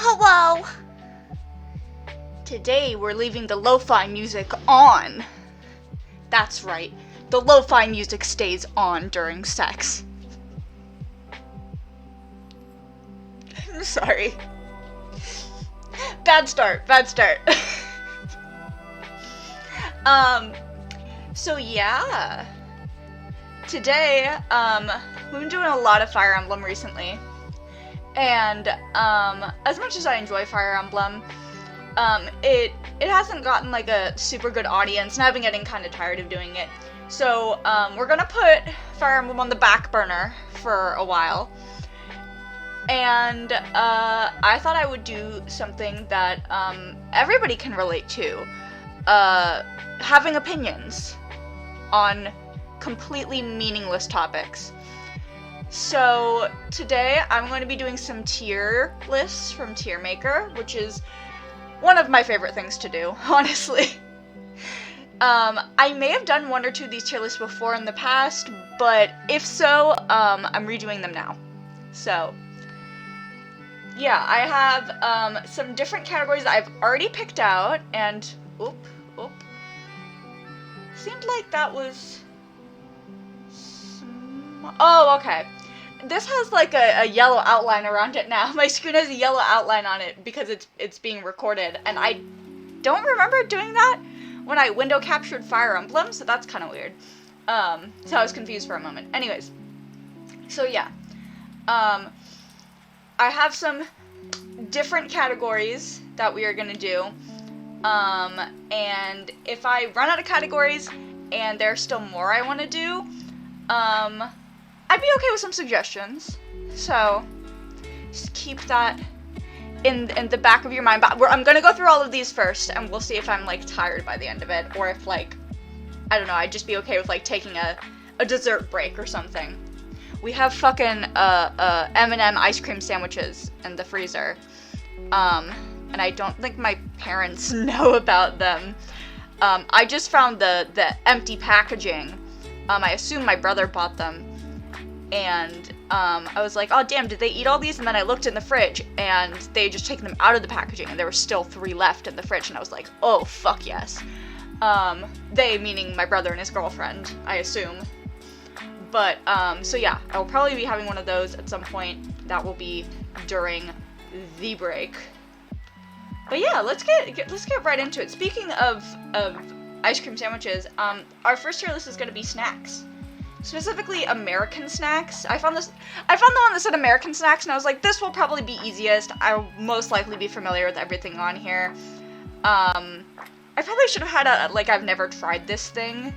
Hello! Today we're leaving the lo-fi music on. That's right, the lo-fi music stays on during sex. I'm sorry. Bad start. So yeah. Today, we've been doing a lot of Fire Emblem recently. And as much as I enjoy Fire Emblem, it hasn't gotten like a super good audience, and I've been getting kind of tired of doing it. So we're gonna put Fire Emblem on the back burner for a while. And I thought I would do something that everybody can relate to. Having opinions on completely meaningless topics. So today I'm going to be doing some tier lists from TIERMAKER, which is one of my favorite things to do, honestly. I may have done one or two of these tier lists before in the past, but if so, I'm redoing them now. So yeah, I have some different categories that I've already picked out, and seemed like that was oh, okay. This has like a yellow outline around it now. My screen has a yellow outline on it because it's being recorded, and I don't remember doing that when I window captured Fire Emblem, so that's kind of weird. So I was confused for a moment. Anyways, so yeah, I have some different categories that we are gonna do, and if I run out of categories and there's still more I want to do, I'd be okay with some suggestions, so just keep that in the back of your mind. But I'm gonna go through all of these first, and we'll see if I'm like tired by the end of it, or if like, I don't know, I'd just be okay with like taking a dessert break or something. We have fucking M&M ice cream sandwiches in the freezer, and I don't think my parents know about them. I just found the empty packaging. I assume my brother bought them, and I was like, oh damn, did they eat all these? And then I looked in the fridge, and they had just taken them out of the packaging, and there were still 3 left in the fridge, and I was like, oh fuck yes. They meaning my brother and his girlfriend, I assume. But so yeah, I'll probably be having one of those at some point. That will be during the break. But yeah, let's get right into it. Speaking of ice cream sandwiches, our first tier list is going to be snacks. Specifically American snacks. I found the one that said American snacks, and I was like, this will probably be easiest. I'll most likely be familiar with everything on here. I probably should have had like, I've never tried this thing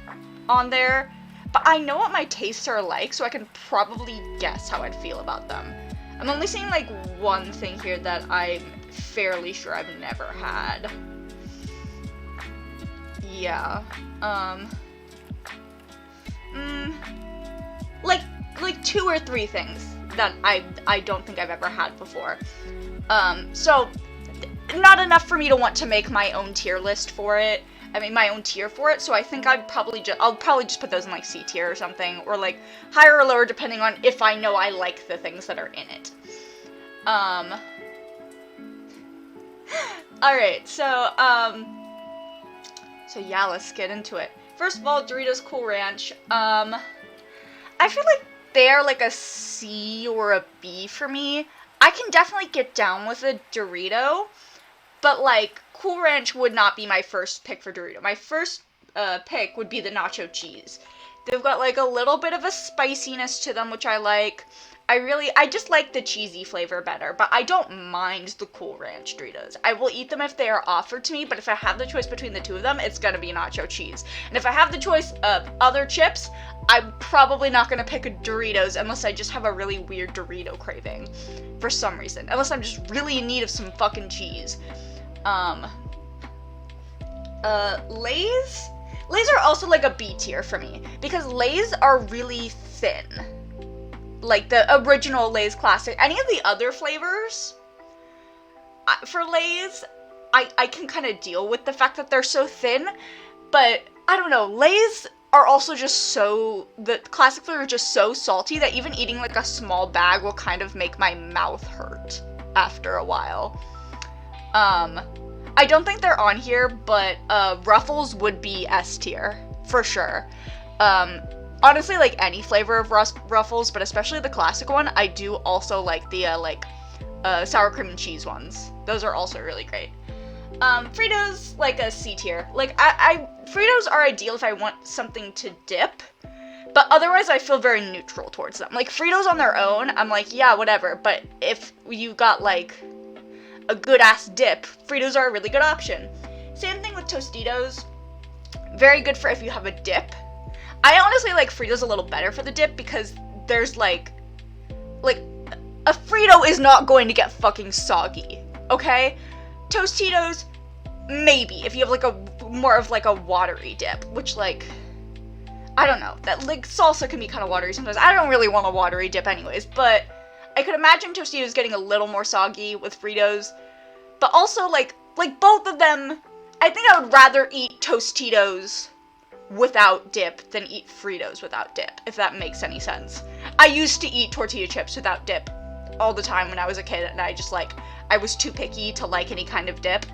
on there, but I know what my tastes are like, so I can probably guess how I'd feel about them. I'm only seeing like one thing here that I'm fairly sure I've never had. Yeah. Like 2 or 3 things that I don't think I've ever had before. So not enough for me to want to make my own tier list for it. I mean, my own tier for it, so I think I'll probably just put those in like C tier or something, or like higher or lower depending on if I know I like the things that are in it. Alright, so yeah, let's get into it. First of all, Doritos Cool Ranch. I feel like they're like a C or a B for me. I can definitely get down with a Dorito, but like Cool Ranch would not be my first pick for Dorito. My first pick would be the nacho cheese. They've got like a little bit of a spiciness to them, which I like. I just like the cheesy flavor better, but I don't mind the Cool Ranch Doritos. I will eat them if they are offered to me, but if I have the choice between the two of them, it's gonna be nacho cheese. And if I have the choice of other chips, I'm probably not gonna pick a Doritos unless I just have a really weird Dorito craving for some reason. Unless I'm just really in need of some fucking cheese. Lay's? Lay's are also like a B tier for me, because Lay's are really thin. Like the original Lay's classic. Any of the other flavors, for Lay's, I can kind of deal with the fact that they're so thin, but I don't know, Lay's are also just so, the classic flavor is just so salty that even eating like a small bag will kind of make my mouth hurt after a while. I don't think they're on here, but Ruffles would be S tier, for sure. Honestly, like any flavor of Ruffles, but especially the classic one, I do also like the sour cream and cheese ones. Those are also really great. Fritos, like a C tier. Like, Fritos are ideal if I want something to dip, But otherwise, I feel very neutral towards them. Like, Fritos on their own, I'm like, yeah, whatever. But if you got, like, a good-ass dip, Fritos are a really good option. Same thing with Tostitos. Very good for if you have a dip. I honestly like Fritos a little better for the dip because there's, like, a Frito is not going to get fucking soggy, okay? Tostitos, maybe, if you have, like, more of, like, a watery dip, which, like, I don't know, that, like, salsa can be kind of watery sometimes. I don't really want a watery dip anyways, but I could imagine Tostitos getting a little more soggy with Fritos, but also, like, both of them, I think I would rather eat Tostitos without dip than eat Fritos without dip, if that makes any sense. I used to eat tortilla chips without dip all the time when I was a kid, and I just, like, I was too picky to like any kind of dip.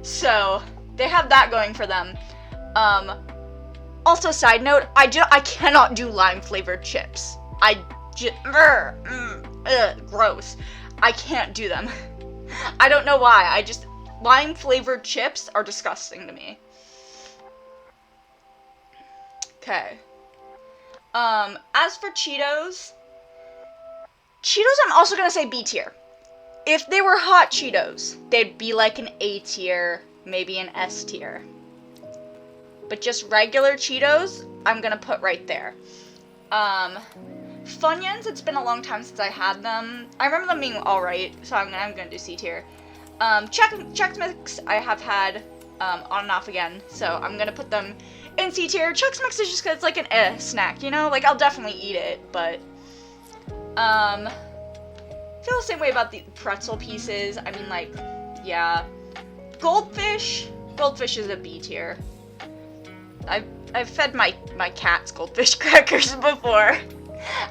So, they have that going for them. Also, side note, I cannot do lime-flavored chips. Gross. I can't do them. I don't know why, lime-flavored chips are disgusting to me. Okay. As for Cheetos, I'm also gonna say B tier. If they were hot Cheetos, they'd be like an A tier, maybe an S tier. But just regular Cheetos, I'm gonna put right there. Funyuns, it's been a long time since I had them. I remember them being alright, so I'm gonna do C tier. Chex Mix, I have had, on and off again, so I'm gonna put them in C tier. Chex Mix is just 'cause it's like an snack, you know? Like, I'll definitely eat it, but, I feel the same way about the pretzel pieces. I mean, like, yeah. Goldfish is a B tier. I've fed my cats goldfish crackers before.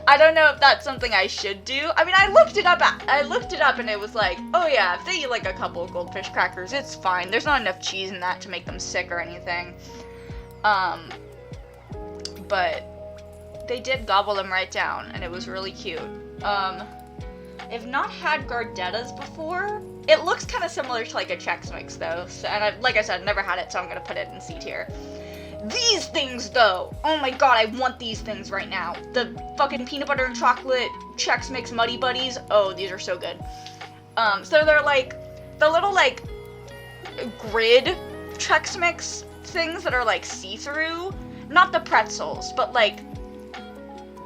I don't know if that's something I should do. I mean, I looked it up and it was like, oh yeah, if they eat like a couple of goldfish crackers, it's fine. There's not enough cheese in that to make them sick or anything. But they did gobble them right down, and it was really cute. I've not had Gardettas before. It looks kind of similar to like a Chex Mix though, so, and like I said, never had it, so I'm gonna put it in C tier. These things though, oh my god, I want these things right now. The fucking peanut butter and chocolate Chex Mix Muddy Buddies, oh, these are so good. So they're like, the little like, grid Chex Mix things that are like see-through, not the pretzels, but like,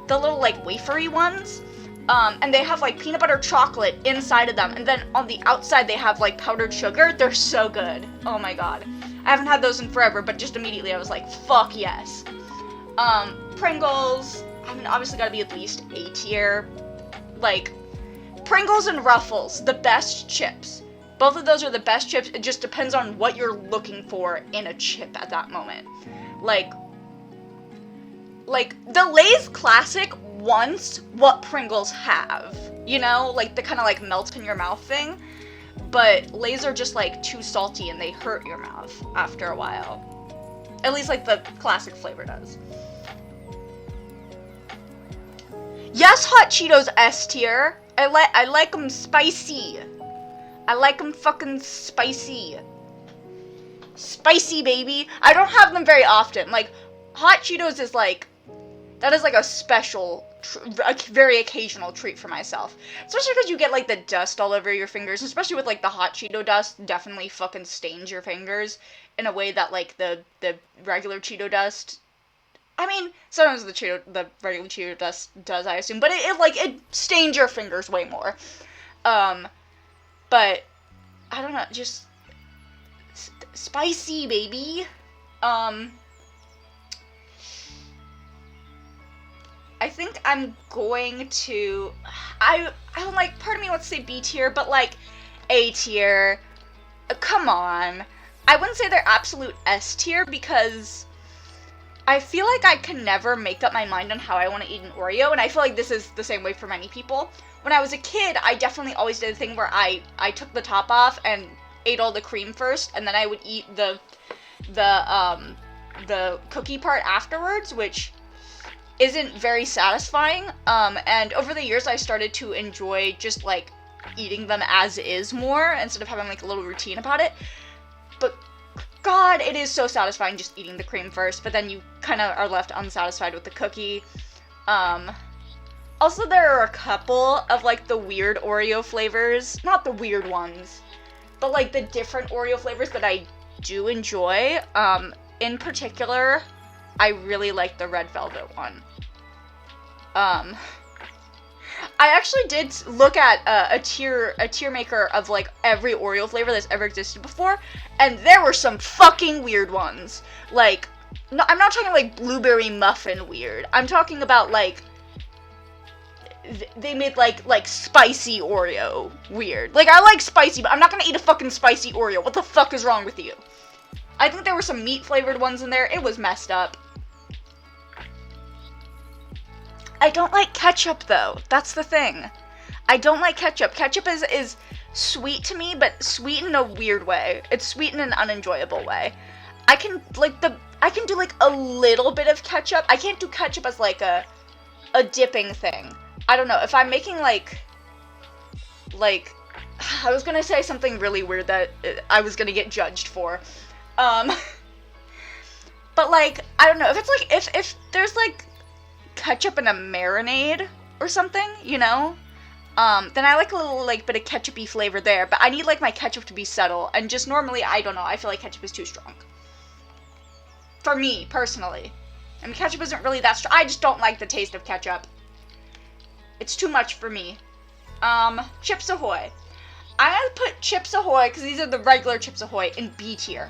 the little like wafery ones. And they have like peanut butter chocolate inside of them, and then on the outside they have like powdered sugar. They're so good. Oh my god. I haven't had those in forever, but just immediately I was like, fuck yes. Pringles, I mean, obviously gotta be at least A tier. Like, Pringles and Ruffles, the best chips. Both of those are the best chips. It just depends on what you're looking for in a chip at that moment. Like the Lay's Classic wants what Pringles have, you know, like the kind of like melt in your mouth thing, but Lay's are just like too salty and they hurt your mouth after a while. At least like the classic flavor does. Yes, hot Cheetos S tier. I like them spicy. I like them fucking spicy. Spicy, baby. I don't have them very often. Like, hot Cheetos is like, that is like a special, a very occasional treat for myself. Especially because you get like the dust all over your fingers, especially with like the hot Cheeto dust definitely fucking stains your fingers in a way that like the regular Cheeto dust, I mean, sometimes the regular Cheeto dust does, I assume, but it stains your fingers way more. But, I don't know, just, spicy, baby. I think I'm going to, I like, part of me wants to say B tier, but like, A tier, come on. I wouldn't say they're absolute S tier, because I feel like I can never make up my mind on how I want to eat an Oreo, and I feel like this is the same way for many people. When I was a kid, I definitely always did a thing where I took the top off and ate all the cream first, and then I would eat the cookie part afterwards, which isn't very satisfying, and over the years I started to enjoy just, like, eating them as is more, instead of having, like, a little routine about it, but God, it is so satisfying just eating the cream first, but then you kind of are left unsatisfied with the cookie. Also, there are a couple of, like, the weird Oreo flavors. Not the weird ones, but, like, the different Oreo flavors that I do enjoy. In particular, I really like the red velvet one. I actually did look at a tier maker of, like, every Oreo flavor that's ever existed before, and there were some fucking weird ones. Like, no, I'm not talking, like, blueberry muffin weird. I'm talking about, like, they made, like, spicy Oreo weird. Like, I like spicy, but I'm not gonna eat a fucking spicy Oreo. What the fuck is wrong with you? I think there were some meat-flavored ones in there. It was messed up. I don't like ketchup, though. That's the thing. I don't like ketchup. Ketchup is sweet to me, but sweet in a weird way. It's sweet in an unenjoyable way. I can do, like, a little bit of ketchup. I can't do ketchup as, like, a dipping thing. I don't know, if I'm making, like, I was gonna say something really weird that I was gonna get judged for, but, like, I don't know, if it's, like, if there's, like, ketchup in a marinade or something, you know, then I like a little, like, bit of ketchup-y flavor there, but I need, like, my ketchup to be subtle, and just normally, I don't know, I feel like ketchup is too strong. For me, personally. I mean, ketchup isn't really that strong, I just don't like the taste of ketchup. It's too much for me. Chips Ahoy. I'm gonna put Chips Ahoy, because these are the regular Chips Ahoy, in B tier.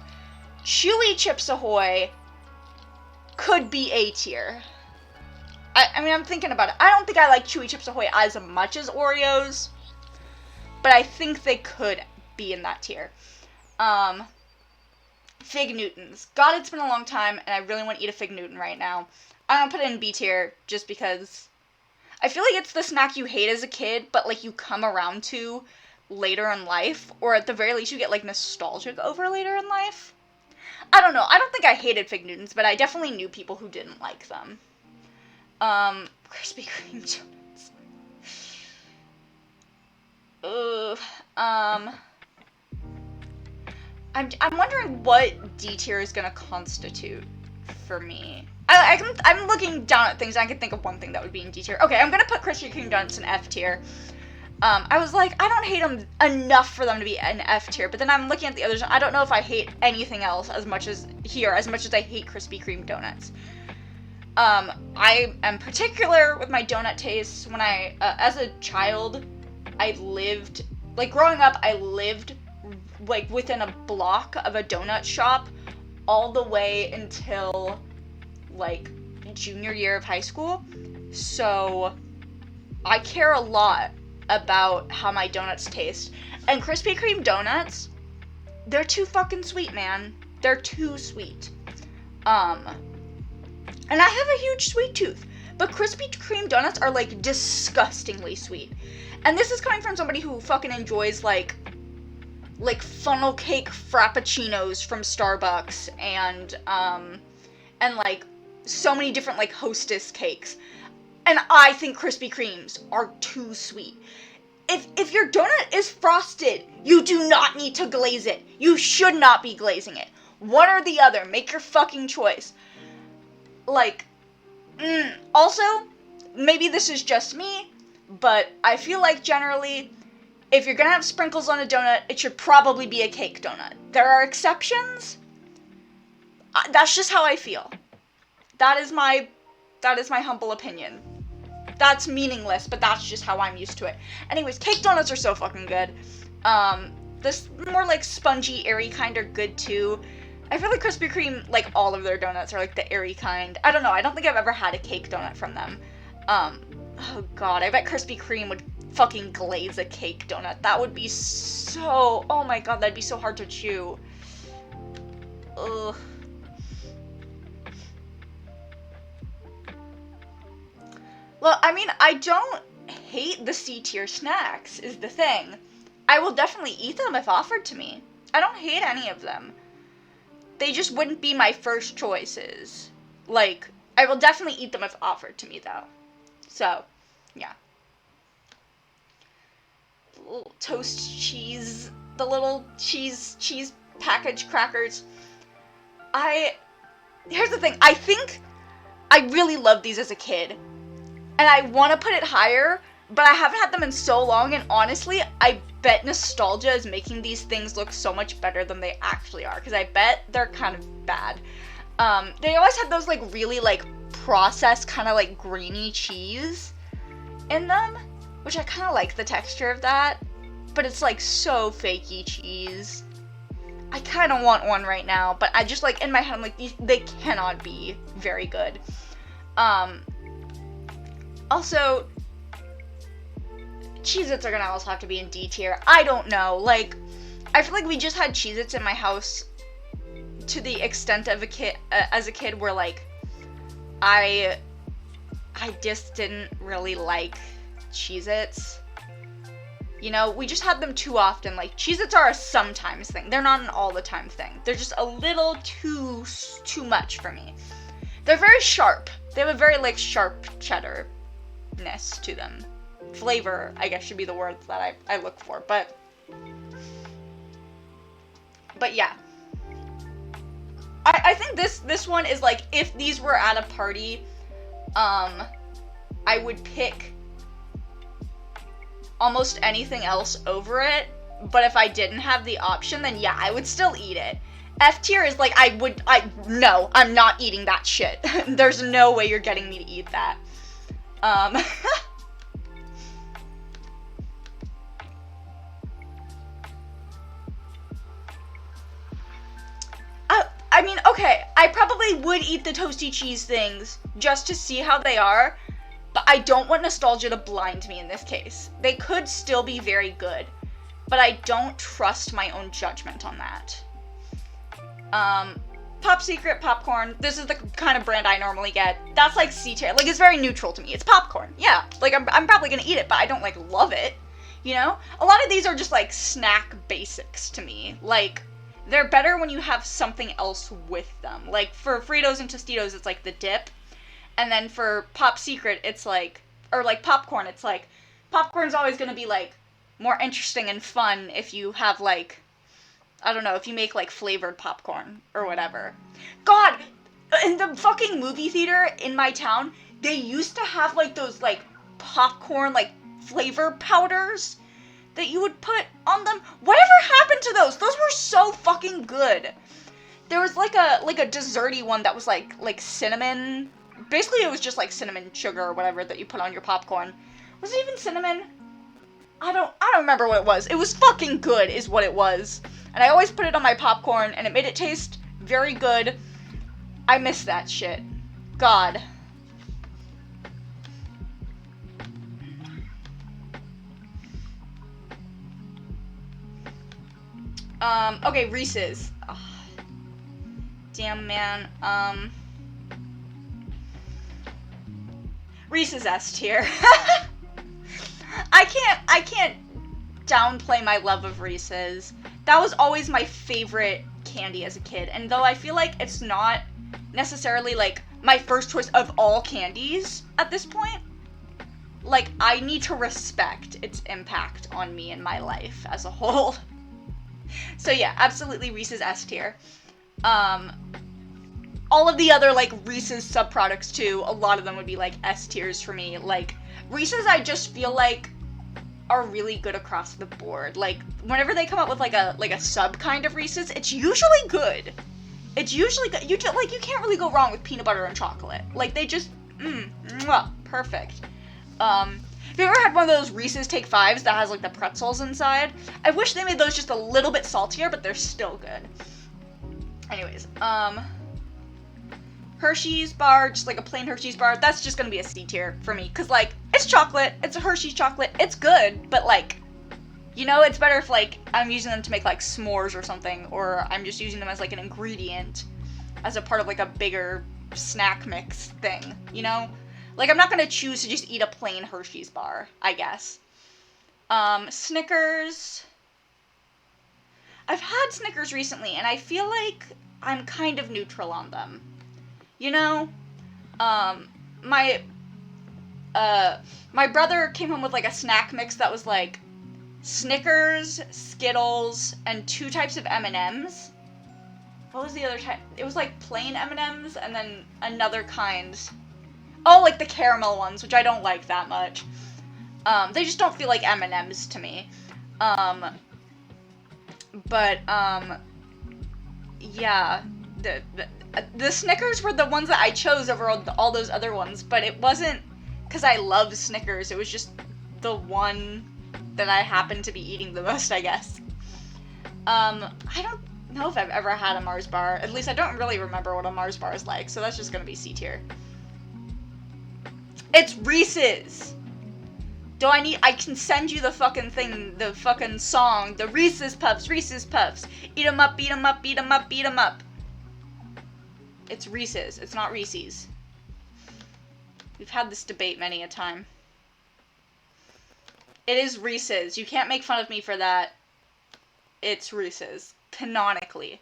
Chewy Chips Ahoy could be A tier. I mean, I'm thinking about it. I don't think I like Chewy Chips Ahoy as much as Oreos, but I think they could be in that tier. Fig Newtons. God, it's been a long time, and I really want to eat a Fig Newton right now. I'm gonna put it in B tier, just because I feel like it's the snack you hate as a kid, but, like, you come around to later in life, or at the very least you get, like, nostalgic over later in life. I don't know. I don't think I hated Fig Newtons, but I definitely knew people who didn't like them. Krispy Kreme donuts. Ugh. I'm wondering what D tier is gonna constitute for me. I'm looking down at things, and I can think of one thing that would be in D tier. Okay, I'm gonna put Krispy Kreme donuts in F tier. I was like, I don't hate them enough for them to be in F tier, but then I'm looking at the others, and I don't know if I hate anything else as much as I hate Krispy Kreme donuts. I am particular with my donut tastes. When as a child, growing up, I lived, like, within a block of a donut shop all the way until, like, junior year of high school. So I care a lot about how my donuts taste. And Krispy Kreme donuts, they're too fucking sweet, man. They're too sweet. And I have a huge sweet tooth, but Krispy Kreme donuts are, like, disgustingly sweet. And this is coming from somebody who fucking enjoys, like funnel cake frappuccinos from Starbucks, and like, so many different, like, Hostess cakes. And I think Krispy Kremes are too sweet. If your donut is frosted, you do not need to glaze it. You should not be glazing it. One or the other. Make your fucking choice. Like, also, maybe this is just me, but I feel like generally, if you're gonna have sprinkles on a donut, it should probably be a cake donut. There are exceptions. That's just how I feel. That is my humble opinion. That's meaningless, but that's just how I'm used to it. Anyways, cake donuts are so fucking good. This more, like, spongy, airy kind are good too. I feel like Krispy Kreme, like, all of their donuts are, like, the airy kind. I don't know, I don't think I've ever had a cake donut from them. Oh god, I bet Krispy Kreme would fucking glaze a cake donut. That would be so, oh my god, that'd be so hard to chew. Ugh. Well, I mean, I don't hate the C tier snacks, is the thing. I will definitely eat them if offered to me. I don't hate any of them. They just wouldn't be my first choices. Like, I will definitely eat them if offered to me, though. So, yeah. The little toast cheese, the little cheese package crackers. Here's the thing, I think I really loved these as a kid, and I want to put it higher, but I haven't had them in so long, and honestly, I bet nostalgia is making these things look so much better than they actually are, because I bet they're kind of bad. They always had those, like, really, like, processed, kind of, like, grainy cheese in them, which I kind of like the texture of that, but it's, like, so fakey cheese. I kind of want one right now, but I just, like, in my head, I'm like, they cannot be very good. Also, Cheez-Its are gonna also have to be in D tier. I don't know, like, I feel like we just had Cheez-Its in my house to the extent of as a kid where, like, I just didn't really like Cheez-Its. You know, we just had them too often. Like, Cheez-Its are a sometimes thing. They're not an all-the-time thing. They're just a little too much for me. They're very sharp. They have a very, like, sharp cheddar-ness to them. Flavor, I guess, should be the word that I look for. But yeah. I think this one is, like, if these were at a party, I would pick almost anything else over it, but if I didn't have the option, then yeah, I would still eat it. F tier is like, no, I'm not eating that shit. There's no way you're getting me to eat that. I mean, okay, I probably would eat the toasty cheese things just to see how they are, but I don't want nostalgia to blind me in this case. They could still be very good, but I don't trust my own judgment on that. Pop Secret popcorn, this is the kind of brand I normally get. That's like C tier, like, it's very neutral to me. It's popcorn, yeah, like, I'm probably gonna eat it, but I don't, like, love it, you know? A lot of these are just, like, snack basics to me. Like, they're better when you have something else with them. Like, for Fritos and Tostitos, it's, like, the dip. And then for Pop Secret, it's, like, or, like, popcorn, it's, like, popcorn's always gonna be, like, more interesting and fun if you have, like, I don't know, if you make, like, flavored popcorn or whatever. God! In the fucking movie theater in my town, they used to have, like, those, like, popcorn, like, flavor powders that you would put on them. Whatever happened to those? Those were so fucking good. There was like a desserty one that was like cinnamon. Basically, it was just like cinnamon sugar or whatever that you put on your popcorn. Was it even cinnamon? I don't remember what it was. It was fucking good is what it was. And I always put it on my popcorn and it made it taste very good. I miss that shit. God. Okay, Reese's. Oh, damn, man. Reese's S tier. I can't downplay my love of Reese's. That was always my favorite candy as a kid, and though I feel like it's not necessarily, like, my first choice of all candies at this point, like, I need to respect its impact on me and my life as a whole. So yeah, absolutely Reese's S tier. All of the other, like, Reese's subproducts too, a lot of them would be, like, S tiers for me. Like, Reese's I just feel like are really good across the board. Like, whenever they come up with, like a sub kind of Reese's, it's usually good. It's usually good. You can't really go wrong with peanut butter and chocolate. Like, they just, perfect. Have you ever had one of those Reese's Take 5s that has, like, the pretzels inside? I wish they made those just a little bit saltier, but they're still good. Anyways, Hershey's bar, just, like, a plain Hershey's bar, that's just gonna be a C tier for me. Because, like, it's chocolate, it's a Hershey's chocolate, it's good, but, like, you know, it's better if, like, I'm using them to make, like, s'mores or something, or I'm just using them as, like, an ingredient, as a part of, like, a bigger snack mix thing, you know? Like, I'm not gonna choose to just eat a plain Hershey's bar, I guess. Snickers. I've had Snickers recently, and I feel like I'm kind of neutral on them. You know? My brother came home with, like, a snack mix that was, like, Snickers, Skittles, and 2 types of M&Ms. what was the other type? It was like plain M&Ms and then another kind. Oh, like the caramel ones, which I don't like that much. They just don't feel like M&Ms to me. Yeah, the Snickers were the ones that I chose over all those other ones, but it wasn't because I loved Snickers, it was just the one that I happened to be eating the most, I guess. I don't know if I've ever had a Mars bar, at least I don't really remember what a Mars bar is like, so that's just gonna be C tier. It's Reese's! I can send you the fucking thing, the fucking song, the Reese's Puffs, eat 'em up, eat 'em up, eat 'em up, eat 'em up. It's Reese's, it's not Reese's. We've had this debate many a time. It is Reese's, you can't make fun of me for that. It's Reese's, canonically.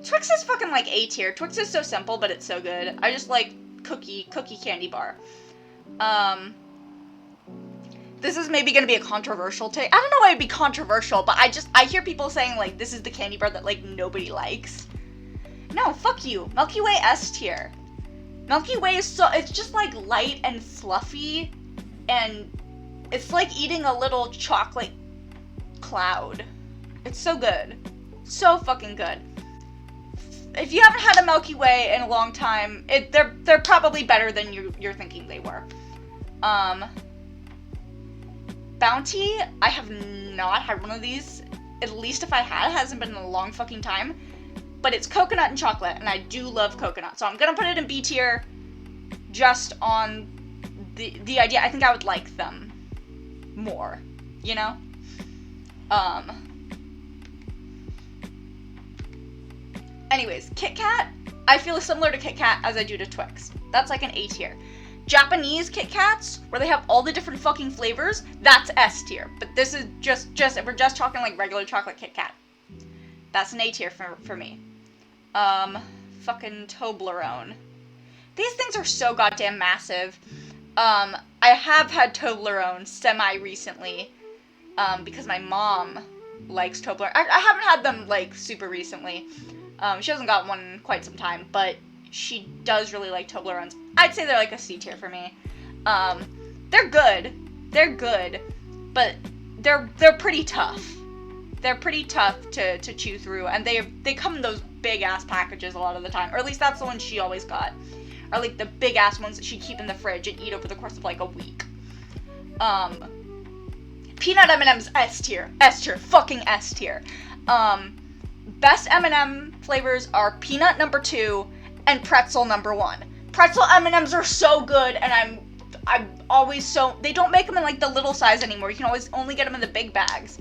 Twix is fucking like A tier. Twix is so simple, but it's so good. I just like cookie candy bar. This is maybe gonna be a controversial take. I don't know why it'd be controversial, but I hear people saying, like, this is the candy bar that, like, nobody likes. No, fuck you. Milky Way S tier. Milky Way is it's just, like, light and fluffy, and it's like eating a little chocolate cloud. It's so good. So fucking good. If you haven't had a Milky Way in a long time, they're probably better than you're thinking they were. Bounty, I have not had one of these. At least if I had, it hasn't been in a long fucking time. But it's coconut and chocolate, and I do love coconut. So I'm gonna put it in B tier, just on the idea. I think I would like them more, you know? Anyways, Kit Kat, I feel similar to Kit Kat as I do to Twix. That's like an A tier. Japanese Kit Kats, where they have all the different fucking flavors, that's S tier. But this is just if we're just talking like regular chocolate Kit Kat. That's an A tier for me. Fucking Toblerone. These things are so goddamn massive. I have had Toblerone semi-recently, because my mom likes Toblerone. I haven't had them, like, super recently. She hasn't got one in quite some time, but she does really like Toblerones. I'd say they're like a C tier for me. They're good. They're good, but they're pretty tough. They're pretty tough to chew through, and they come in those big-ass packages a lot of the time. Or at least that's the one she always got. Or, like, the big-ass ones that she'd keep in the fridge and eat over the course of, like, a week. Peanut M&M's S tier. S tier. Fucking S tier. Best M&M flavors are peanut number 2 and pretzel number 1. Pretzel M&Ms are so good, and I'm always so... They don't make them in, like, the little size anymore. You can always only get them in the big bags.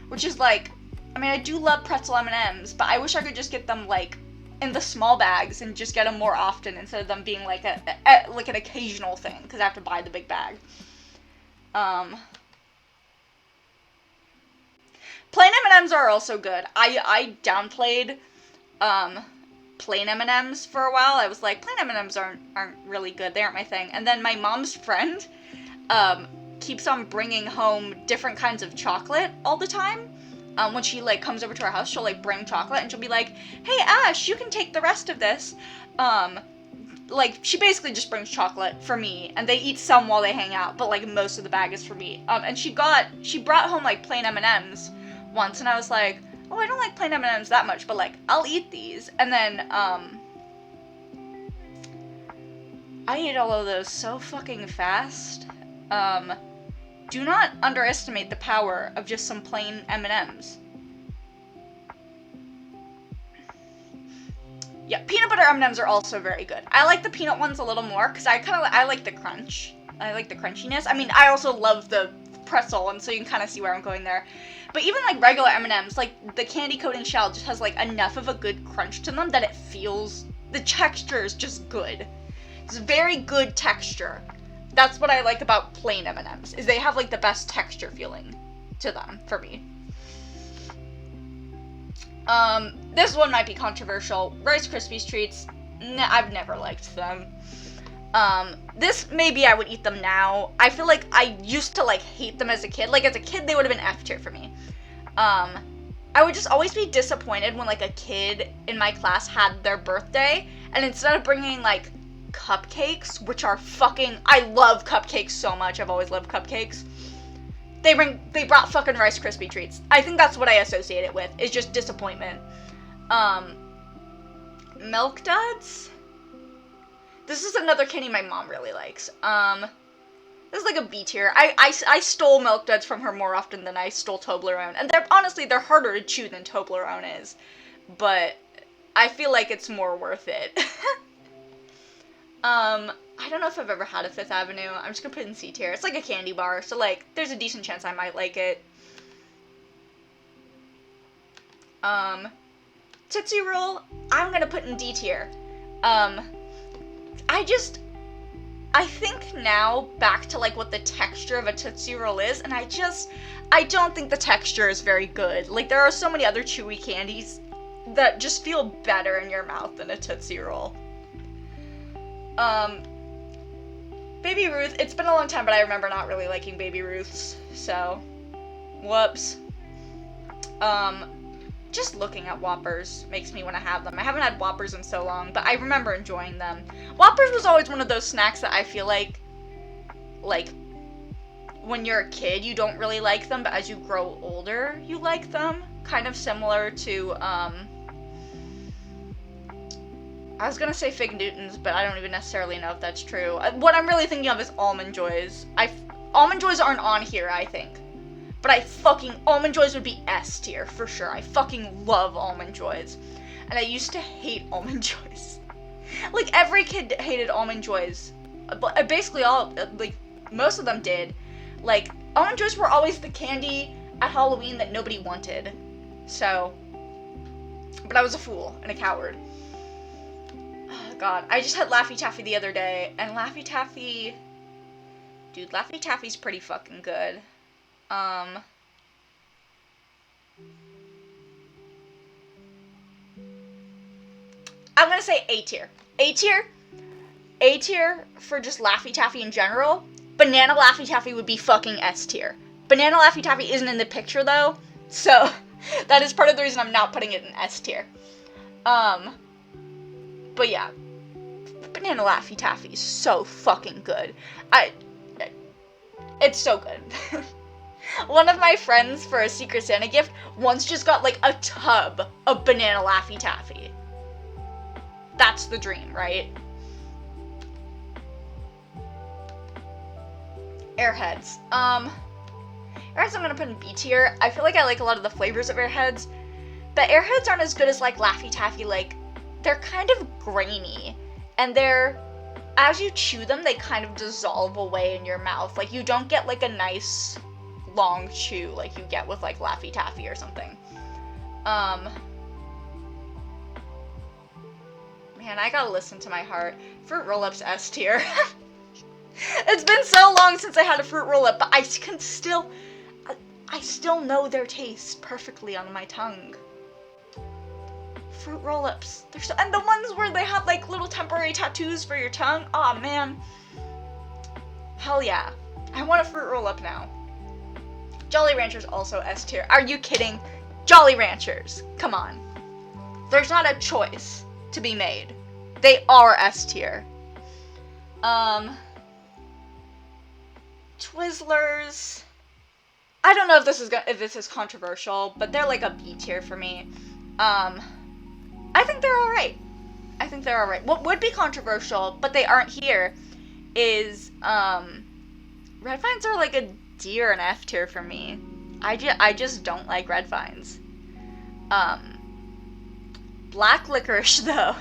Which is, like... I mean, I do love pretzel M&Ms, but I wish I could just get them, like, in the small bags and just get them more often instead of them being, like, like an occasional thing, because I have to buy the big bag. Plain M&Ms are also good. I downplayed, plain M&Ms for a while. I was like, plain M&Ms aren't really good. They aren't my thing. And then my mom's friend, keeps on bringing home different kinds of chocolate all the time. When she, like, comes over to our house, she'll, like, bring chocolate, and she'll be like, hey, Ash, you can take the rest of this. Like, she basically just brings chocolate for me, and they eat some while they hang out, but, like, most of the bag is for me. And she brought home, like, plain M&Ms once, and I was like, oh, I don't like plain M&Ms that much, but, like, I'll eat these. And then, I ate all of those so fucking fast. Do not underestimate the power of just some plain M&Ms. Yeah, peanut butter M&Ms are also very good. I like the peanut ones a little more, because I like the crunch. I like the crunchiness. I mean, I also love the pretzel, and so you can kind of see where I'm going there. But even, like, regular M&Ms, like, the candy coating shell just has, like, enough of a good crunch to them that it feels... The texture is just good. It's a very good texture. That's what I like about plain M&Ms, is they have, like, the best texture feeling to them, for me. This one might be controversial. Rice Krispies treats, I've never liked them. This, maybe I would eat them now. I feel like I used to, like, hate them as a kid. Like, as a kid, they would have been F tier for me. I would just always be disappointed when, like, a kid in my class had their birthday, and instead of bringing, like, cupcakes, which are fucking, I love cupcakes so much, I've always loved cupcakes, they brought fucking Rice Krispie treats. I think that's what I associate it with, is just disappointment. Milk Duds? This is another candy my mom really likes. This is like a B tier. I stole Milk Duds from her more often than I stole Toblerone. And honestly, they're harder to chew than Toblerone is. But I feel like it's more worth it. I don't know if I've ever had a Fifth Avenue. I'm just gonna put it in C tier. It's like a candy bar, so like, there's a decent chance I might like it. Tootsie Roll, I'm gonna put in D tier. I think now back to like what the texture of a Tootsie Roll is, and I don't think the texture is very good. Like, there are so many other chewy candies that just feel better in your mouth than a Tootsie Roll. Baby Ruth, it's been a long time, but I remember not really liking Baby Ruths, so, whoops. Just looking at Whoppers makes me want to have them. I haven't had Whoppers in so long, but I remember enjoying them. Whoppers was always one of those snacks that I feel like, when you're a kid, you don't really like them, but as you grow older, you like them. Kind of similar to, I was gonna say Fig Newtons, but I don't even necessarily know if that's true. What I'm really thinking of is Almond Joys. Almond Joys aren't on here, I think. But Almond Joys would be S tier, for sure. I fucking love Almond Joys. And I used to hate Almond Joys. Like, every kid hated Almond Joys. Basically most of them did. Like, Almond Joys were always the candy at Halloween that nobody wanted. So, but I was a fool and a coward. Oh, God, I just had Laffy Taffy the other day, and Laffy Taffy Taffy's pretty fucking good. I'm gonna say A tier. A tier for just Laffy Taffy in general. Banana Laffy Taffy would be fucking S tier. Banana Laffy Taffy isn't in the picture though, so that is part of the reason I'm not putting it in S tier. But yeah, Banana Laffy Taffy is so fucking good. It's so good. One of my friends, for a Secret Santa gift, once just got, like, a tub of Banana Laffy Taffy. That's the dream, right? Airheads. Airheads I'm gonna put in B tier. I feel like I like a lot of the flavors of Airheads, but Airheads aren't as good as, like, Laffy Taffy. Like, they're kind of grainy, and as you chew them, they kind of dissolve away in your mouth. Like, you don't get, like, a nice long chew like you get with like Laffy Taffy or something. Man, I gotta listen to my heart. Fruit Roll-Ups S tier. It's been so long since I had a Fruit Roll-Up, but I still know their taste perfectly on my tongue. Fruit Roll-Ups. And the ones where they have like little temporary tattoos for your tongue. Aw, man. Hell yeah. I want a Fruit Roll-Up now. Jolly Ranchers also S tier. Are you kidding? Jolly Ranchers. Come on. There's not a choice to be made. They are S tier. Twizzlers. I don't know if this is controversial, but they're like a B tier for me. I think they're alright. What would be controversial, but they aren't here, is, Red Vines are like a D or an F tier for me. I just don't like Red Vines. Black Licorice, though,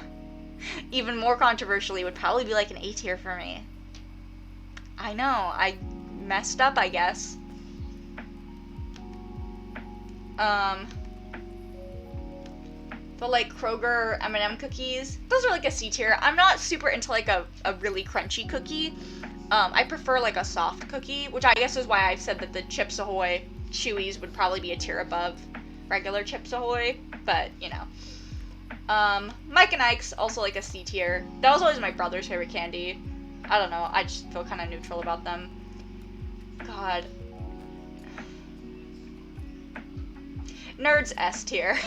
even more controversially, would probably be like an A tier for me. I know, I messed up, I guess. But like Kroger M&M cookies, those are like a C tier. I'm not super into like a really crunchy cookie. I prefer like a soft cookie, which I guess is why I said that the Chips Ahoy Chewies would probably be a tier above regular Chips Ahoy, but you know. Mike and Ike's also like a C tier. That was always my brother's favorite candy. I don't know, I just feel kind of neutral about them. God. Nerds S tier.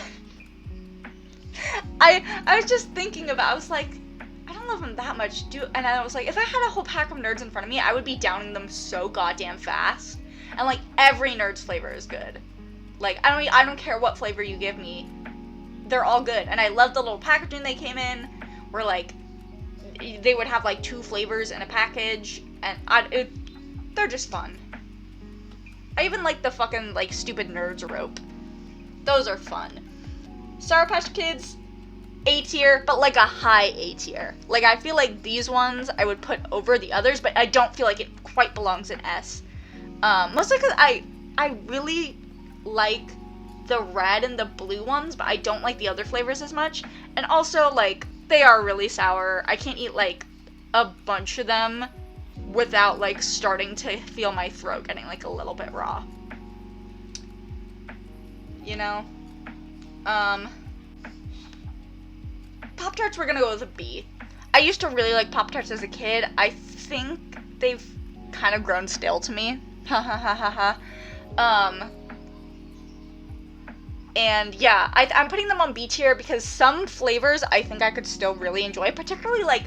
I was just thinking about, I was like, I don't love them that much, and I was like, if I had a whole pack of Nerds in front of me, I would be downing them so goddamn fast. And like, every Nerds flavor is good. Like, I don't care what flavor you give me, they're all good. And I love the little packaging they came in, where like, they would have like 2 flavors in a package, and they're just fun. I even like the fucking like stupid Nerds rope. Those are fun. Sour Patch Kids, A tier, but like a high A tier. Like, I feel like these ones I would put over the others, but I don't feel like it quite belongs in S. Mostly because I really like the red and the blue ones, but I don't like the other flavors as much. And also, like, they are really sour. I can't eat, like, a bunch of them without, like, starting to feel my throat getting, like, a little bit raw. You know? Pop-Tarts, we're gonna go with a B. I used to really like Pop-Tarts as a kid. I think they've kind of grown stale to me. Ha ha ha ha ha. And yeah, I'm putting them on B tier because some flavors I think I could still really enjoy, particularly like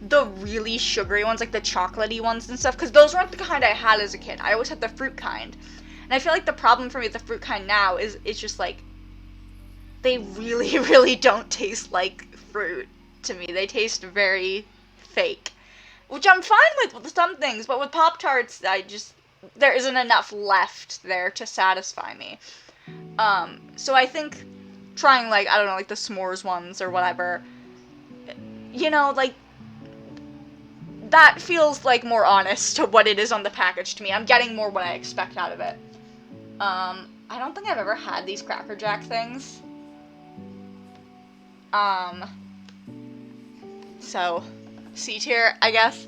the really sugary ones, like the chocolatey ones and stuff, because those weren't the kind I had as a kid. I always had the fruit kind. And I feel like the problem for me with the fruit kind now is it's just like, they really, really don't taste like fruit to me. They taste very fake. Which I'm fine with some things, but with Pop-Tarts, there isn't enough left there to satisfy me. So I think trying, like, I don't know, like the s'mores ones or whatever, you know, like, that feels, like, more honest to what it is on the package to me. I'm getting more what I expect out of it. I don't think I've ever had these Cracker Jack things. So, C tier, I guess.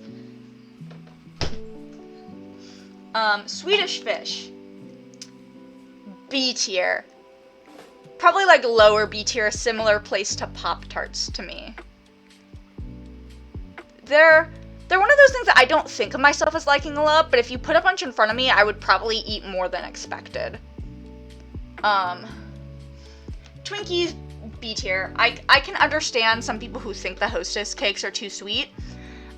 Swedish Fish. B tier. Probably like lower B tier, similar place to Pop-Tarts to me. They're one of those things that I don't think of myself as liking a lot, but if you put a bunch in front of me, I would probably eat more than expected. Twinkies, B tier. I can understand some people who think the Hostess cakes are too sweet.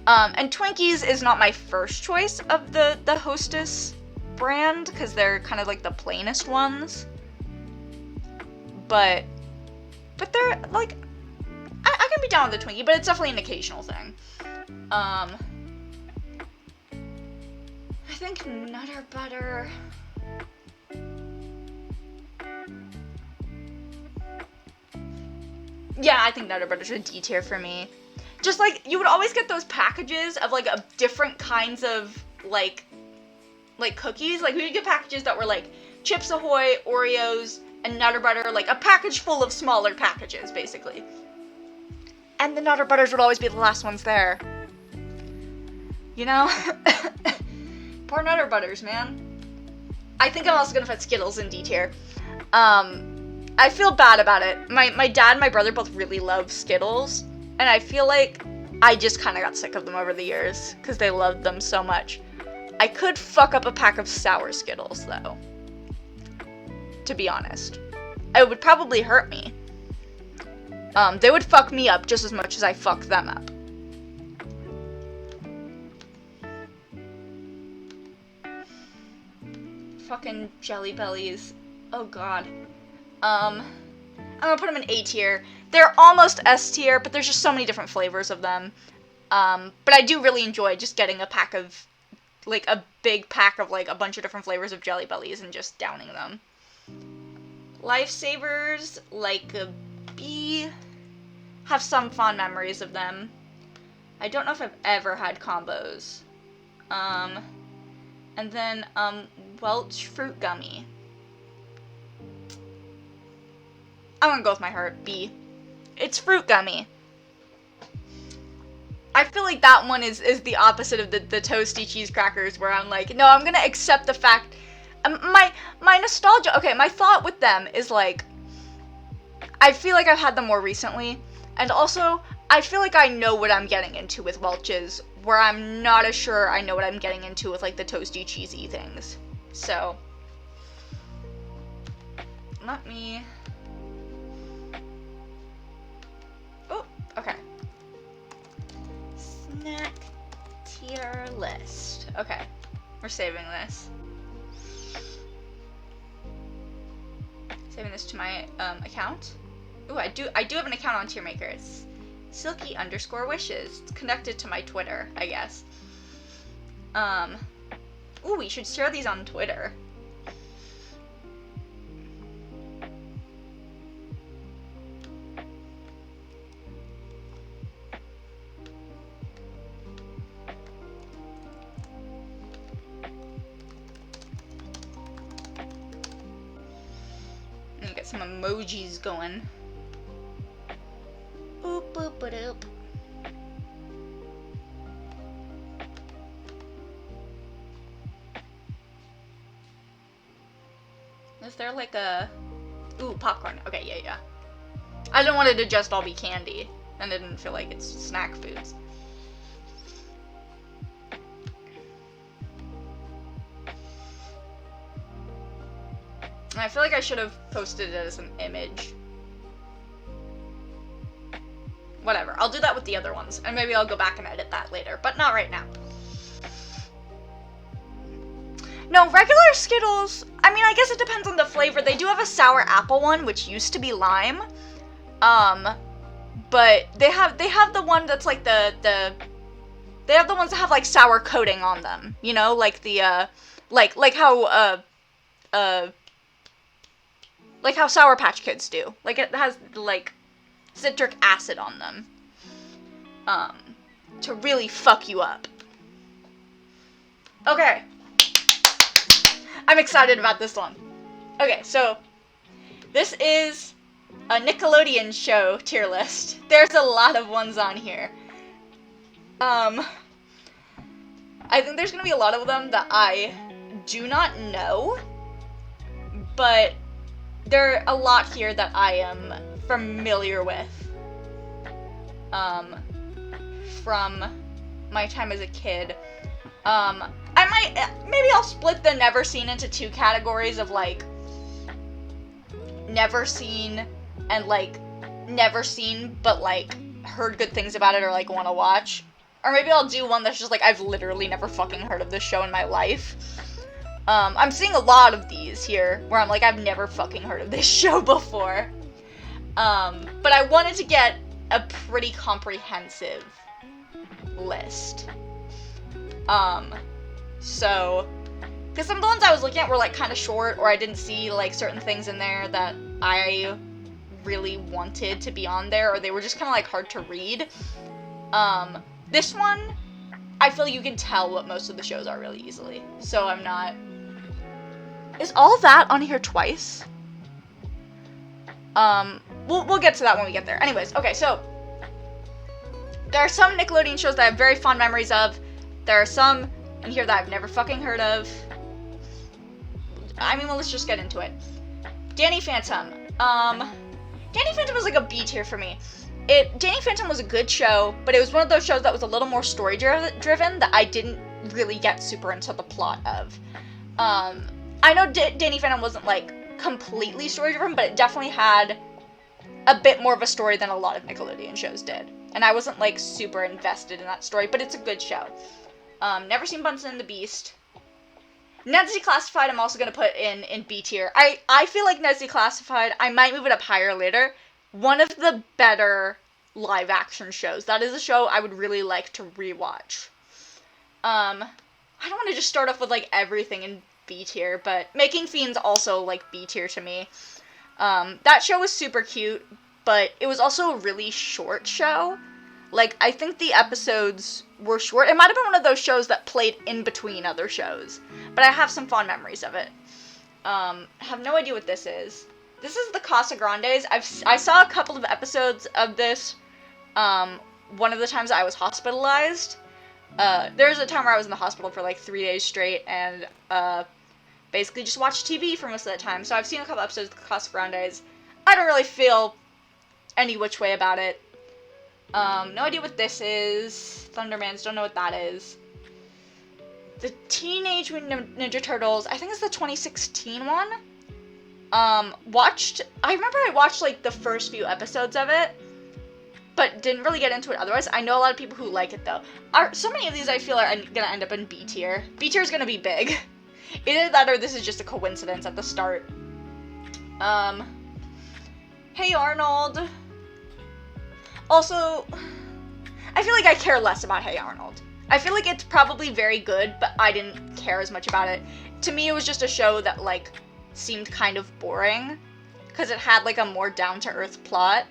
And Twinkies is not my first choice of the Hostess brand, because they're kind of like the plainest ones. But they're, like, I can be down with the Twinkie, but it's definitely an occasional thing. I think Nutter Butter... Yeah, I think Nutter Butter's a D tier for me. Just, like, you would always get those packages of, like, different kinds of, like, cookies. Like, we would get packages that were, like, Chips Ahoy, Oreos, and Nutter Butter. Like, a package full of smaller packages, basically. And the Nutter Butters would always be the last ones there. You know? Poor Nutter Butters, man. I think I'm also gonna put Skittles in D tier. I feel bad about it. My dad and my brother both really love Skittles, and I feel like I just kind of got sick of them over the years, because they loved them so much. I could fuck up a pack of sour Skittles, though. To be honest. It would probably hurt me. They would fuck me up just as much as I fuck them up. Fucking Jelly Bellies. Oh god. I'm gonna put them in A tier. They're almost S tier, but there's just so many different flavors of them. But I do really enjoy just getting a pack of, like, a big pack of, like, a bunch of different flavors of Jelly Bellies and just downing them. Lifesavers, like a B, have some fond memories of them. I don't know if I've ever had combos. And then, Welch Fruit Gummy. I'm gonna go with my heart, B. It's fruit gummy. I feel like that one is the opposite of the toasty cheese crackers, where I'm like, no, I'm gonna accept the fact, my nostalgia, okay, my thought with them is like, I feel like I've had them more recently, and also, I feel like I know what I'm getting into with Welch's, where I'm not as sure I know what I'm getting into with, like, the toasty cheesy things. So, let me... Oh, okay. Snack tier list. Okay, we're saving this. Saving this to my account. Ooh, I do have an account on TIERMAKER. It's silky_wishes. It's connected to my Twitter, I guess. Ooh, we should share these on Twitter. Let me get some emojis going. Oop, boop, ba-doop. Is there like a... Ooh, popcorn. Okay, yeah. I didn't want it to just all be candy. And I didn't feel like it's snack foods. I feel like I should have posted it as an image. Whatever, I'll do that with the other ones. And maybe I'll go back and edit that later. But not right now. No, regular Skittles, I mean, I guess it depends on the flavor. They do have a sour apple one, which used to be lime. But they have the one that's like they have the ones that have like sour coating on them, you know, like the like how Sour Patch Kids do. Like it has like citric acid on them. To really fuck you up. Okay. I'm excited about this one. Okay, so this is a Nickelodeon show tier list. There's a lot of ones on here. I think there's gonna be a lot of them that I do not know, but there are a lot here that I am familiar with. From my time as a kid. Maybe I'll split the never seen into two categories of, like, never seen and, like, never seen, but, like, heard good things about it or, like, want to watch. Or maybe I'll do one that's just, like, I've literally never fucking heard of this show in my life. I'm seeing a lot of these here, where I'm like, I've never fucking heard of this show before. But I wanted to get a pretty comprehensive list. So, because some of the ones I was looking at were, like, kind of short, or I didn't see, like, certain things in there that I really wanted to be on there, or they were just kind of, like, hard to read. This one, I feel you can tell what most of the shows are really easily, so I'm not... Is all that on here twice? We'll get to that when we get there. Anyways, okay, so... There are some Nickelodeon shows that I have very fond memories of. There are some in here that I've never fucking heard of. I mean, well, let's just get into it. Danny Phantom. Danny Phantom was like a B tier for me. Danny Phantom was a good show, but it was one of those shows that was a little more story-driven that I didn't really get super into the plot of. I know Danny Phantom wasn't, like, completely story-driven, but it definitely had a bit more of a story than a lot of Nickelodeon shows did. And I wasn't, like, super invested in that story, but it's a good show. Never seen Bunsen and the Beast. Ned's Declassified I'm also going to put in B tier. I feel like Ned's Declassified, I might move it up higher later. One of the better live-action shows. That is a show I would really like to rewatch. I don't want to just start off with, like, everything in B tier, but Making Fiends also, like, B tier to me. That show was super cute, but it was also a really short show. Like, I think the episodes were short. It might have been one of those shows that played in between other shows, but I have some fond memories of it. Have no idea what this is. This is the Casa Grandes. I saw a couple of episodes of this, one of the times I was hospitalized. There was a time where I was in the hospital for like 3 days straight, and basically just watched TV for most of that time. So I've seen a couple episodes of the Casa Grandes. I don't really feel any which way about it. No idea what this is. Thundermans, don't know what that is. The Teenage Mutant Ninja Turtles, I think it's the 2016 one. I remember I watched, like, the first few episodes of it, but didn't really get into it otherwise. I know a lot of people who like it, though. So many of these I feel are gonna end up in B tier. B tier is gonna be big. Either that or this is just a coincidence at the start. Hey Arnold. Also, I feel like I care less about Hey Arnold. I feel like it's probably very good, but I didn't care as much about it. To me, it was just a show that, like, seemed kind of boring, because it had, like, a more down-to-earth plot,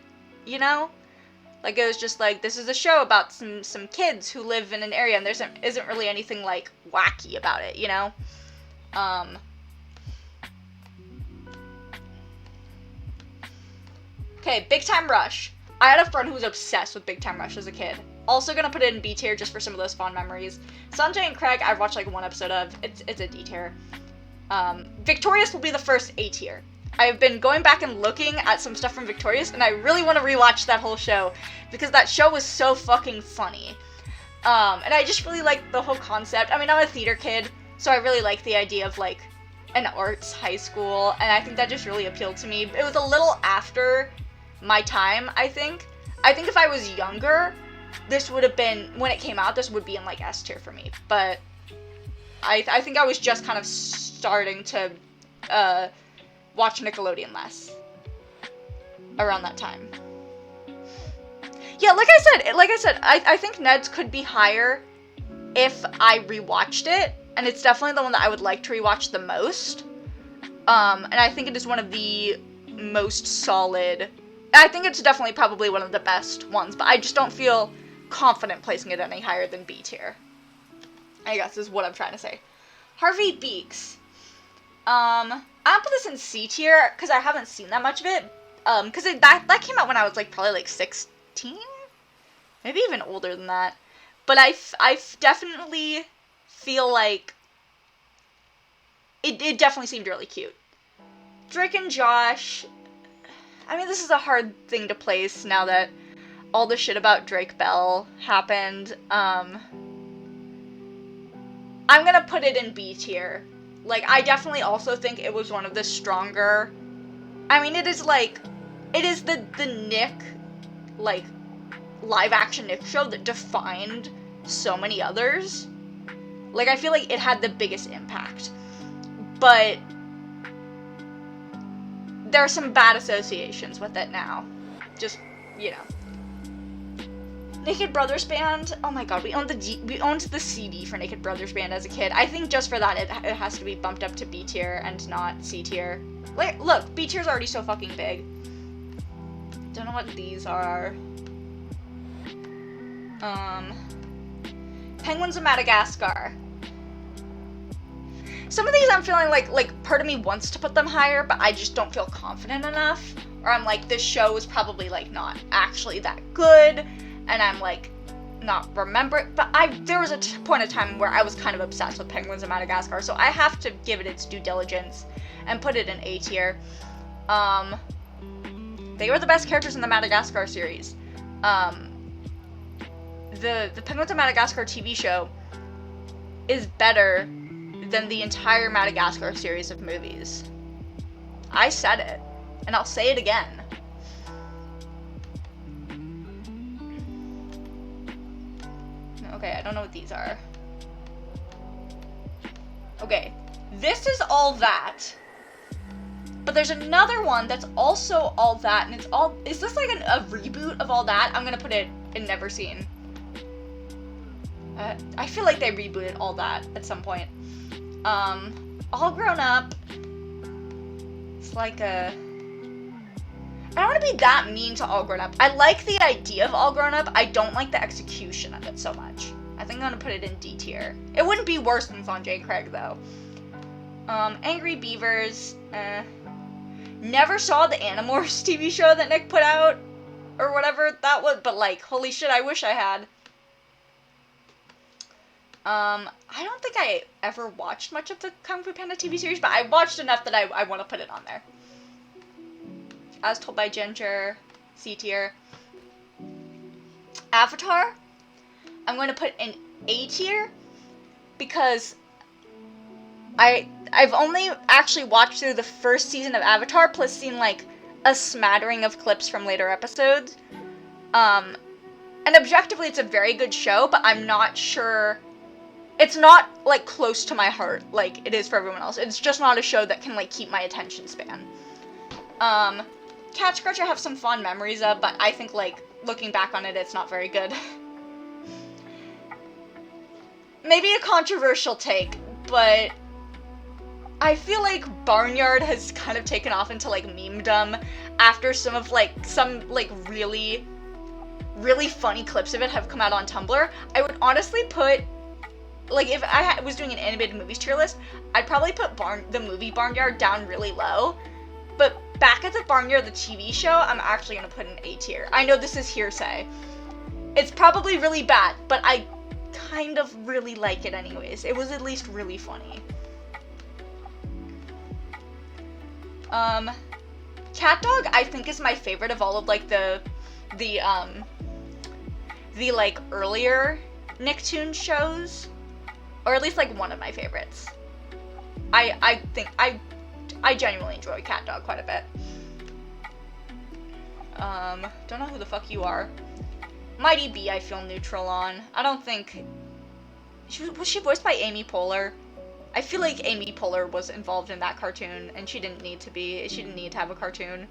you know? Like, it was just like, this is a show about some kids who live in an area, and there isn't really anything, like, wacky about it, you know? Okay, Big Time Rush. I had a friend who was obsessed with Big Time Rush as a kid. Also gonna put it in B tier just for some of those fond memories. Sanjay and Craig, I've watched, like, one episode of. It's a D tier. Victorious will be the first A tier. I've been going back and looking at some stuff from Victorious, and I really want to rewatch that whole show, because that show was so fucking funny. And I just really like the whole concept. I mean, I'm a theater kid, so I really like the idea of, like, an arts high school, and I think that just really appealed to me. It was a little after my time, I think. I think if I was younger, this would have been, when it came out, this would be in, like, S tier for me. But I think I was just kind of starting to, watch Nickelodeon less around that time. Yeah, like I said, I think Ned's could be higher if I rewatched it, and it's definitely the one that I would like to rewatch the most. And I think it is one of the most solid. I think it's definitely probably one of the best ones, but I just don't feel confident placing it any higher than B tier, I guess is what I'm trying to say. Harvey Beaks. I'll put this in C tier, because I haven't seen that much of it, because that came out when I was, like, probably, like, 16? Maybe even older than that. But I definitely feel like it definitely seemed really cute. Drake and Josh, I mean, this is a hard thing to place now that all the shit about Drake Bell happened. I'm gonna put it in B tier. Like, I definitely also think it was one of the stronger, I mean, it is the Nick, like, live-action Nick show that defined so many others. Like, I feel like it had the biggest impact. But there are some bad associations with it now. Just, you know. Naked Brothers Band, oh my god, we owned the CD for Naked Brothers Band as a kid. I think just for that it has to be bumped up to B tier and not C tier. Like, look, B tier's already so fucking big. Don't know what these are. Penguins of Madagascar. Some of these I'm feeling like part of me wants to put them higher, but I just don't feel confident enough. Or I'm like, this show is probably, like, not actually that good, and I'm, like, not remembering. But there was a point in time where I was kind of obsessed with Penguins of Madagascar, so I have to give it its due diligence and put it in A tier. They were the best characters in the Madagascar series. The Penguins of Madagascar TV show is better than the entire Madagascar series of movies. I said it, and I'll say it again. Okay, I don't know what these are. Okay, this is All That. But there's another one that's also All That, and is this like a reboot of All That? I'm gonna put it in Never Seen. I feel like they rebooted All That at some point. All Grown Up. It's like I don't want to be that mean to All Grown Up. I like the idea of All Grown Up. I don't like the execution of it so much. I think I'm gonna put it in D tier. It wouldn't be worse than Sanjay and Craig, though. Angry Beavers. Never saw the Animorphs TV show that Nick put out, or whatever that was, but, like, holy shit, I wish I had. I don't think I ever watched much of the Kung Fu Panda TV series, but I watched enough that I want to put it on there. As Told by Ginger, C tier. Avatar, I'm going to put in A tier, because I I've only actually watched through the first season of Avatar, plus seen, like, a smattering of clips from later episodes. And objectively, it's a very good show, but I'm not sure... It's not, like, close to my heart like it is for everyone else. It's just not a show that can, like, keep my attention span. Cat Scratch I have some fond memories of, but I think, like, looking back on it, it's not very good. Maybe a controversial take, but I feel like Barnyard has kind of taken off into, like, memedom after some, like, really, really funny clips of it have come out on Tumblr. I would honestly put, like, if I was doing an animated movies tier list, I'd probably put the movie Barnyard down really low, but Back at the Barnyard, the TV show, I'm actually gonna put in A tier. I know this is hearsay. It's probably really bad, but I kind of really like it anyways. It was at least really funny. Cat Dog, I think, is my favorite of all of, like, the like, earlier Nicktoons shows. Or at least, like, one of my favorites. I think, I genuinely enjoy Cat Dog quite a bit. Don't know who the fuck you are. Mighty B, I feel neutral on. I don't think... Was she voiced by Amy Poehler? I feel like Amy Poehler was involved in that cartoon, and she didn't need to be. She didn't need to have a cartoon.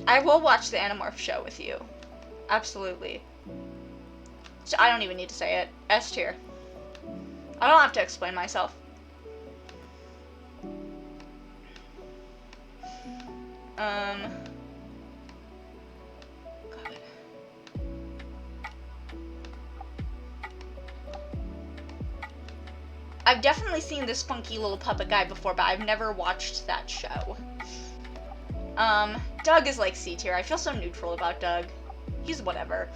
I will watch the Animorph show with you. Absolutely. So I don't even need to say it. S tier. I don't have to explain myself. God. I've definitely seen this funky little puppet guy before, but I've never watched that show. Doug is like C tier. I feel so neutral about Doug. He's whatever.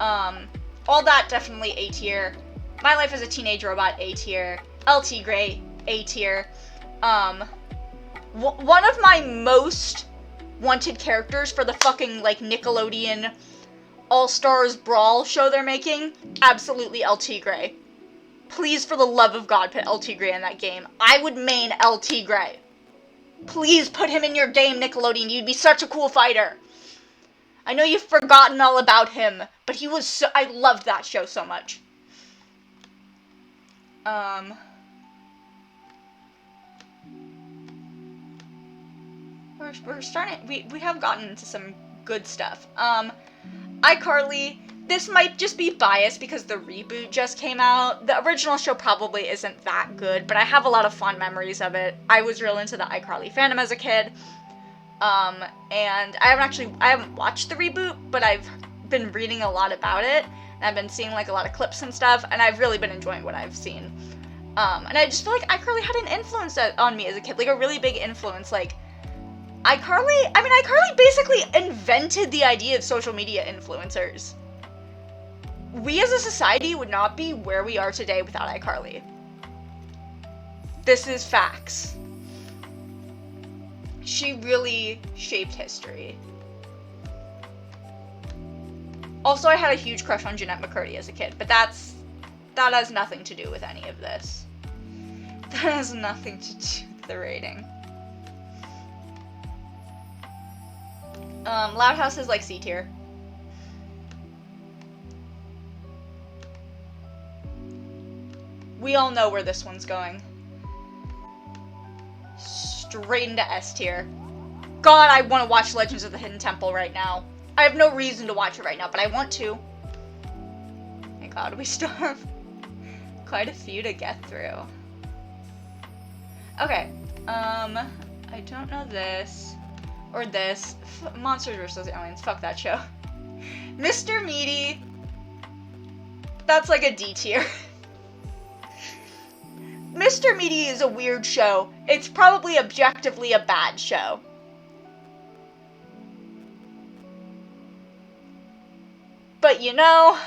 All That, definitely A tier. My Life as a Teenage Robot, A tier. LT Gray, A tier. One of my most wanted characters for the fucking, like, Nickelodeon All-Stars Brawl show they're making, absolutely LT Gray. Please, for the love of God, put LT Gray in that game. I would main LT Gray. Please put him in your game, Nickelodeon. You'd be such a cool fighter. I know you've forgotten all about him, but he was so... I loved that show so much. We're starting... We have gotten into some good stuff. iCarly... This might just be biased because the reboot just came out. The original show probably isn't that good, but I have a lot of fond memories of it. I was real into the iCarly fandom as a kid. And I haven't watched the reboot, but I've been reading a lot about it, and I've been seeing, like, a lot of clips and stuff, and I've really been enjoying what I've seen. And I just feel like iCarly had an influence on me as a kid, like, a really big influence. Like, iCarly basically invented the idea of social media influencers. We as a society would not be where we are today without iCarly. This is facts. She really shaped history. Also, I had a huge crush on Jeanette McCurdy as a kid, but that has nothing to do with any of this. That has nothing to do with the rating. Loud House is like C tier. We all know where this one's going. Straight into S tier. God, I want to watch Legends of the Hidden Temple right now. I have no reason to watch it right now, but I want to. My God, we still have quite a few to get through. Okay, I don't know this. Or this. Monsters vs. Aliens, fuck that show. Mr. Meaty. That's like a D tier. Mr. Meaty is a weird show. It's probably objectively a bad show. But you know,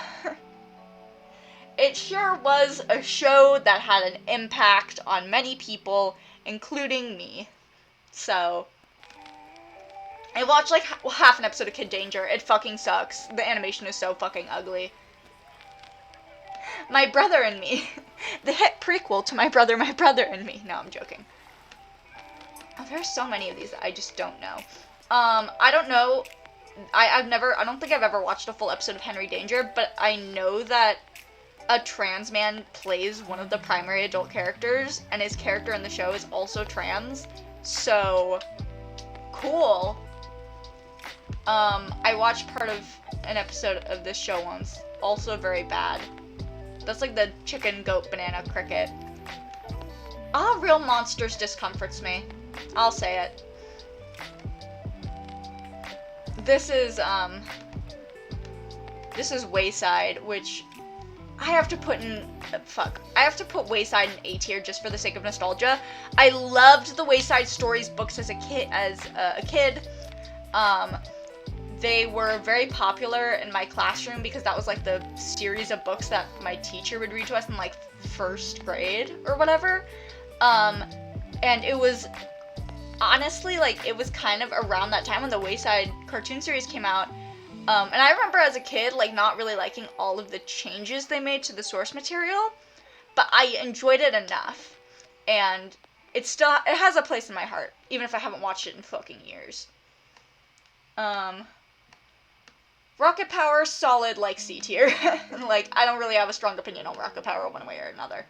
it sure was a show that had an impact on many people, including me. So, I watched like half an episode of Kid Danger. It fucking sucks. The animation is so fucking ugly. My brother and me, The hit prequel to My Brother, and Me. No, I'm joking. Oh, there's so many of these that I just don't know. I don't know. I don't think I've ever watched a full episode of Henry Danger, but I know that a trans man plays one of the primary adult characters, and his character in the show is also trans. So, cool. I watched part of an episode of this show once. Also very bad. That's like the chicken, goat, banana, cricket. Real monsters discomforts me. I'll say it. This is Wayside, which I have to put in, I have to put Wayside in A tier just for the sake of nostalgia. I loved the Wayside Stories books as a kid. They were very popular in my classroom because that was like the series of books that my teacher would read to us in like first grade or whatever. And it was honestly like, it was kind of around that time when the Wayside cartoon series came out. And I remember as a kid, like, not really liking all of the changes they made to the source material, but I enjoyed it enough. And it has a place in my heart, even if I haven't watched it in fucking years. Rocket Power, solid, like, C tier. Like, I don't really have a strong opinion on Rocket Power one way or another.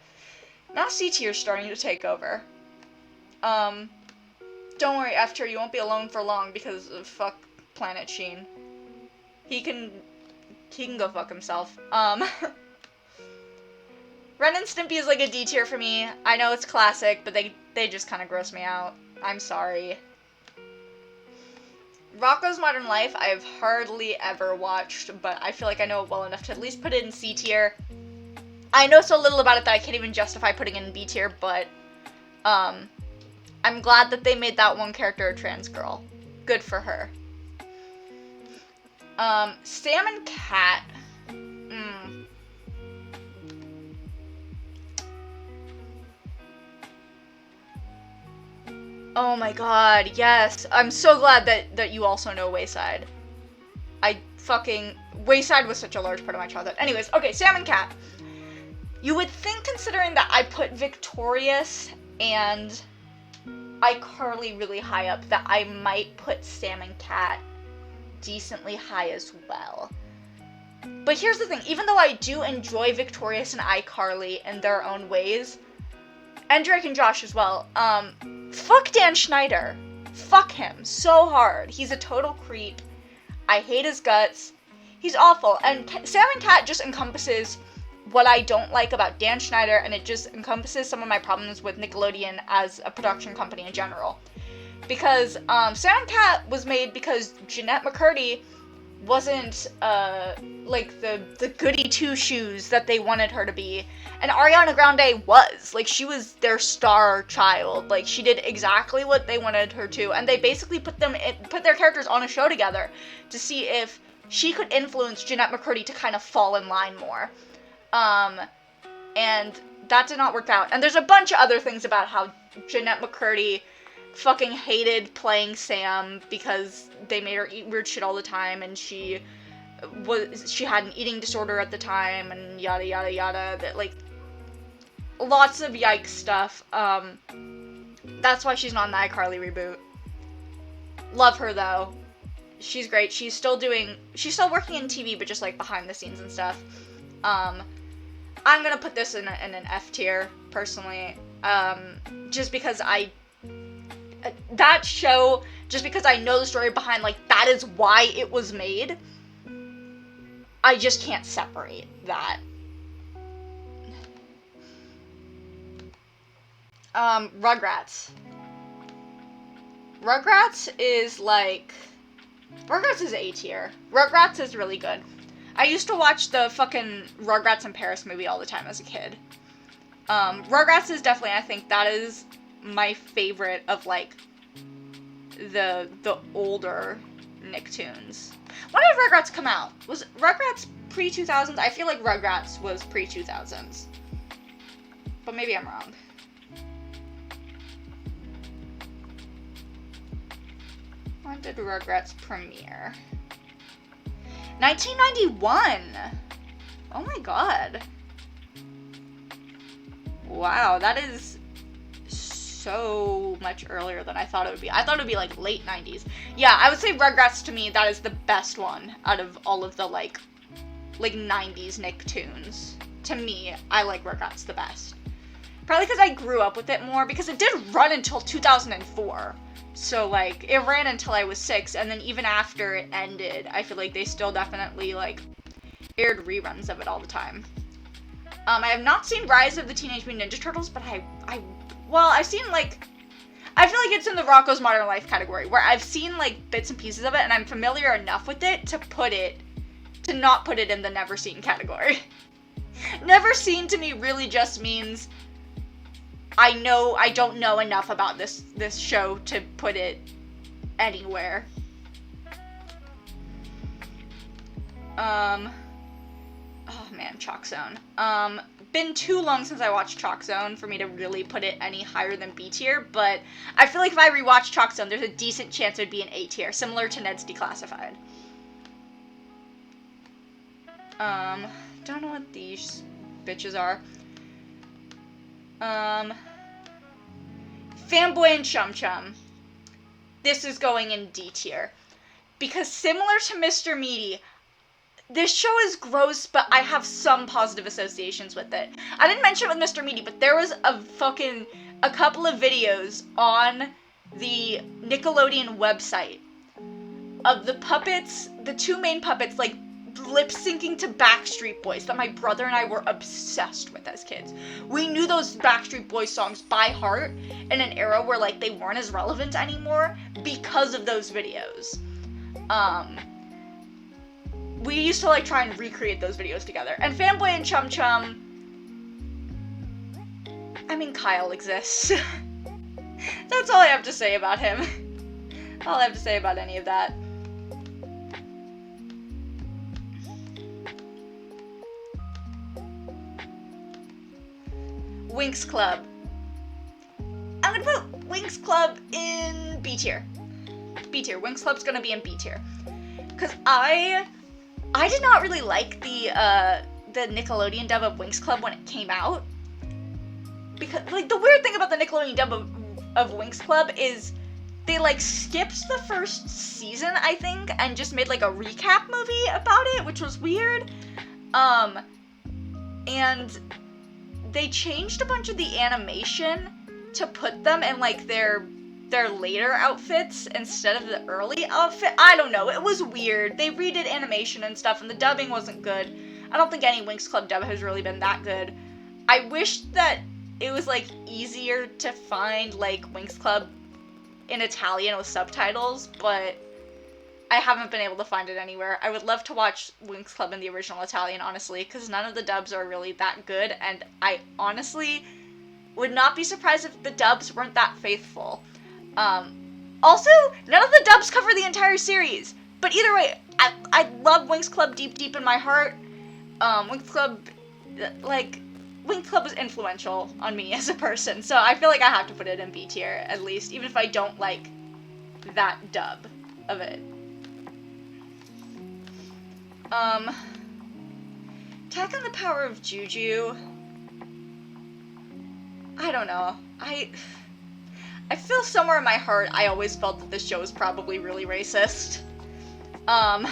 Now C tier's starting to take over. Don't worry, F tier, you won't be alone for long because of fuck Planet Sheen. He can go fuck himself. Ren and Stimpy is like a D tier for me. I know it's classic, but they just kind of gross me out. I'm sorry. Rocko's Modern Life, I've hardly ever watched, but I feel like I know it well enough to at least put it in C tier. I know so little about it that I can't even justify putting it in B tier, but I'm glad that they made that one character a trans girl. Good for her. Sam and Cat. Oh my god, yes. I'm so glad that you also know Wayside. Wayside was such a large part of my childhood. Anyways, okay, Sam and Cat. You would think, considering that I put Victorious and iCarly really high up, that I might put Sam and Cat decently high as well. But here's the thing, even though I do enjoy Victorious and iCarly in their own ways, and Drake and Josh as well, fuck Dan Schneider. Fuck him so hard. He's a total creep. I hate his guts. He's awful. And Sam and Cat just encompasses what I don't like about Dan Schneider, and it just encompasses some of my problems with Nickelodeon as a production company in general. Because Sam and Cat was made because Jeanette McCurdy wasn't like the goody two-shoes that they wanted her to be, and Ariana Grande was. Like, she was their star child. Like, she did exactly what they wanted her to, and they basically put their characters on a show together to see if she could influence Jeanette McCurdy to kind of fall in line more. And that did not work out. And there's a bunch of other things about how Jeanette McCurdy fucking hated playing Sam because they made her eat weird shit all the time, and she had an eating disorder at the time, and yada yada yada. That, like, lots of yikes stuff. That's why she's not in the iCarly reboot. Love her though. She's great. She's still working in TV, but just like behind the scenes and stuff. I'm gonna put this in an F tier, personally. Just because that show, just because I know the story behind, like, that is why it was made, I just can't separate that. Rugrats. Rugrats is A tier. Rugrats is really good. I used to watch the fucking Rugrats in Paris movie all the time as a kid. Rugrats is definitely, I think that is my favorite of, like, the older Nicktoons. When did Rugrats come out? Was Rugrats pre-2000s? I feel like Rugrats was pre-2000s. But maybe I'm wrong. When did Rugrats premiere? 1991! Oh my god. Wow, that is so much earlier than I thought it would be. I thought it would be like late 90s. Yeah, I would say Rugrats to me, that is the best one out of all of the like 90s Nicktoons. To me, I like Rugrats the best. Probably because I grew up with it more, because it did run until 2004. So like, it ran until I was 6, and then even after it ended, I feel like they still definitely like aired reruns of it all the time. I have not seen Rise of the Teenage Mutant Ninja Turtles, but I've seen, like, I feel like it's in the Rocko's Modern Life category, where I've seen, like, bits and pieces of it, and I'm familiar enough with it to not put it in the never seen category. Never seen to me really just means I don't know enough about this show to put it anywhere. Oh man, Chalk Zone. Been too long since I watched Chalk Zone for me to really put it any higher than B tier, but I feel like if I rewatch Chalk Zone, there's a decent chance it would be an A tier, similar to Ned's Declassified. Don't know what these bitches are. Fanboy and Chum Chum. This is going in D tier. Because similar to Mr. Meaty, this show is gross, but I have some positive associations with it. I didn't mention it with Mr. Meaty, but there was a couple of videos on the Nickelodeon website of the puppets, the two main puppets, like, lip-syncing to Backstreet Boys that my brother and I were obsessed with as kids. We knew those Backstreet Boys songs by heart in an era where, like, they weren't as relevant anymore because of those videos. We used to, like, try and recreate those videos together. And Fanboy and Chum Chum, I mean, Kyle exists. That's all I have to say about him. All I have to say about any of that. Winx Club. I'm gonna put Winx Club in B tier. B tier. Winx Club's gonna be in B tier. Because I did not really like the Nickelodeon dub of Winx Club when it came out. Because, like, the weird thing about the Nickelodeon dub of Winx Club is they, like, skipped the first season, I think, and just made, like, a recap movie about it, which was weird. And they changed a bunch of the animation to put them in, like, their later outfits instead of the early outfit. I don't know, it was weird. They redid animation and stuff, and the dubbing wasn't good. I don't think any Winx Club dub has really been that good. I wish that it was, like, easier to find, like, Winx Club in Italian with subtitles, but I haven't been able to find it anywhere. I would love to watch Winx Club in the original Italian, honestly, because none of the dubs are really that good, and I honestly would not be surprised if the dubs weren't that faithful. Also, none of the dubs cover the entire series, but either way, I love Winx Club deep in my heart. Winx Club was influential on me as a person, so I feel like I have to put it in B tier, at least, even if I don't like that dub of it. Attack on the Power of Juju. I don't know. I feel somewhere in my heart I always felt that this show was probably really racist. I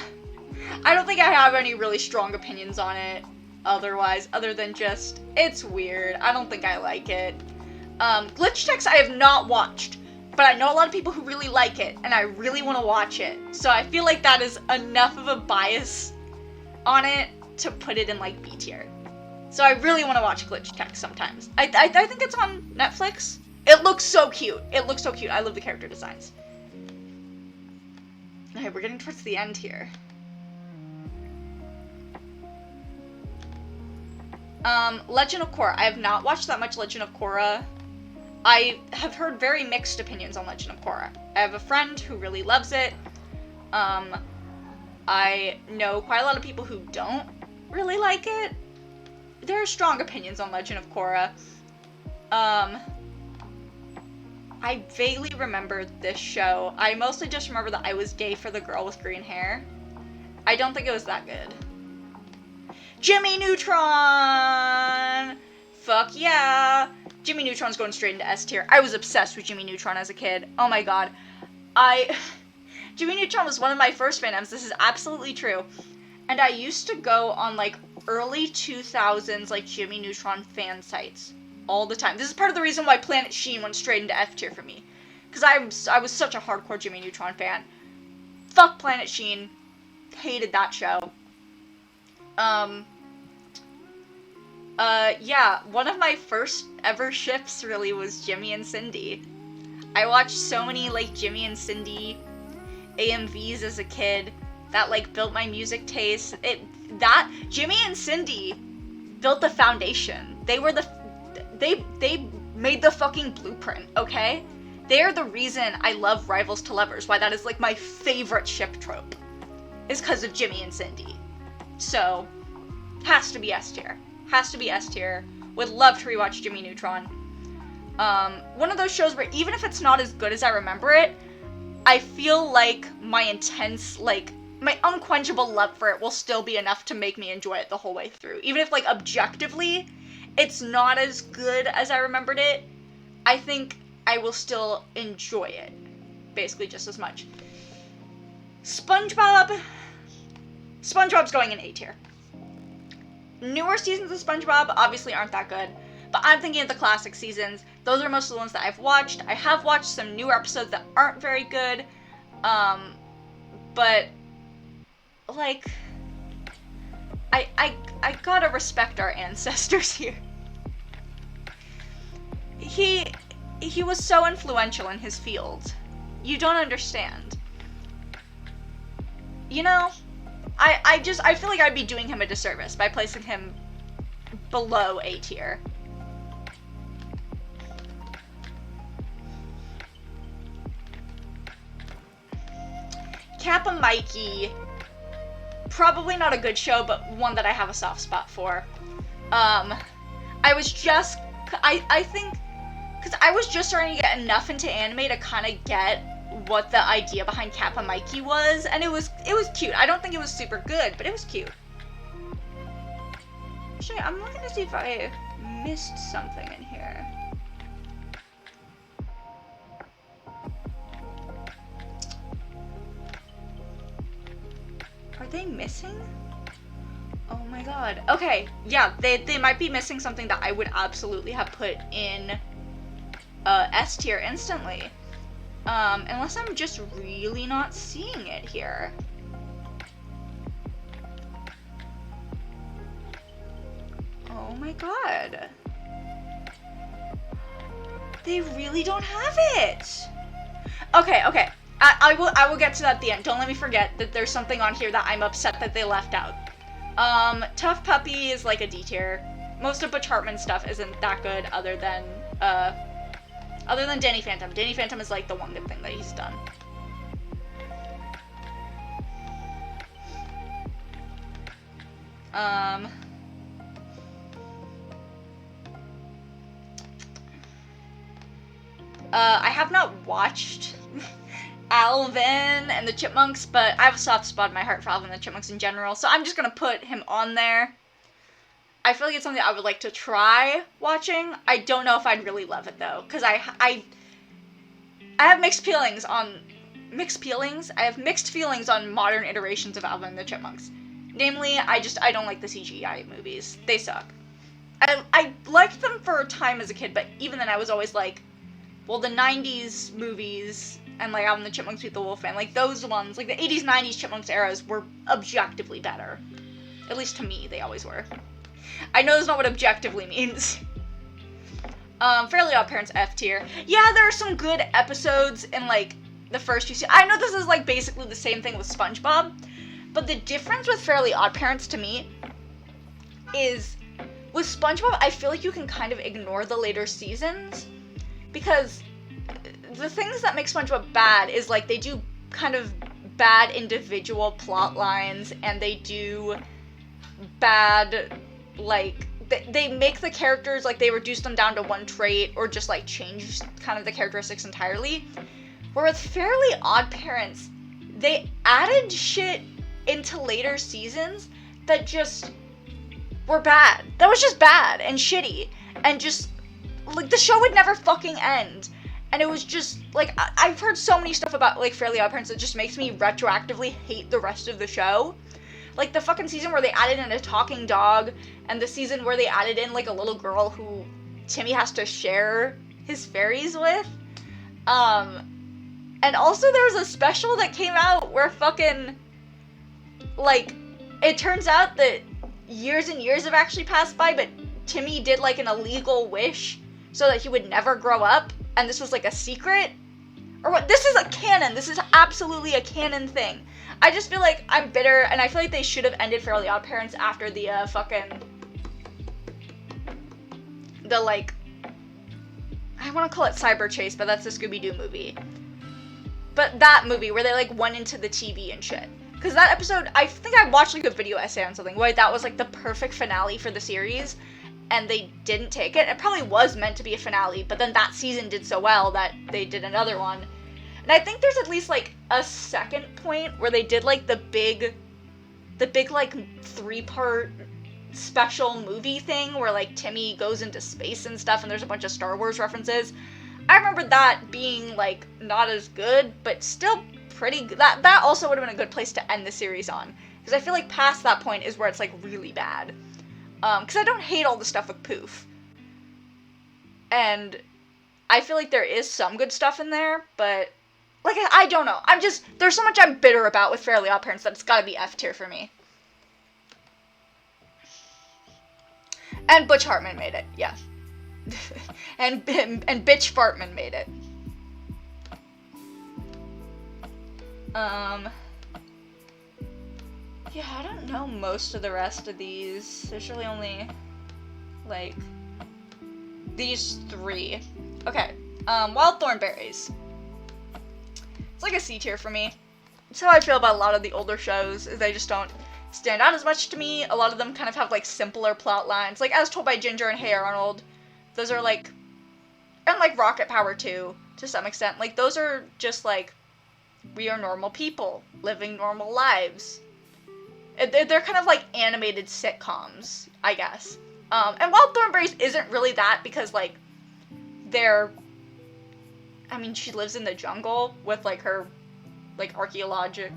don't think I have any really strong opinions on it other than just, it's weird. I don't think I like it. Glitch Chex I have not watched, but I know a lot of people who really like it, and I really want to watch it. So I feel like that is enough of a bias on it to put it in, like, B tier. So I really want to watch Glitch Chex sometimes. I think it's on Netflix. It looks so cute. It looks so cute. I love the character designs. Okay, we're getting towards the end here. Legend of Korra. I have not watched that much Legend of Korra. I have heard very mixed opinions on Legend of Korra. I have a friend who really loves it. I know quite a lot of people who don't really like it. There are strong opinions on Legend of Korra. I vaguely remember this show. I mostly just remember that I was gay for the girl with green hair. I don't think it was that good. Jimmy Neutron! Fuck yeah! Jimmy Neutron's going straight into S tier. I was obsessed with Jimmy Neutron as a kid. Oh my god. Jimmy Neutron was one of my first fandoms. This is absolutely true. And I used to go on, like, early 2000s, like, Jimmy Neutron fan sites all the time. This is part of the reason why Planet Sheen went straight into F tier for me. Because I was such a hardcore Jimmy Neutron fan. Fuck Planet Sheen. Hated that show. Yeah, one of my first ever ships, really, was Jimmy and Cindy. I watched so many, like, Jimmy and Cindy AMVs as a kid that, like, built my music taste. Jimmy and Cindy built the foundation. They made the fucking blueprint, okay? They are the reason I love Rivals to Lovers, why that is, like, my favorite ship trope, is because of Jimmy and Cindy. So, has to be S tier. Has to be S tier. Would love to rewatch Jimmy Neutron. One of those shows where even if it's not as good as I remember it, I feel like my intense, like, my unquenchable love for it will still be enough to make me enjoy it the whole way through. Even if, like, objectively, it's not as good as I remembered it, I think I will still enjoy it. Basically just as much. SpongeBob's going in A tier. Newer seasons of SpongeBob obviously aren't that good, but I'm thinking of the classic seasons. Those are most of the ones that I've watched. I have watched some newer episodes that aren't very good, but, like, I gotta respect our ancestors here. He was so influential in his field. You don't understand. You know? I feel like I'd be doing him a disservice by placing him below A tier. Kappa Mikey, probably not a good show, but one that I have a soft spot for. I think, because I was just starting to get enough into anime to kind of get what the idea behind Kappa Mikey was, and it was cute. I don't think it was super good, but it was cute. Actually, I'm looking to see if I missed something in here. Are they missing? Oh my god. Okay, yeah, they might be missing something that I would absolutely have put in S tier instantly. Unless I'm just really not seeing it here. Oh my god. They really don't have it! Okay. I will get to that at the end. Don't let me forget that there's something on here that I'm upset that they left out. Tough Puppy is like a D tier. Most of Butch Hartman's stuff isn't that good other than Danny Phantom. Danny Phantom is like the one good thing that he's done. I have not watched Alvin and the Chipmunks, but I have a soft spot in my heart for Alvin and the Chipmunks in general, so I'm just gonna put him on there. I feel like it's something I would like to try watching. I don't know if I'd really love it though, because I have mixed feelings on modern iterations of Alvin and the Chipmunks. Namely, I don't like the CGI movies. They suck. I liked them for a time as a kid, but even then I was always like, well, the 90s movies and like Alvin and the Chipmunks Meet the Wolfman, like those ones, like the 80s, 90s Chipmunks eras were objectively better. At least to me, they always were. I know that's not what objectively means. Fairly Odd Parents F tier. Yeah, there are some good episodes in like the first few seasons. I know this is like basically the same thing with SpongeBob, but the difference with Fairly Odd Parents to me is with SpongeBob, I feel like you can kind of ignore the later seasons because the things that make SpongeBob bad is like they do kind of bad individual plot lines and they do bad, like, they make the characters, like, they reduce them down to one trait or just, like, change kind of the characteristics entirely. Where with Fairly Odd Parents, they added shit into later seasons that just were bad. That was just bad and shitty. and just, like, the show would never fucking end. And it was just, like, I've heard so many stuff about, like, Fairly Odd Parents that just makes me retroactively hate the rest of the show. Like, the fucking season where they added in a talking dog, and the season where they added in, like, a little girl who Timmy has to share his fairies with. And also there was a special that came out where fucking, like, it turns out that years and years have actually passed by, but Timmy did, like, an illegal wish so that he would never grow up. And this was, like, a secret? Or what? This is a canon. This is absolutely a canon thing. I just feel like I'm bitter, and I feel like they should have ended Fairly Odd Parents after the, like, I want to call it Cyber Chase, but that's the Scooby-Doo movie. But that movie, where they, like, went into the TV and shit. Because that episode, I think I watched, like, a video essay on something, where that was, like, the perfect finale for the series. And they didn't take it. It probably was meant to be a finale, but then that season did so well that they did another one. And I think there's at least, like, a second point where they did, like, the big, like, 3-part special movie thing where, like, Timmy goes into space and stuff, and there's a bunch of Star Wars references. I remember that being, like, not as good, but still pretty good. That also would have been a good place to end the series on. Because I feel like past that point is where it's, like, really bad. Because I don't hate all the stuff with Poof. And I feel like there is some good stuff in there, but, like, I don't know. There's so much I'm bitter about with Fairly Odd Parents that it's gotta be F tier for me. And Butch Hartman made it, yeah. and Bitch Fartman made it. Yeah, I don't know most of the rest of these. There's really only, like, these 3. Okay, Wild Thornberries. It's like a C tier for me. That's how I feel about a lot of the older shows, is they just don't stand out as much to me. A lot of them kind of have, like, simpler plot lines. Like, As Told by Ginger and Hey Arnold. Those are, like, and, like, Rocket Power 2, to some extent. Like, those are just, like, we are normal people, living normal lives. They're kind of like animated sitcoms, I guess. And Wild Thornberries isn't really that because, like, she lives in the jungle with, like, her, like, archaeologist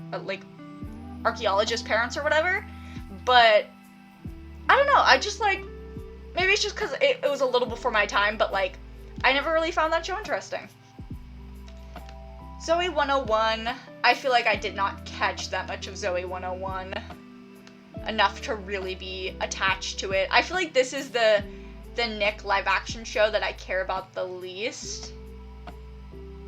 parents or whatever. But, I don't know, I just, like, maybe it's just because it was a little before my time, but, like, I never really found that show interesting. Zoe 101, I feel like I did not catch that much of Zoe 101 enough to really be attached to it. I feel like this is the Nick live action show that I care about the least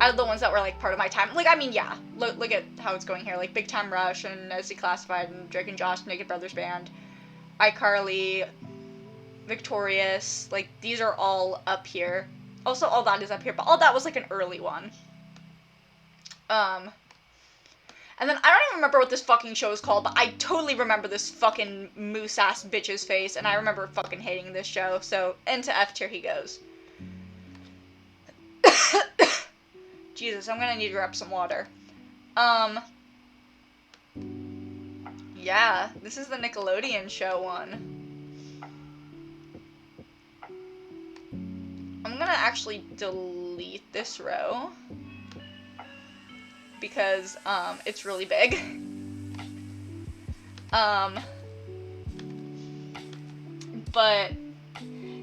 out of the ones that were, like, part of my time. Like, I mean, yeah, look at how it's going here. Like, Big Time Rush and As Declassified and Drake and Josh, Naked Brothers Band, iCarly, Victorious, like, these are all up here. Also, All That is up here, but All That was, like, an early one. And then I don't even remember what this fucking show is called, but I totally remember this fucking moose-ass bitch's face, and I remember fucking hating this show, so into F tier he goes. Jesus, I'm gonna need to grab some water. Yeah, this is the Nickelodeon show one. I'm gonna actually delete this row. Because, it's really big. But,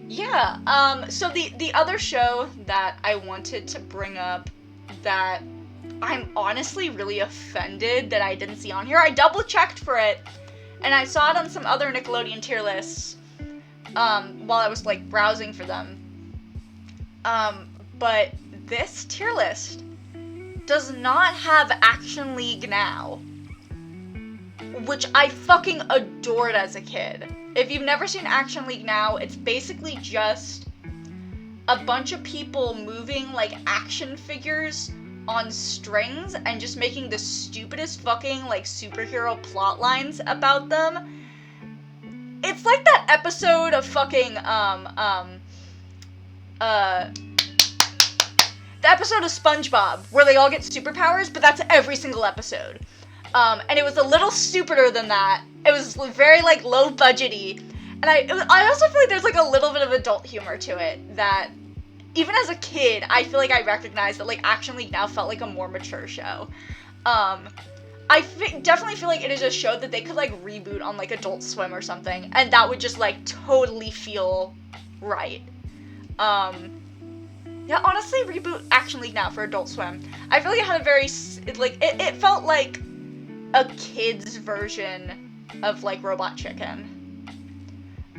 yeah, so the other show that I wanted to bring up that I'm honestly really offended that I didn't see on here, I double checked for it, and I saw it on some other Nickelodeon tier lists, while I was, like, browsing for them. But this tier list does not have Action League Now, which I fucking adored as a kid. If you've never seen Action League Now, it's basically just a bunch of people moving, like, action figures on strings and just making the stupidest fucking, like, superhero plot lines about them. It's like that episode of fucking, the episode of Spongebob, where they all get superpowers, but that's every single episode. And it was a little stupider than that. It was very, like, low budgety, And I also feel like there's like a little bit of adult humor to it that, even as a kid, I feel like I recognized that like Action League now felt like a more mature show. Definitely feel like it is a show that they could like reboot on like Adult Swim or something, and that would just like totally feel right. Yeah, honestly, reboot Action League now for Adult Swim. I feel like it had a very it felt like a kid's version of like Robot Chicken.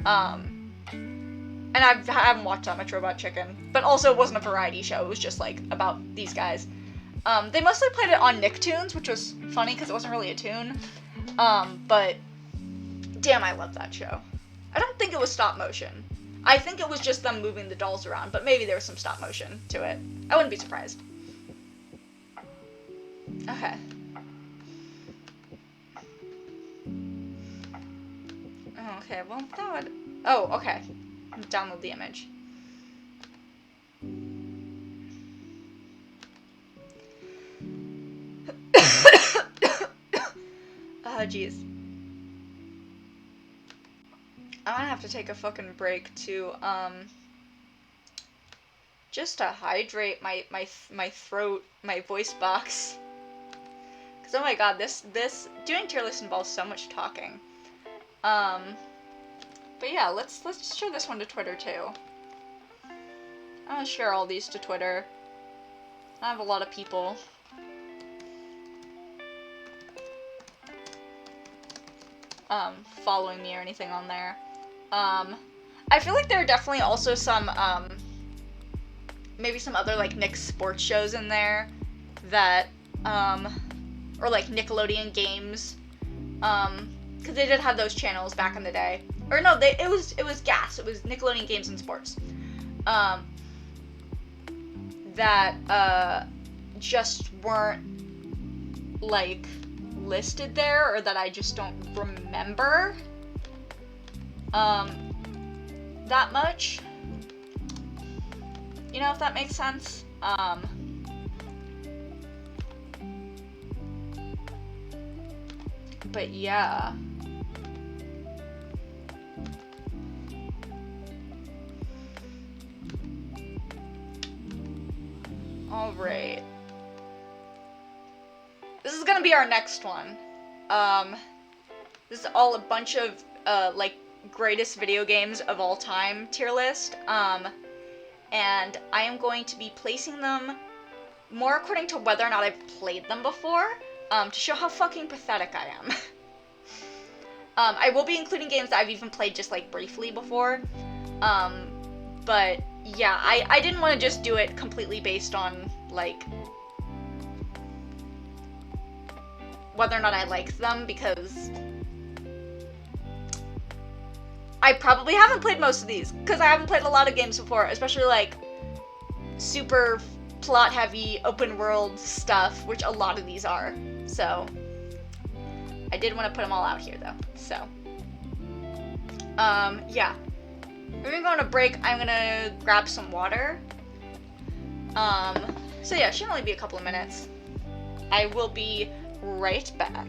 And I haven't watched that much Robot Chicken, but also it wasn't a variety show. It was just like about these guys. They mostly played it on Nicktoons, which was funny because it wasn't really a tune. But damn, I love that show. I don't think it was stop motion. I think it was just them moving the dolls around, but maybe there was some stop motion to it. I wouldn't be surprised. Okay. Okay, well, that would... Oh, okay. Download the image. Oh, jeez. I'm gonna have to take a fucking break to, just to hydrate my throat, my voice box. Cause, oh my god, this doing tier list involves so much talking. But yeah, let's share this one to Twitter too. I'm gonna share all these to Twitter. I have a lot of people. Following me or anything on there. I feel like there are definitely also some, maybe some other, like, Nick sports shows in there that, or, like, Nickelodeon games, because they did have those channels back in the day. Or no, it was GAS, it was Nickelodeon Games and Sports, that, just weren't, like, listed there, or that I just don't remember, that much, you know, if that makes sense. But yeah. Alright. This is gonna be our next one. This is all a bunch of, like, greatest video games of all time tier list. And I am going to be placing them more according to whether or not I've played them before, to show how fucking pathetic I am. I will be including games that I've even played just, like, briefly before. But, yeah, I didn't want to just do it completely based on, like, whether or not I liked them, because I probably haven't played most of these, because I haven't played a lot of games before, especially, like, super plot-heavy, open-world stuff, which a lot of these are, so I did want to put them all out here, though, so, yeah. We're gonna go on a break. I'm gonna grab some water. So yeah, it should only be a couple of minutes. I will be right back.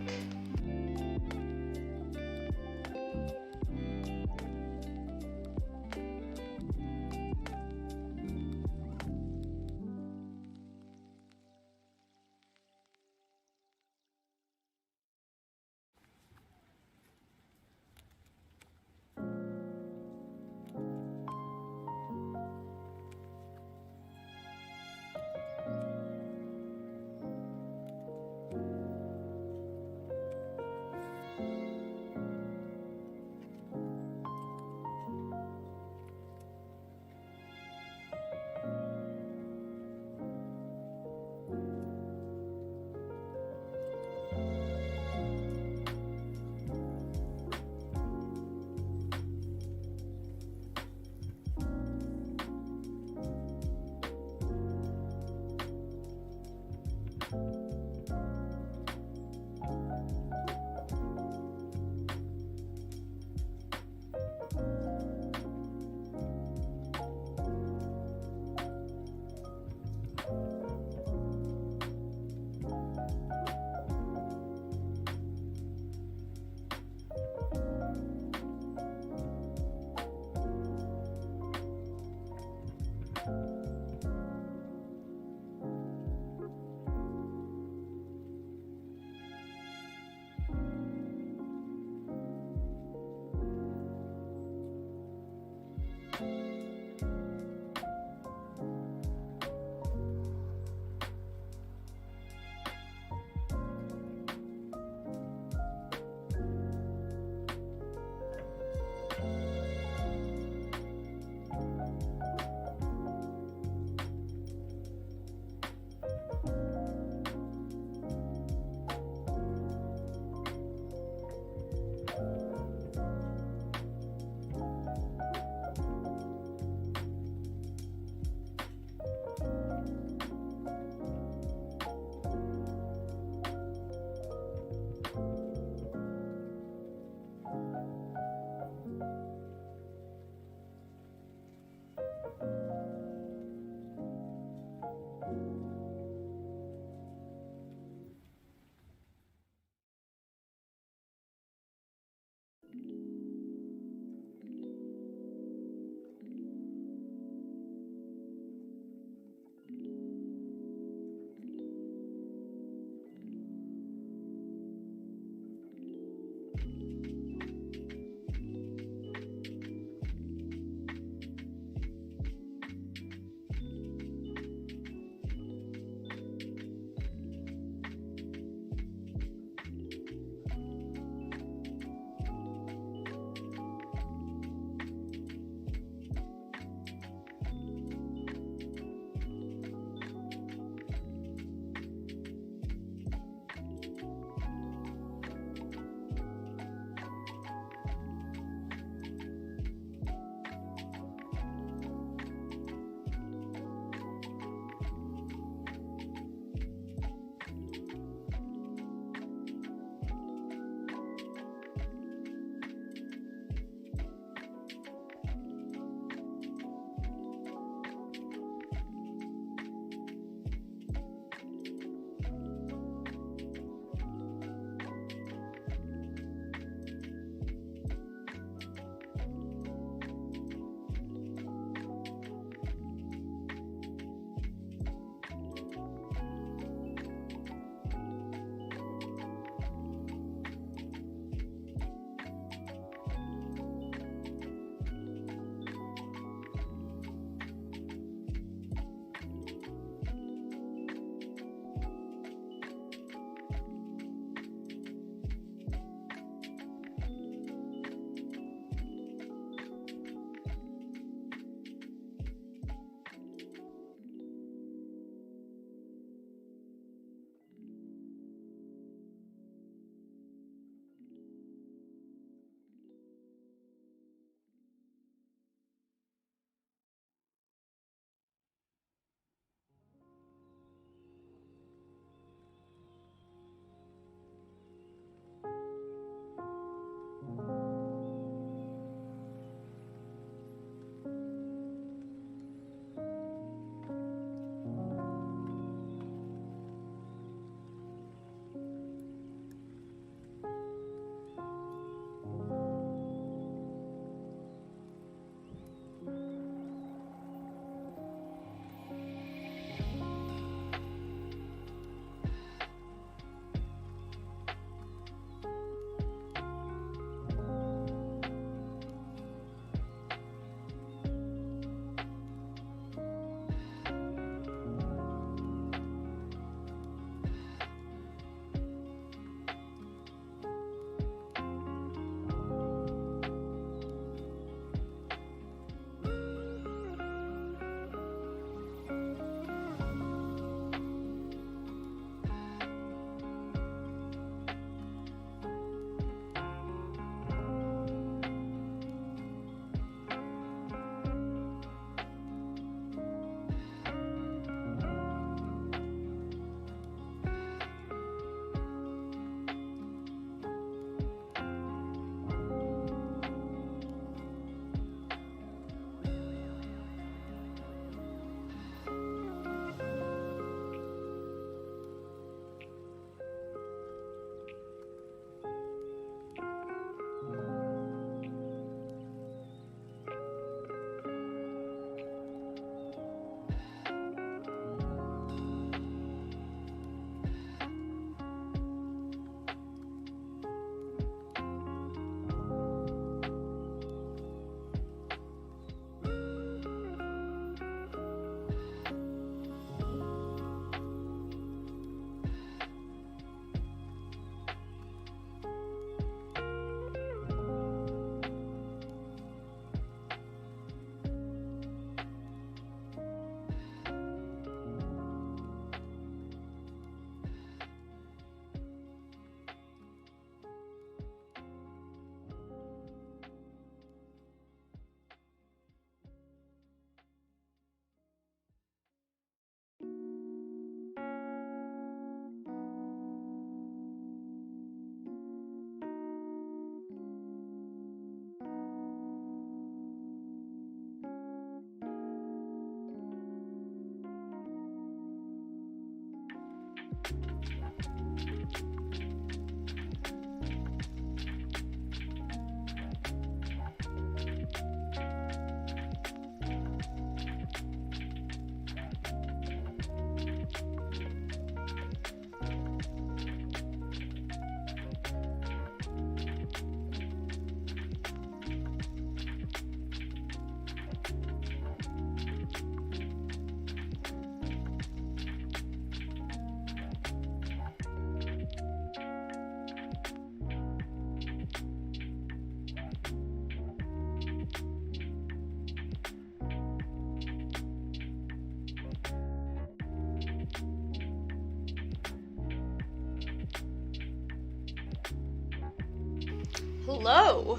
Hello.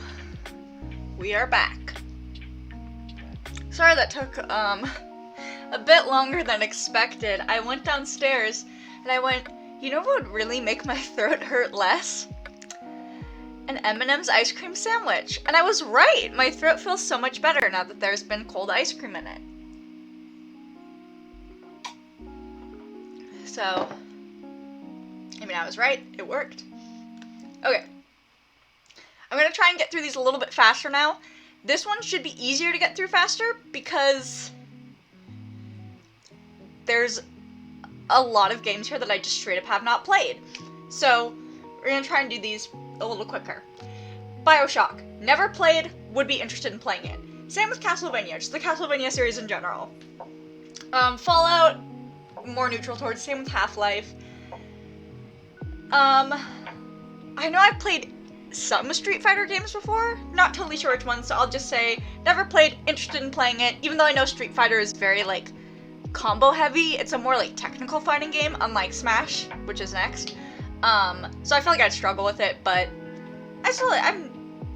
We are back. Sorry that took a bit longer than expected. I went downstairs and I went, you know what would really make my throat hurt less? An M&M's ice cream sandwich. And I was right. My throat feels so much better now that there's been cold ice cream in it. So, I mean, I was right. It worked. Okay. I'm gonna try and get through these a little bit faster now. This one should be easier to get through faster because there's a lot of games here that I just straight up have not played. So, we're gonna try and do these a little quicker. BioShock. Never played, would be interested in playing it. Same with Castlevania, just the Castlevania series in general. Fallout, more neutral towards, same with Half-Life. I know I've played some Street Fighter games before, not totally sure which ones, so I'll just say, never played, interested in playing it, even though I know Street Fighter is very, like, combo heavy, it's a more, like, technical fighting game, unlike Smash, which is next. So I feel like I'd struggle with it, but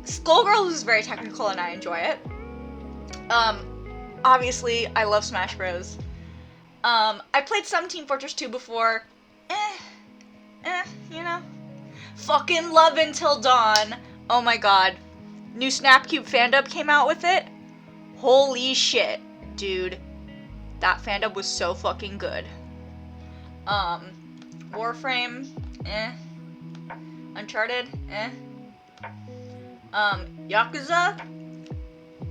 Skullgirls is very technical and I enjoy it. Obviously, I love Smash Bros. I played some Team Fortress 2 before, you know. Fucking love Until Dawn. Oh my god. New Snapcube fandub came out with it. Holy shit, dude. That fandub was so fucking good. Warframe, Uncharted, Yakuza.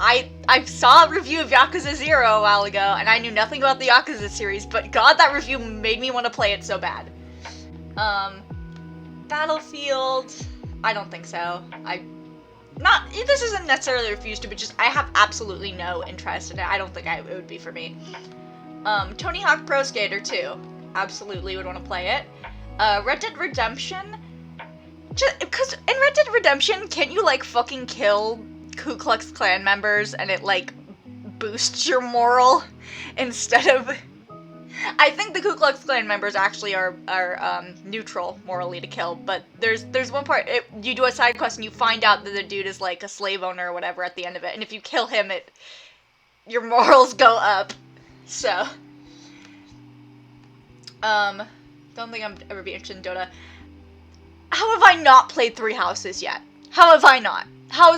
I saw a review of Yakuza 0 a while ago, and I knew nothing about the Yakuza series, but god, that review made me want to play it so bad. Battlefield, I don't think so. This isn't necessarily refused to, but just, I have absolutely no interest in it. I don't think it would be for me. Tony Hawk Pro Skater 2, absolutely would want to play it. Red Dead Redemption, because in Red Dead Redemption, can't you, like, fucking kill Ku Klux Klan members and it, like, boosts your moral instead of... I think the Ku Klux Klan members actually are neutral morally to kill, but there's one part, you do a side quest and you find out that the dude is, like, a slave owner or whatever at the end of it, and if you kill him, your morals go up, so... don't think I'm ever be interested in Dota. How have I not played Three Houses yet? How have I not? How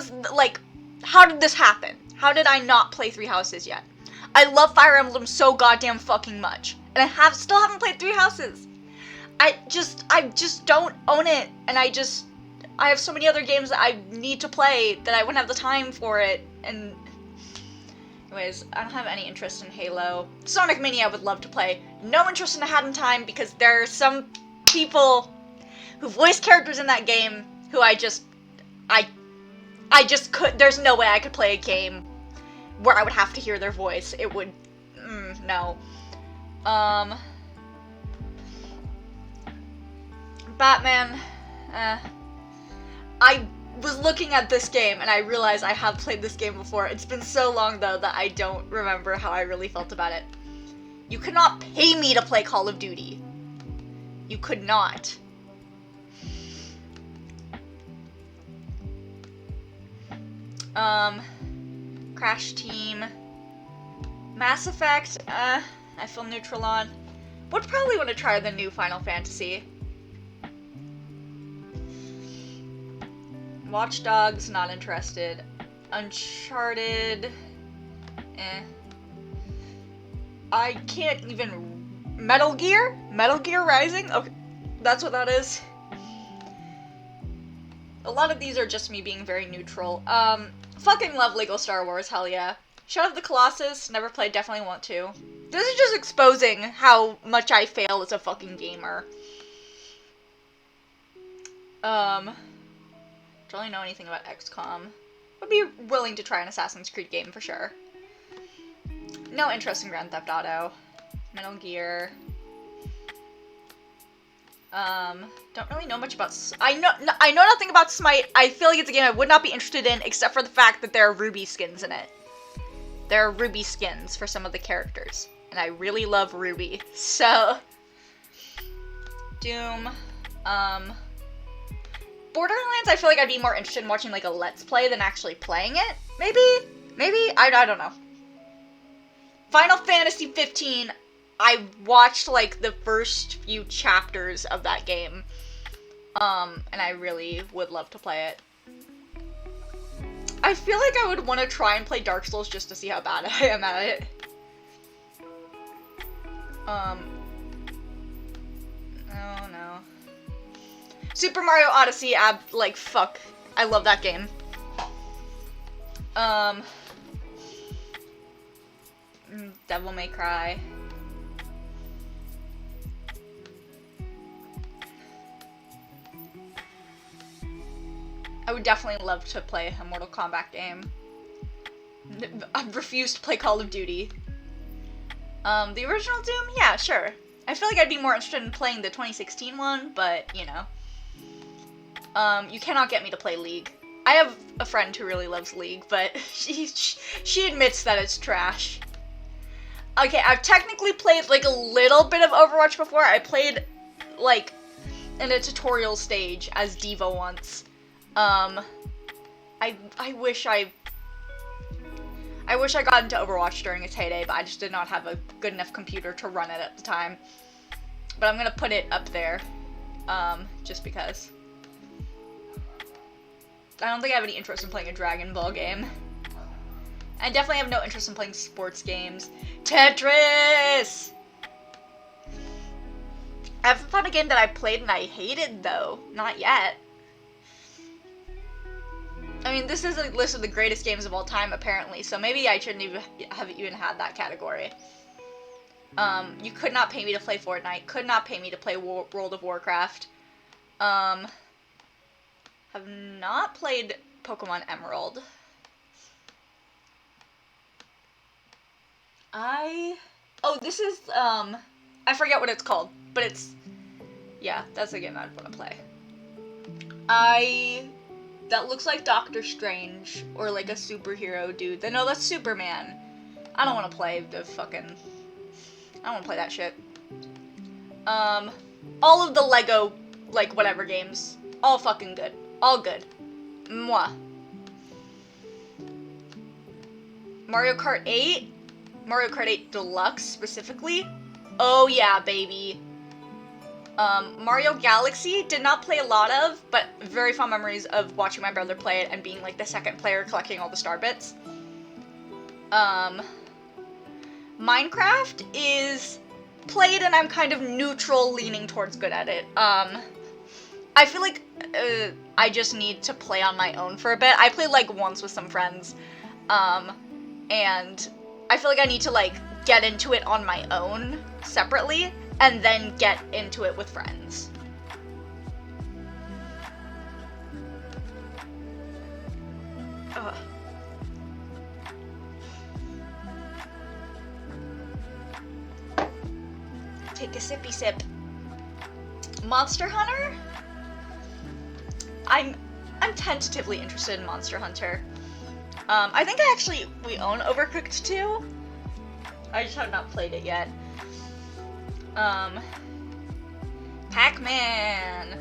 did this happen? How did I not play Three Houses yet? I love Fire Emblem so goddamn fucking much, and I still haven't played Three Houses. I just don't own it, and I have so many other games that I need to play that I wouldn't have the time for it, and... Anyways, I don't have any interest in Halo. Sonic Mania I would love to play. No interest in Hat in Time, because there are some people who voice characters in that game who I just could, there's no way I could play a game where I would have to hear their voice. It would, no. Batman, I was looking at this game and I realized I have played this game before. It's been so long though that I don't remember how I really felt about it. You could not pay me to play Call of Duty. You could not. Crash Team. Mass Effect, I feel neutral on. Would probably want to try the new Final Fantasy. Watch Dogs, not interested. Uncharted, I can't even... Metal Gear? Metal Gear Rising? Okay, that's what that is. A lot of these are just me being very neutral. Fucking love Lego Star Wars, hell yeah. Shadow of the Colossus, never played, definitely want to. This is just exposing how much I fail as a fucking gamer. Don't really know anything about XCOM. Would be willing to try an Assassin's Creed game for sure. No interest in Grand Theft Auto. Metal Gear. Don't really know much about... I know nothing about Smite. I feel like it's a game I would not be interested in, except for the fact that there are Ruby skins in it. There are Ruby skins for some of the characters. And I really love Ruby. So... Doom. Borderlands, I feel like I'd be more interested in watching like a Let's Play than actually playing it. Maybe? I don't know. Final Fantasy 15, I watched like the first few chapters of that game. And I really would love to play it. I feel like I would want to try and play Dark Souls just to see how bad I am at it. Oh no. Super Mario Odyssey, like, fuck. I love that game. Devil May Cry. I would definitely love to play a Mortal Kombat game. I refuse to play Call of Duty. The original Doom? Yeah, sure. I feel like I'd be more interested in playing the 2016 one, but, you know. You cannot get me to play League. I have a friend who really loves League, but she admits that it's trash. Okay, I've technically played, like, a little bit of Overwatch before. I played, like, in a tutorial stage as Diva once. I wish I got into Overwatch during its heyday, but I just did not have a good enough computer to run it at the time. But I'm gonna put it up there, just because. I don't think I have any interest in playing a Dragon Ball game. I definitely have no interest in playing sports games. Tetris! I haven't found a game that I played and I hated, though. Not yet. I mean, this is a list of the greatest games of all time, apparently, so maybe I shouldn't have even had that category. You could not pay me to play Fortnite, could not pay me to play World of Warcraft. Have not played Pokemon Emerald. Oh, this is, I forget what it's called, but it's, yeah, that's a game I'd want to play. That looks like Doctor Strange, or like a superhero dude. No, that's Superman. I don't want to play the fucking, I don't want to play that shit. All of the Lego, like, whatever games, all fucking good. All good. Mwah. Mario Kart 8? Mario Kart 8 Deluxe, specifically? Oh yeah, baby. Mario Galaxy, did not play a lot of, but very fond memories of watching my brother play it and being, like, the second player collecting all the star bits. Minecraft is played and I'm kind of neutral, leaning towards good at it. I feel like, I just need to play on my own for a bit. I played, like, once with some friends, and I feel like I need to, like, get into it on my own, separately, and then get into it with friends. Ugh. Take a sippy sip. Monster Hunter? I'm tentatively interested in Monster Hunter. I think we own Overcooked 2. I just have not played it yet. Pac-Man!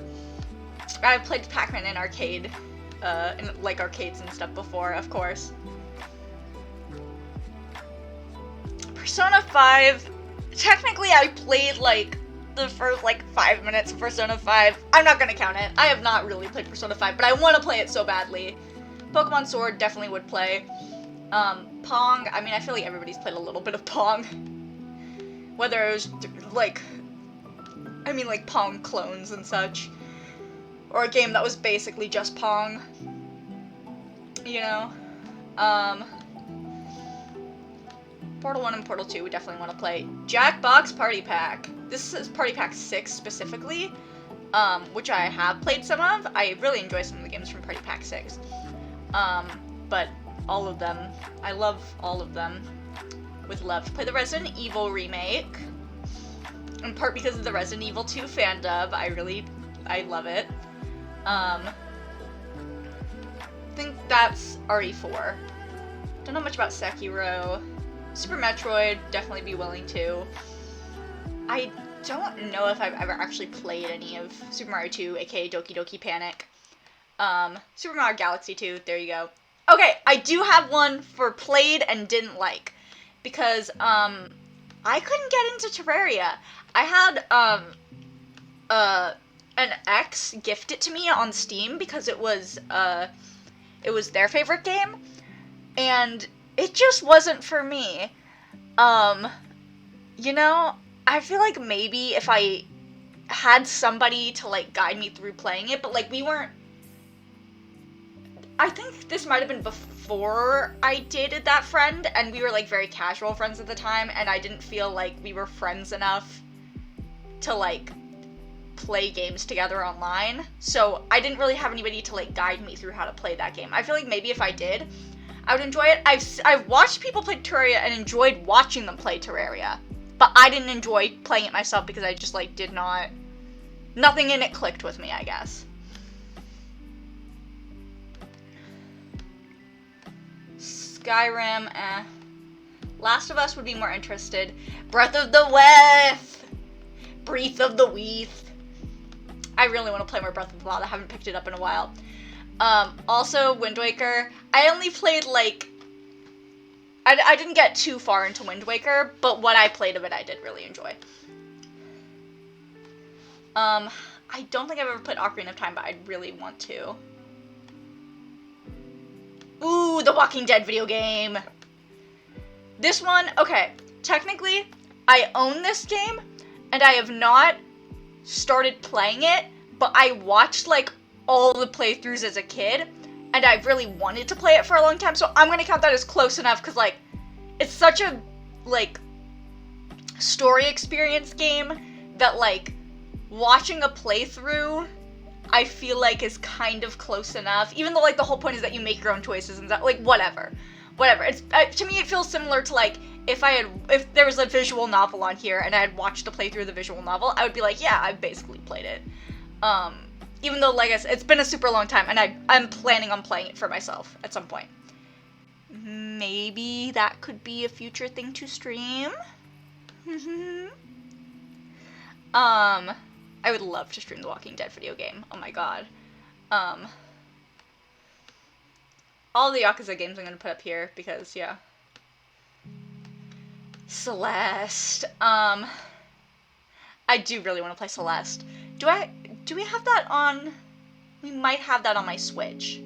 I've played Pac-Man in arcade, in, like, arcades and stuff before, of course. Persona 5, technically I played, like, the first, like, 5 minutes of Persona 5. I'm not gonna count it. I have not really played Persona 5, but I want to play it so badly. Pokemon Sword, definitely would play. Pong, I mean, I feel like everybody's played a little bit of Pong. Whether it was, like, I mean, like, Pong clones and such. Or a game that was basically just Pong. You know? Portal 1 and Portal 2 we definitely want to play. Jackbox Party Pack. This is Party Pack 6 specifically, which I have played some of. I really enjoy some of the games from Party Pack 6. But all of them, I love all of them with love. Play the Resident Evil remake, in part because of the Resident Evil 2 fan dub. I love it. I think that's RE4. Don't know much about Sekiro. Super Metroid, definitely be willing to. I don't know if I've ever actually played any of Super Mario 2, aka Doki Doki Panic. Super Mario Galaxy 2, there you go. Okay, I do have one for played and didn't like. Because, I couldn't get into Terraria. I had, an ex gift it to me on Steam because it was their favorite game. And it just wasn't for me. You know, I feel like maybe if I had somebody to, like, guide me through playing it, but, like, we weren't... I think this might have been before I dated that friend, and we were, like, very casual friends at the time, and I didn't feel like we were friends enough to, like, play games together online. So I didn't really have anybody to, like, guide me through how to play that game. I feel like maybe if I did, I would enjoy it. I've watched people play Terraria and enjoyed watching them play Terraria, but I didn't enjoy playing it myself because I just, like, did not... Nothing in it clicked with me, I guess. Skyrim, Last of Us would be more interested. Breath of the Wild! Breath of the Weath. I really want to play more Breath of the Wild. I haven't picked it up in a while. Also, Wind Waker. I only played, like... I didn't get too far into Wind Waker, but what I played of it I did really enjoy. I don't think I've ever played Ocarina of Time, but I really want to. Ooh, the Walking Dead video game! This one, okay, technically, I own this game, and I have not started playing it, but I watched, like, all the playthroughs as a kid, and I really wanted to play it for a long time, so I'm gonna count that as close enough, because, like, it's such a, like, story experience game that, like, watching a playthrough, I feel like is kind of close enough, even though, like, the whole point is that you make your own choices and that, like, whatever. It's, to me, it feels similar to, like, if there was a visual novel on here and I had watched a playthrough of the visual novel, I would be like, yeah, I've basically played it. Even though, like I said, it's been a super long time, and I'm planning on playing it for myself at some point. Maybe that could be a future thing to stream? I would love to stream the Walking Dead video game. Oh my god. All the Yakuza games I'm gonna put up here, because, yeah. Celeste. I do really want to play Celeste. Do we have that on... We might have that on my Switch.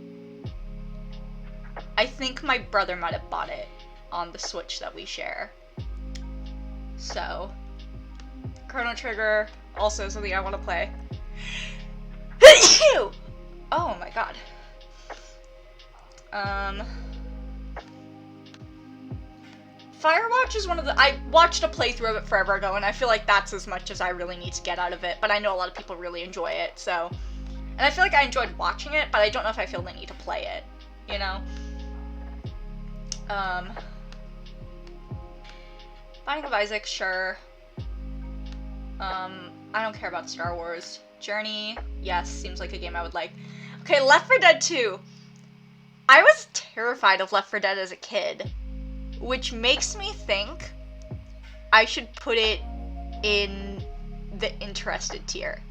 I think my brother might have bought it on the Switch that we share. So... Chrono Trigger, also something I want to play. Oh my god. Firewatch is one of the... I watched a playthrough of it forever ago, and I feel like that's as much as I really need to get out of it, but I know a lot of people really enjoy it, so... And I feel like I enjoyed watching it, but I don't know if I feel the need to play it, you know? Binding of Isaac, sure. I don't care about Star Wars. Journey, yes, seems like a game I would like. Okay, Left 4 Dead 2. I was terrified of Left 4 Dead as a kid, which makes me think I should put it in the interested tier.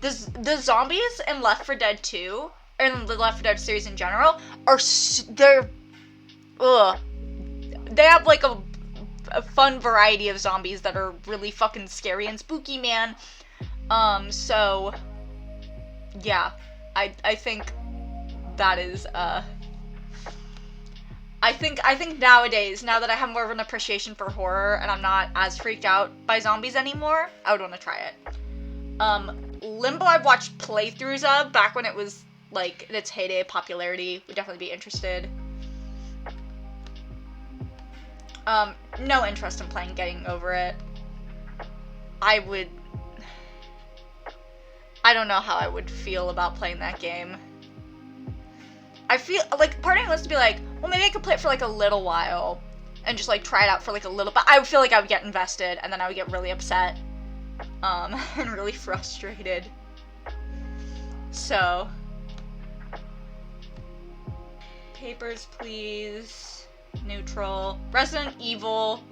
The zombies in Left 4 Dead 2, and the Left 4 Dead series in general, they have, like, a fun variety of zombies that are really fucking scary and spooky, man. So, yeah, I think that is, I think nowadays, now that I have more of an appreciation for horror and I'm not as freaked out by zombies anymore, I would want to try it. Limbo I've watched playthroughs of back when it was, like, in its heyday of popularity. Would definitely be interested. No interest in playing Getting Over It. I don't know how I would feel about playing that game. I feel, like, part of me wants to be like, well, maybe I could play it for, like, a little while, and just, like, try it out for, like, a little, but I would feel like I would get invested, and then I would get really upset, and really frustrated. So, Papers, Please, Neutral, Resident Evil,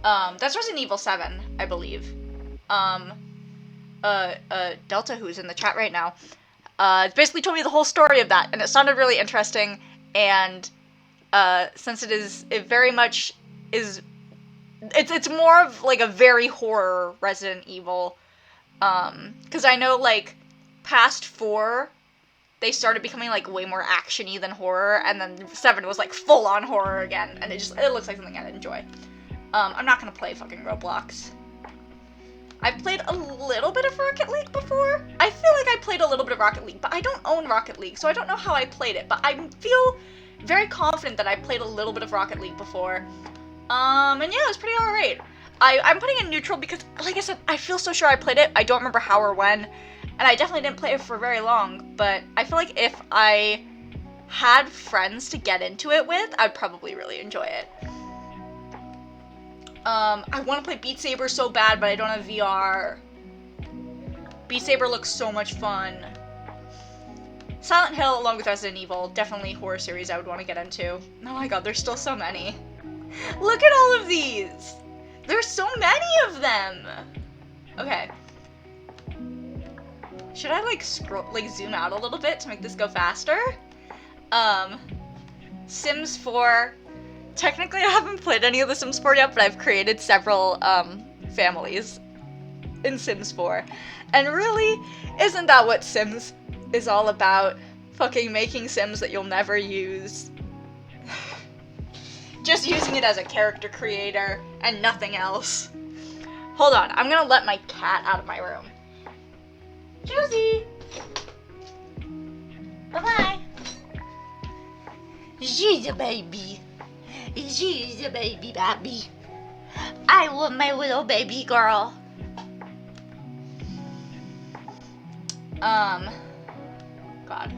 that's Resident Evil 7, I believe. Delta, who's in the chat right now, basically told me the whole story of that, and it sounded really interesting, and since it very much is, it's more of like a very horror Resident Evil, because I know like past 4, they started becoming like way more action-y than horror, and then 7 was like full-on horror again, and it looks like something I'd enjoy. I'm not gonna play fucking Roblox. I've played a little bit of Rocket League before. I feel like I played a little bit of Rocket League, but I don't own Rocket League, so I don't know how I played it, but I feel very confident that I played a little bit of Rocket League before. And yeah, it was pretty alright. I'm putting it in neutral because, like I said, I feel so sure I played it. I don't remember how or when, and I definitely didn't play it for very long, but I feel like if I had friends to get into it with, I'd probably really enjoy it. I want to play Beat Saber so bad, but I don't have VR. Beat Saber looks so much fun. Silent Hill, along with Resident Evil, definitely horror series I would want to get into. Oh my god, there's still so many. Look at all of these! There's so many of them! Okay. Should I, like, zoom out a little bit to make this go faster? Sims 4. Technically, I haven't played any of the Sims 4 yet, but I've created several, families in Sims 4. And really, isn't that what Sims is all about? Fucking making Sims that you'll never use. Just using it as a character creator, and nothing else. Hold on, I'm gonna let my cat out of my room. Josie! Bye-bye! She's a baby. She's a baby. I want my little baby girl. God.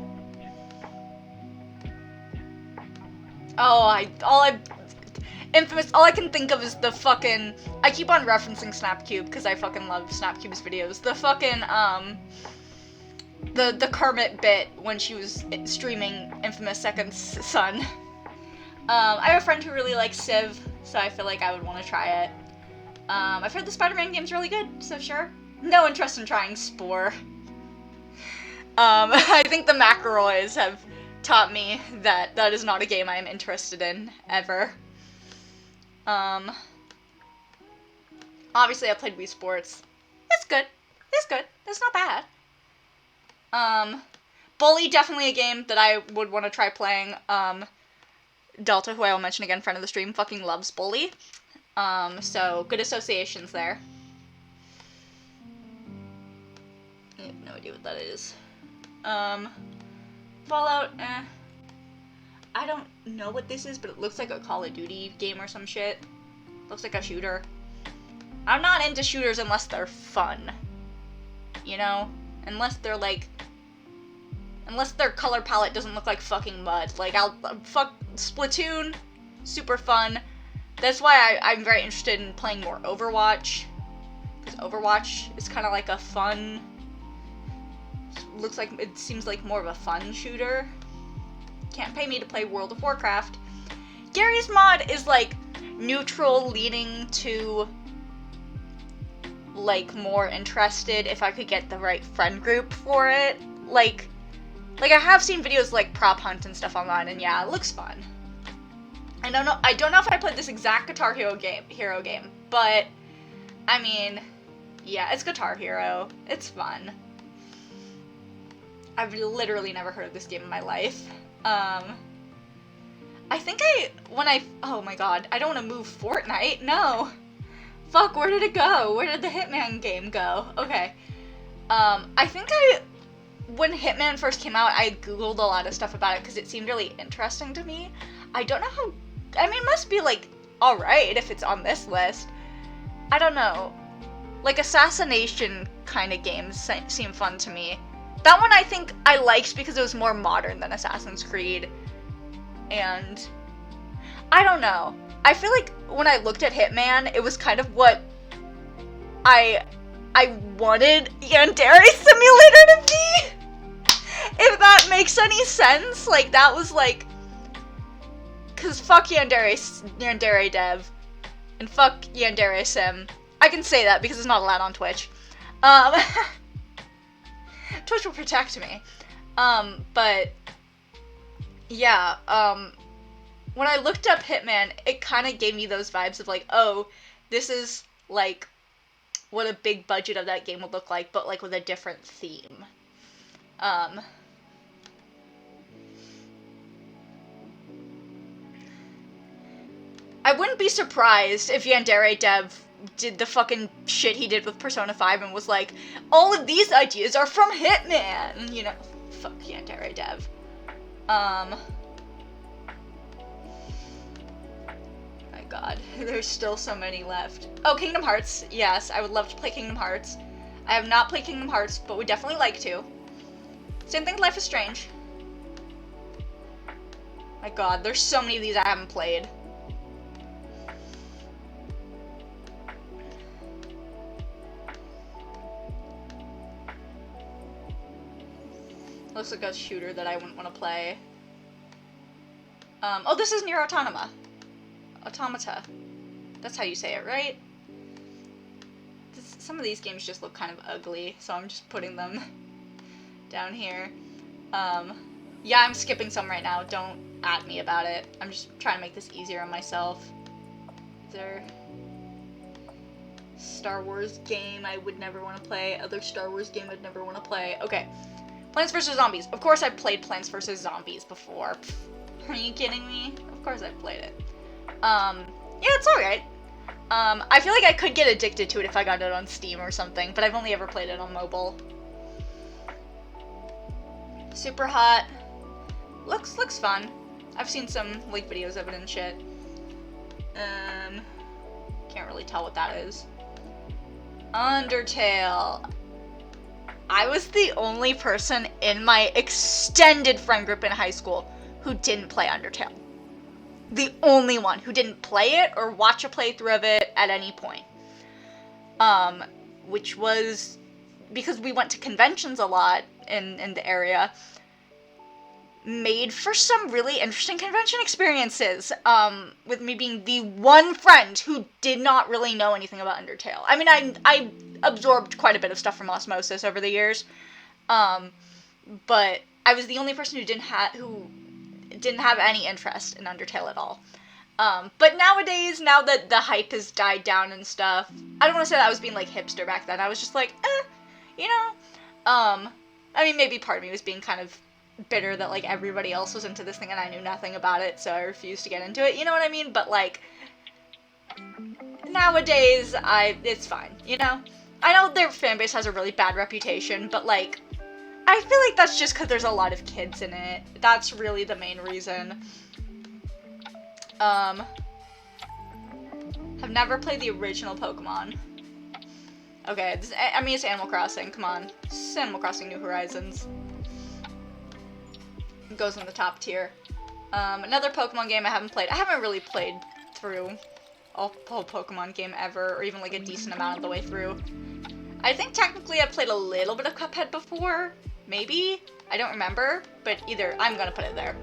Infamous, all I can think of is the fucking, I keep on referencing Snapcube, because I fucking love Snapcube's videos. The fucking, the Kermit bit when she was streaming Infamous Second Son. I have a friend who really likes Civ, so I feel like I would want to try it. I've heard the Spider-Man game's really good, so sure. No interest in trying Spore. I think the McElroys have taught me that that is not a game I am interested in, ever. Obviously I played Wii Sports. It's good. It's good. It's not bad. Bully, definitely a game that I would want to try playing. Delta, who I will mention again, friend of the stream, fucking loves Bully. So good associations there. I have no idea what that is. Fallout, I don't know what this is, but it looks like a Call of Duty game or some shit. Looks like a shooter. I'm not into shooters unless they're fun. You know? Unless they're like... Unless their color palette doesn't look like fucking mud. Like, fuck Splatoon, super fun. That's why I'm very interested in playing more Overwatch. Because Overwatch is kind of like a fun... it seems like more of a fun shooter. Can't pay me to play World of Warcraft. Gary's mod is like neutral, leaning to like more interested if I could get the right friend group for it. Like I have seen videos like Prop Hunt and stuff online, and yeah, it looks fun. I don't know if I played this exact Guitar Hero game, but I mean, yeah, it's Guitar Hero. It's fun. I've literally never heard of this game in my life. I think oh my god, I don't want to move Fortnite, no. Fuck, where did it go? Where did the Hitman game go? Okay. I think when Hitman first came out, I googled a lot of stuff about it because it seemed really interesting to me. I don't know how, I mean, it must be like, alright if it's on this list. I don't know. Like, assassination kind of games seem fun to me. That one I think I liked because it was more modern than Assassin's Creed. And I don't know. I feel like when I looked at Hitman, it was kind of what I wanted Yandere Simulator to be. If that makes any sense. Like, that was like, cause fuck Yandere Dev. And fuck Yandere Sim. I can say that because it's not allowed on Twitch. But Twitch will protect me. But yeah, when I looked up Hitman, it kind of gave me those vibes of like, oh, this is like what a big budget of that game would look like, but like with a different theme. I wouldn't be surprised if Yandere Dev did the fucking shit he did with Persona 5 and was like, all of these ideas are from Hitman! You know, fuck Yandere Dev. My god, there's still so many left. Oh, Kingdom Hearts. Yes, I would love to play Kingdom Hearts. I have not played Kingdom Hearts, but would definitely like to. Same thing with Life is Strange. My god, there's so many of these I haven't played. Looks like a shooter that I wouldn't want to play. Oh, this is Nier Automata. That's how you say it, right? Some of these games just look kind of ugly, so I'm just putting them down here. Yeah, I'm skipping some right now. Don't at me about it. I'm just trying to make this easier on myself. Is there Star Wars game I would never want to play? Other Star Wars game I'd never want to play. Okay. Plants vs. Zombies. Of course I've played Plants vs. Zombies before. Are you kidding me? Of course I've played it. Yeah, it's alright. I feel like I could get addicted to it if I got it on Steam or something, but I've only ever played it on mobile. Super Hot. Looks fun. I've seen some, like, videos of it and shit. Can't really tell what that is. Undertale. I was the only person in my extended friend group in high school who didn't play Undertale. The only one who didn't play it or watch a playthrough of it at any point. Which was because we went to conventions a lot in the area. Made for some really interesting convention experiences, with me being the one friend who did not really know anything about Undertale. I mean, I absorbed quite a bit of stuff from osmosis over the years, but I was the only person who didn't have any interest in Undertale at all. But nowadays, now that the hype has died down and stuff, I don't want to say that I was being, like, hipster back then. I was just like, you know? I mean, maybe part of me was being kind of bitter that, like, everybody else was into this thing and I knew nothing about it, so I refused to get into it, you know what I mean? But, like, nowadays, it's fine, you know? I know their fanbase has a really bad reputation, but, like, I feel like that's just because there's a lot of kids in it. That's really the main reason. Have never played the original Pokemon. Okay, I mean, it's Animal Crossing, come on. It's Animal Crossing New Horizons. It goes in the top tier. Another Pokemon game I haven't played. I haven't really played through a whole Pokemon game ever, or even like a decent amount of the way through. I think technically I played a little bit of Cuphead before. Maybe? I don't remember, but either, I'm gonna put it there.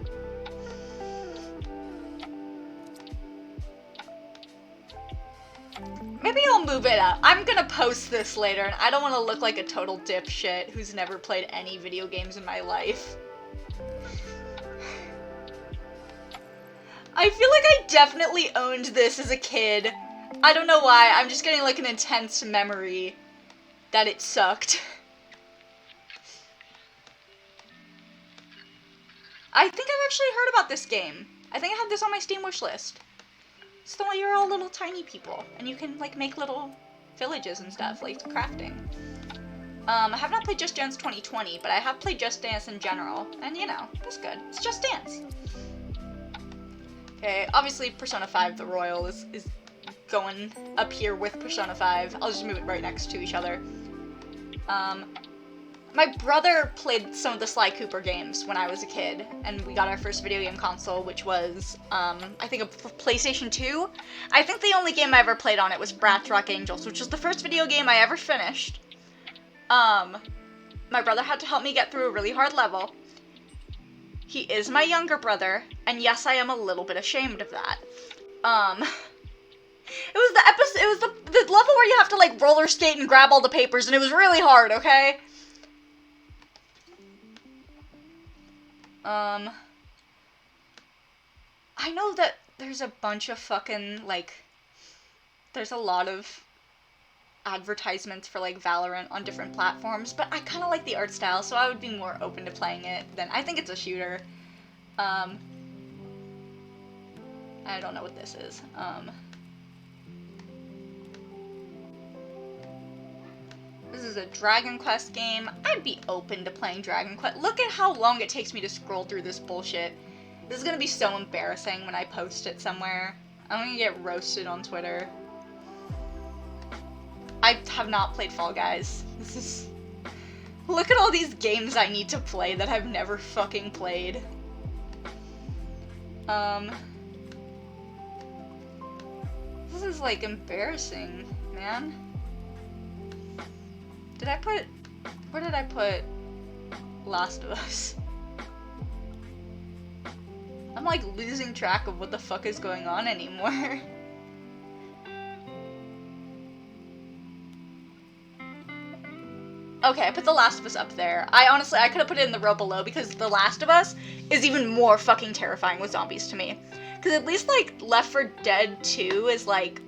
Maybe I'll move it up. I'm gonna post this later, and I don't want to look like a total dipshit who's never played any video games in my life. I feel like I definitely owned this as a kid. I don't know why, I'm just getting like an intense memory that it sucked. I think I've actually heard about this game. I think I had this on my Steam wishlist. It's the one you're all little tiny people, and you can, like, make little villages and stuff, like crafting. I have not played Just Dance 2020, but I have played Just Dance in general, and, you know, that's good. It's Just Dance. Okay, obviously Persona 5 the Royal is going up here with Persona 5. I'll just move it right next to each other. My brother played some of the Sly Cooper games when I was a kid, and we got our first video game console, which was, I think a PlayStation 2. I think the only game I ever played on it was Bratz Rock Angels, which was the first video game I ever finished. My brother had to help me get through a really hard level. He is my younger brother, and yes, I am a little bit ashamed of that. It was the level where you have to, like, roller skate and grab all the papers, and it was really hard, okay? I know that there's a bunch of fucking, like, there's a lot of advertisements for, like, Valorant on different platforms, but I kind of like the art style, so I would be more open to playing it than, I think it's a shooter. I don't know what this is. This is a Dragon Quest game. I'd be open to playing Dragon Quest. Look at how long it takes me to scroll through this bullshit. This is gonna be so embarrassing when I post it somewhere. I'm gonna get roasted on Twitter. I have not played Fall Guys. This is... Look at all these games I need to play that I've never fucking played. This is, like, embarrassing, man. Did I put... Where did I put Last of Us? I'm, like, losing track of what the fuck is going on anymore. Okay, I put The Last of Us up there. I could have put it in the row below because The Last of Us is even more fucking terrifying with zombies to me. Because at least, like, Left 4 Dead 2 is, like...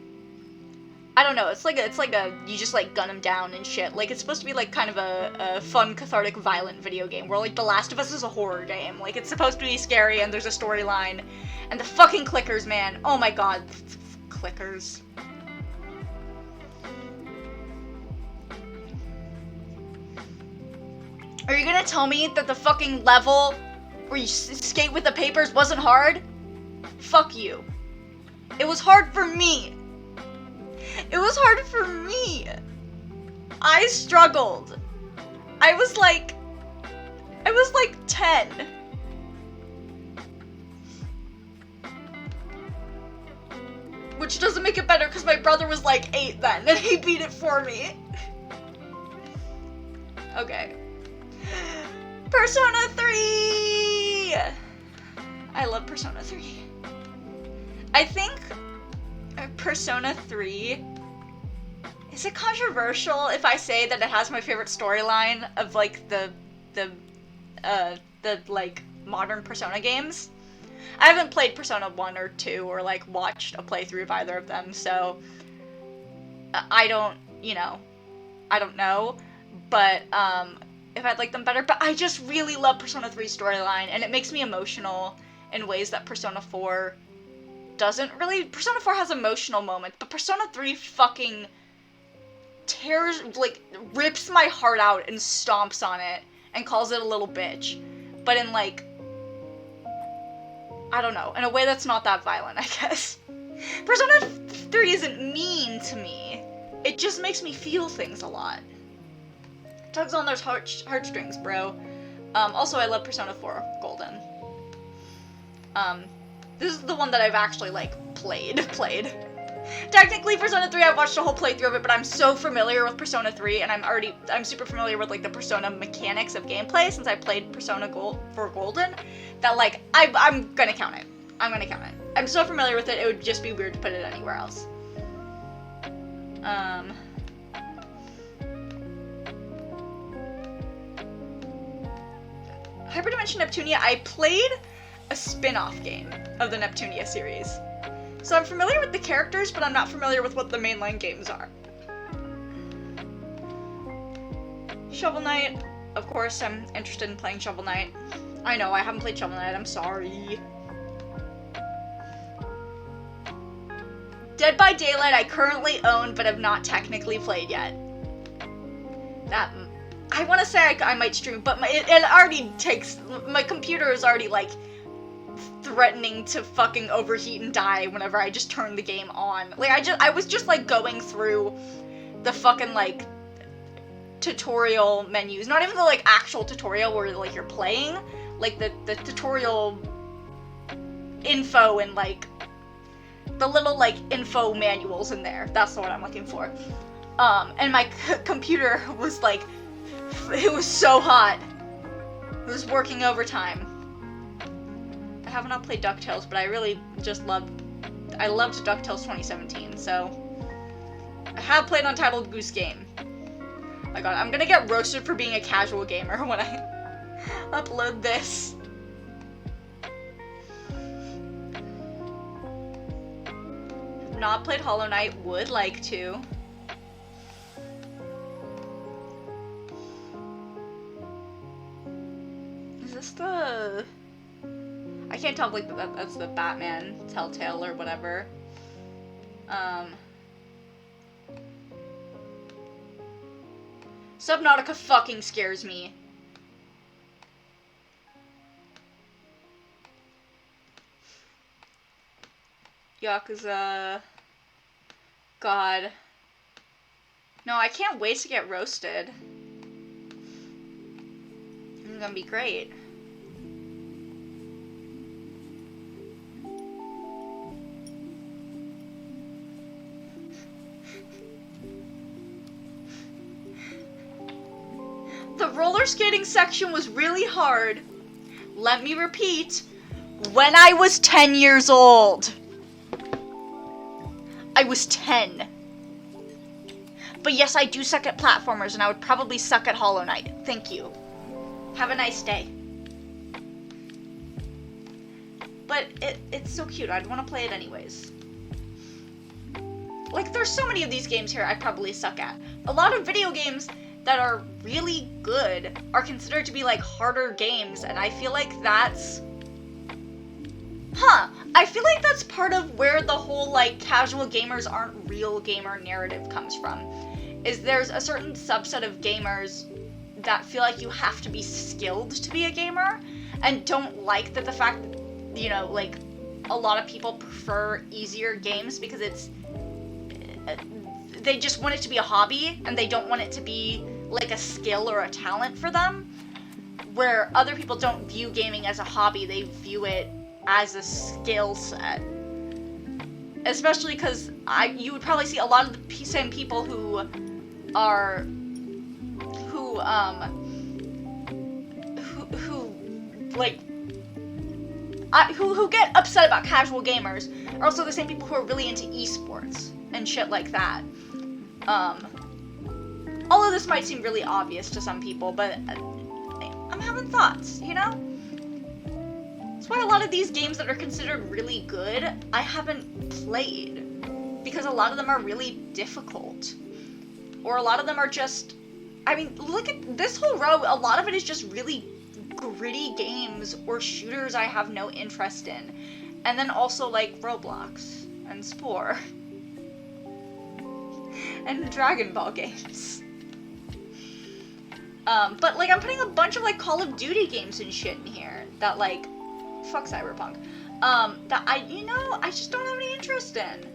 I don't know, it's like a, you just, like, gun them down and shit. Like, it's supposed to be, like, kind of a fun, cathartic, violent video game, where, like, The Last of Us is a horror game. Like, it's supposed to be scary, and there's a storyline. And the fucking clickers, man. Oh my god. Clickers. Are you gonna tell me that the fucking level where you skate with the papers wasn't hard? Fuck you. It was hard for me. It was hard for me. I struggled. I was like 10. Which doesn't make it better because my brother was like 8 then and he beat it for me. Okay. Persona 3! I love Persona 3. I think Persona 3, is it controversial if I say that it has my favorite storyline of, like, the like, modern Persona games? I haven't played Persona 1 or 2 or, like, watched a playthrough of either of them, so I don't, you know, I don't know, but, if I'd like them better, but I just really love Persona 3's storyline, and it makes me emotional in ways that Persona 4 doesn't really. Persona 4 has emotional moments, but Persona 3 fucking tears, like, rips my heart out and stomps on it and calls it a little bitch, but in, like, I don't know, in a way that's not that violent, I guess. Persona 3 isn't mean to me, it just makes me feel things a lot. Tugs on those heartstrings, bro. Also, I love Persona 4 Golden. This is the one that I've actually, like, played. Technically, Persona 3, I've watched a whole playthrough of it, but I'm so familiar with Persona 3, and I'm super familiar with, like, the Persona mechanics of gameplay since I played Persona 4 Golden, that, like, I'm gonna count it. I'm so familiar with it, it would just be weird to put it anywhere else. Hyperdimension Neptunia, I played a spin-off game of the Neptunia series. So I'm familiar with the characters, but I'm not familiar with what the mainline games are. Shovel Knight, of course I'm interested in playing Shovel Knight. I know, I haven't played Shovel Knight, I'm sorry. Dead by Daylight I currently own, but have not technically played yet. That... I want to say I might stream, but it already takes... My computer is already, like, threatening to fucking overheat and die whenever I just turn the game on. Like, I was just, like, going through the fucking, like, tutorial menus. Not even the, like, actual tutorial where, like, you're playing. Like, the tutorial info and, like, the little, like, info manuals in there. That's what I'm looking for. And my computer was, like... It was so hot. It was working overtime. I have not played DuckTales, but I really just loved DuckTales 2017, so... I have played Untitled Goose Game. Oh my god, I'm gonna get roasted for being a casual gamer when I upload this. not played Hollow Knight, would like to. Is this the... I can't tell if, like, that's the Batman Telltale or whatever. Subnautica fucking scares me. Yakuza. God. No, I can't wait to get roasted. It's gonna be great. The roller skating section was really hard. Let me repeat, when I was 10 years old. I was 10. But yes, I do suck at platformers, and I would probably suck at Hollow Knight. Thank you. Have a nice day. But it's so cute. I'd want to play it anyways. Like, there's so many of these games here I'd probably suck at. A lot of video games that are really good are considered to be, like, harder games, and I feel like that's... I feel like that's part of where the whole, like, casual gamers aren't real gamer narrative comes from. Is there's a certain subset of gamers that feel like you have to be skilled to be a gamer, and don't like that the fact that, you know, like, a lot of people prefer easier games because it's... they just want it to be a hobby, and they don't want it to be, like, a skill or a talent for them. Where other people don't view gaming as a hobby, they view it as a skill set. Especially because you would probably see a lot of the same people who get upset about casual gamers are also the same people who are really into esports and shit like that. All of this might seem really obvious to some people, but I'm having thoughts, you know? That's why a lot of these games that are considered really good, I haven't played. Because a lot of them are really difficult. Or a lot of them are just... I mean, look at this whole row, a lot of it is just really gritty games or shooters I have no interest in. And then also, like, Roblox and Spore. And Dragon Ball games. But, like, I'm putting a bunch of, like, Call of Duty games and shit in here that, like, fuck Cyberpunk, that I just don't have any interest in.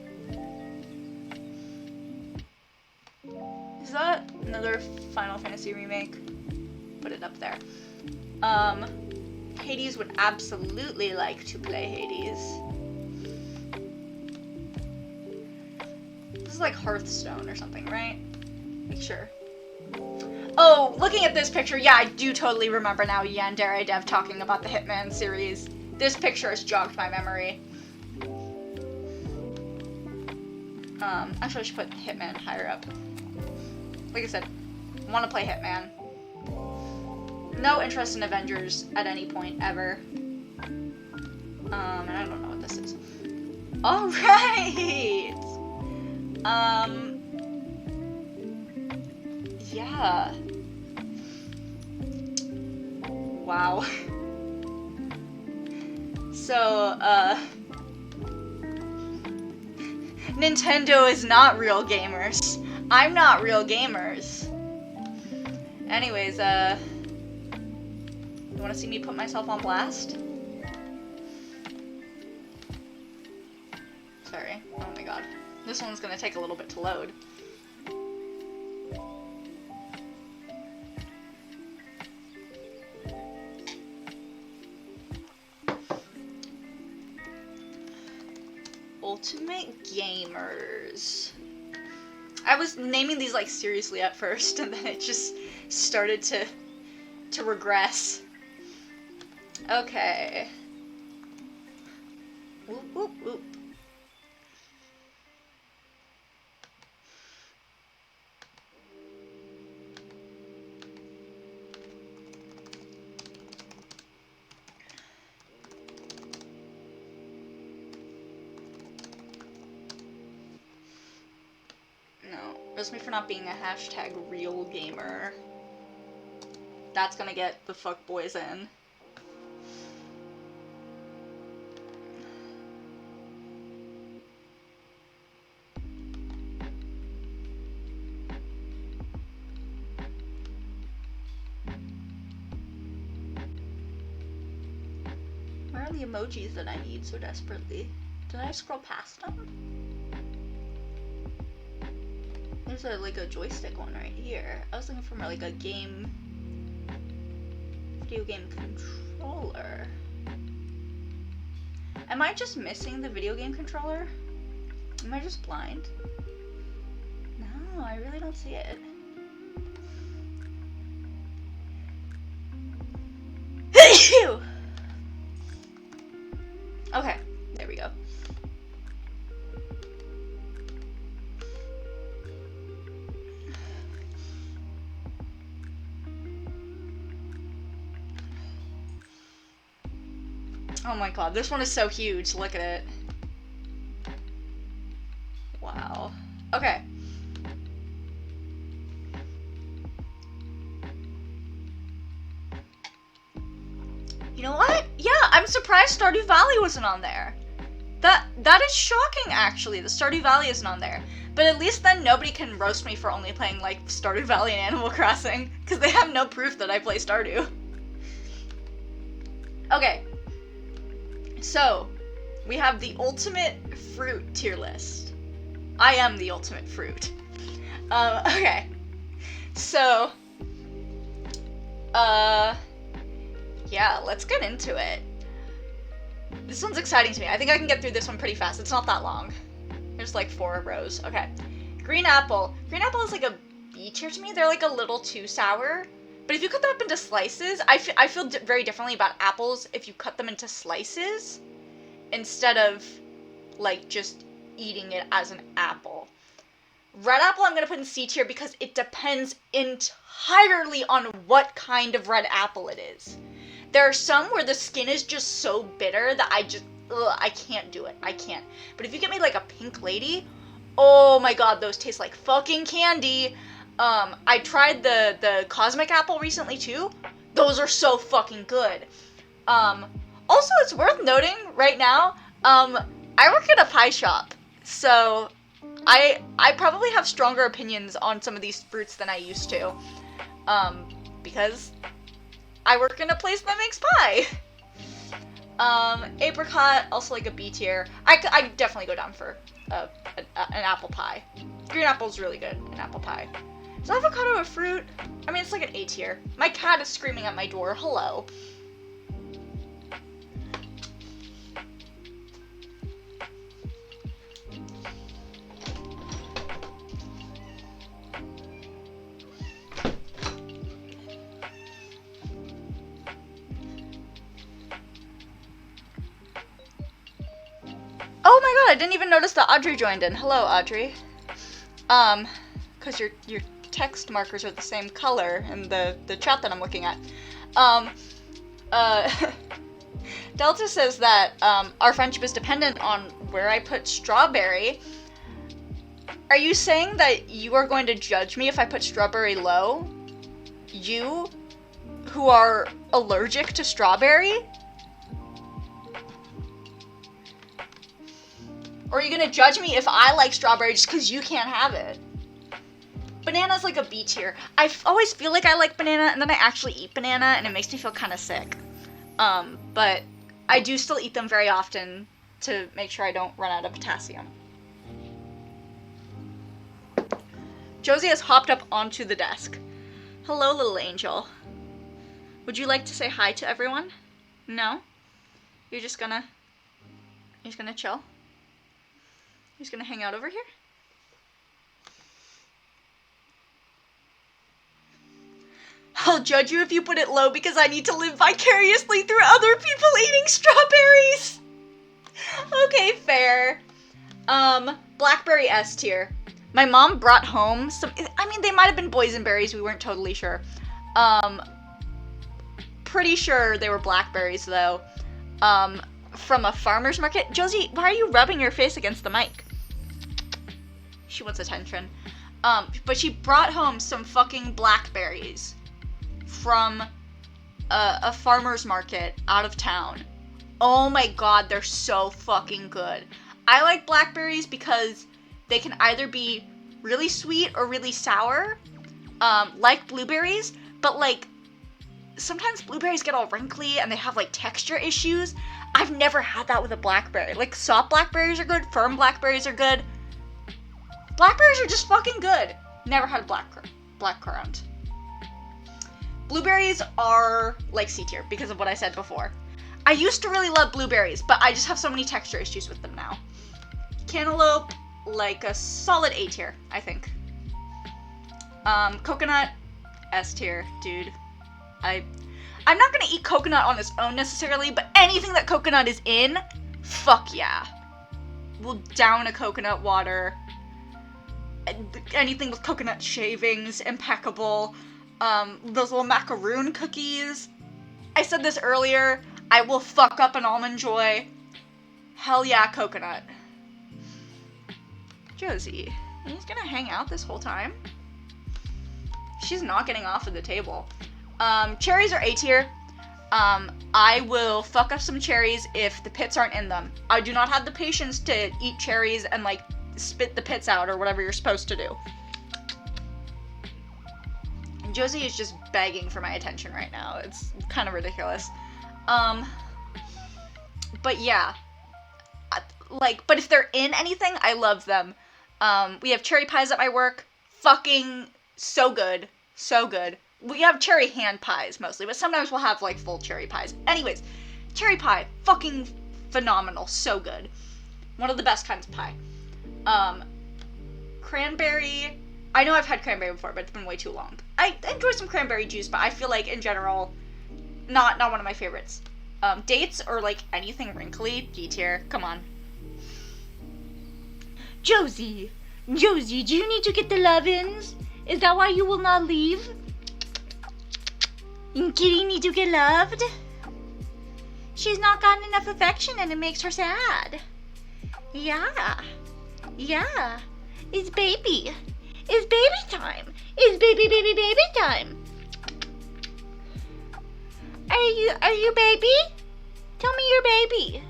Is that another Final Fantasy remake? Put it up there. Hades would absolutely like to play Hades. This is like Hearthstone or something, right? Make sure. Oh, looking at this picture, yeah, I do totally remember now Yandere Dev talking about the Hitman series. This picture has jogged my memory. Actually, I should put Hitman higher up. Like I said, want to play Hitman. No interest in Avengers at any point, ever. And I don't know what this is. Alright! Yeah. Wow. So, Nintendo is not real gamers. I'm not real gamers. Anyways, you wanna see me put myself on blast? Sorry. Oh my god. This one's gonna take a little bit to load. Ultimate Gamers. I was naming these like seriously at first, and then it just started to regress. Okay. Whoop whoop whoop. Roast me for not being a hashtag real gamer. That's gonna get the fuck boys in. Where are the emojis that I need so desperately? Did I scroll past them? There's like a joystick one right here. I was looking for more like a video game controller. Am I just missing the video game controller? Am I just blind? No, I really don't see it. Okay, there we go. Oh my god, this one is so huge. Look at it. Wow. Okay. You know what? Yeah, I'm surprised Stardew Valley wasn't on there. That is shocking, actually. The Stardew Valley isn't on there. But at least then nobody can roast me for only playing, like, Stardew Valley and Animal Crossing. Because they have no proof that I play Stardew. Okay. So, we have the ultimate fruit tier list. I am the ultimate fruit. Okay. So, yeah, let's get into it. This one's exciting to me. I think I can get through this one pretty fast. It's not that long. There's like 4 rows. Okay. Green apple. Green apple is like a B tier to me. They're like a little too sour. But if you cut them up into slices, I feel very differently about apples if you cut them into slices instead of, like, just eating it as an apple. Red apple I'm going to put in C tier because it depends entirely on what kind of red apple it is. There are some where the skin is just so bitter that I can't do it. I can't. But if you get me, like, a pink lady, oh my god, those taste like fucking candy. I tried the cosmic apple recently too. Those are so fucking good. Also, it's worth noting right now, I work at a pie shop, so I probably have stronger opinions on some of these fruits than I used to, because I work in a place that makes pie. Apricot, also like a B tier. I definitely go down for an apple pie. Green apple's really good in apple pie. Is avocado a fruit? I mean, it's like an A tier. My cat is screaming at my door. Hello. Oh my god, I didn't even notice that Audrey joined in. Hello, Audrey. Because your text markers are the same color in the chat that I'm looking at. Delta says that our friendship is dependent on where I put strawberry. Are you saying that you are going to judge me if I put strawberry low? You, who are allergic to strawberry? Or are you gonna judge me if I like strawberry just because you can't have it? Banana's like a B tier. I always feel like I like banana, and then I actually eat banana, and it makes me feel kind of sick. But I do still eat them very often to make sure I don't run out of potassium. Josie has hopped up onto the desk. Hello, little angel. Would you like to say hi to everyone? No? You're just gonna chill? You're just gonna hang out over here? I'll judge you if you put it low because I need to live vicariously through other people eating strawberries. Okay, fair. Blackberry S tier. My mom brought home some, I mean, they might have been boysenberries, we weren't totally sure. Pretty sure they were blackberries though. From a farmer's market. Josie, why are you rubbing your face against the mic? She wants attention. But she brought home some fucking blackberries from a farmer's market out of town. Oh my god, they're so fucking good. I like blackberries because they can either be really sweet or really sour, like blueberries, but like, sometimes blueberries get all wrinkly and they have like texture issues. I've never had that with a blackberry. Like, soft blackberries are good, firm blackberries are good. Blackberries are just fucking good. Never had blackcurrant. Blueberries are like C tier because of what I said before. I used to really love blueberries, but I just have so many texture issues with them now. Cantaloupe, like a solid A tier, I think. Coconut, S tier, dude. I'm not gonna eat coconut on its own necessarily, but anything that coconut is in, fuck yeah. We'll down a coconut water. Anything with coconut shavings, impeccable. Those little macaroon cookies. I said this earlier, I will fuck up an Almond Joy. Hell yeah, coconut. Josie, he's gonna hang out this whole time? She's not getting off of the table. Cherries are A tier. I will fuck up some cherries if the pits aren't in them. I do not have the patience to eat cherries and, like, spit the pits out or whatever you're supposed to do. And Josie is just begging for my attention right now. It's kind of ridiculous. But yeah. But if they're in anything, I love them. We have cherry pies at my work. Fucking so good. So good. We have cherry hand pies mostly, but sometimes we'll have, like, full cherry pies. Anyways, cherry pie. Fucking phenomenal. So good. One of the best kinds of pie. Cranberry. I know I've had cranberry before, but it's been way too long. I enjoy some cranberry juice, but I feel like, in general, not one of my favorites. Dates or, like, anything wrinkly, D tier. Come on. Josie, do you need to get the love-ins? Is that why you will not leave? Kitty need to get loved? She's not gotten enough affection and it makes her sad. Yeah. It's baby. It's baby time. It's baby time. Are you baby? Tell me you're baby.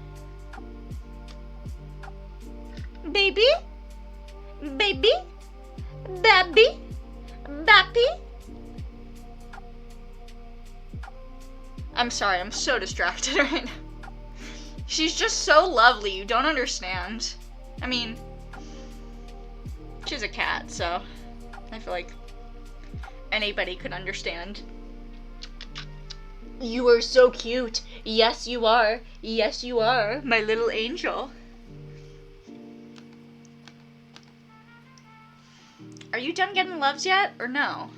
Baby? I'm sorry, I'm so distracted right now. She's just so lovely, you don't understand. I mean, she's a cat, so I feel like anybody could understand. You are so cute. Yes, you are. Yes, you are, my little angel. Are you done getting loves yet, or no?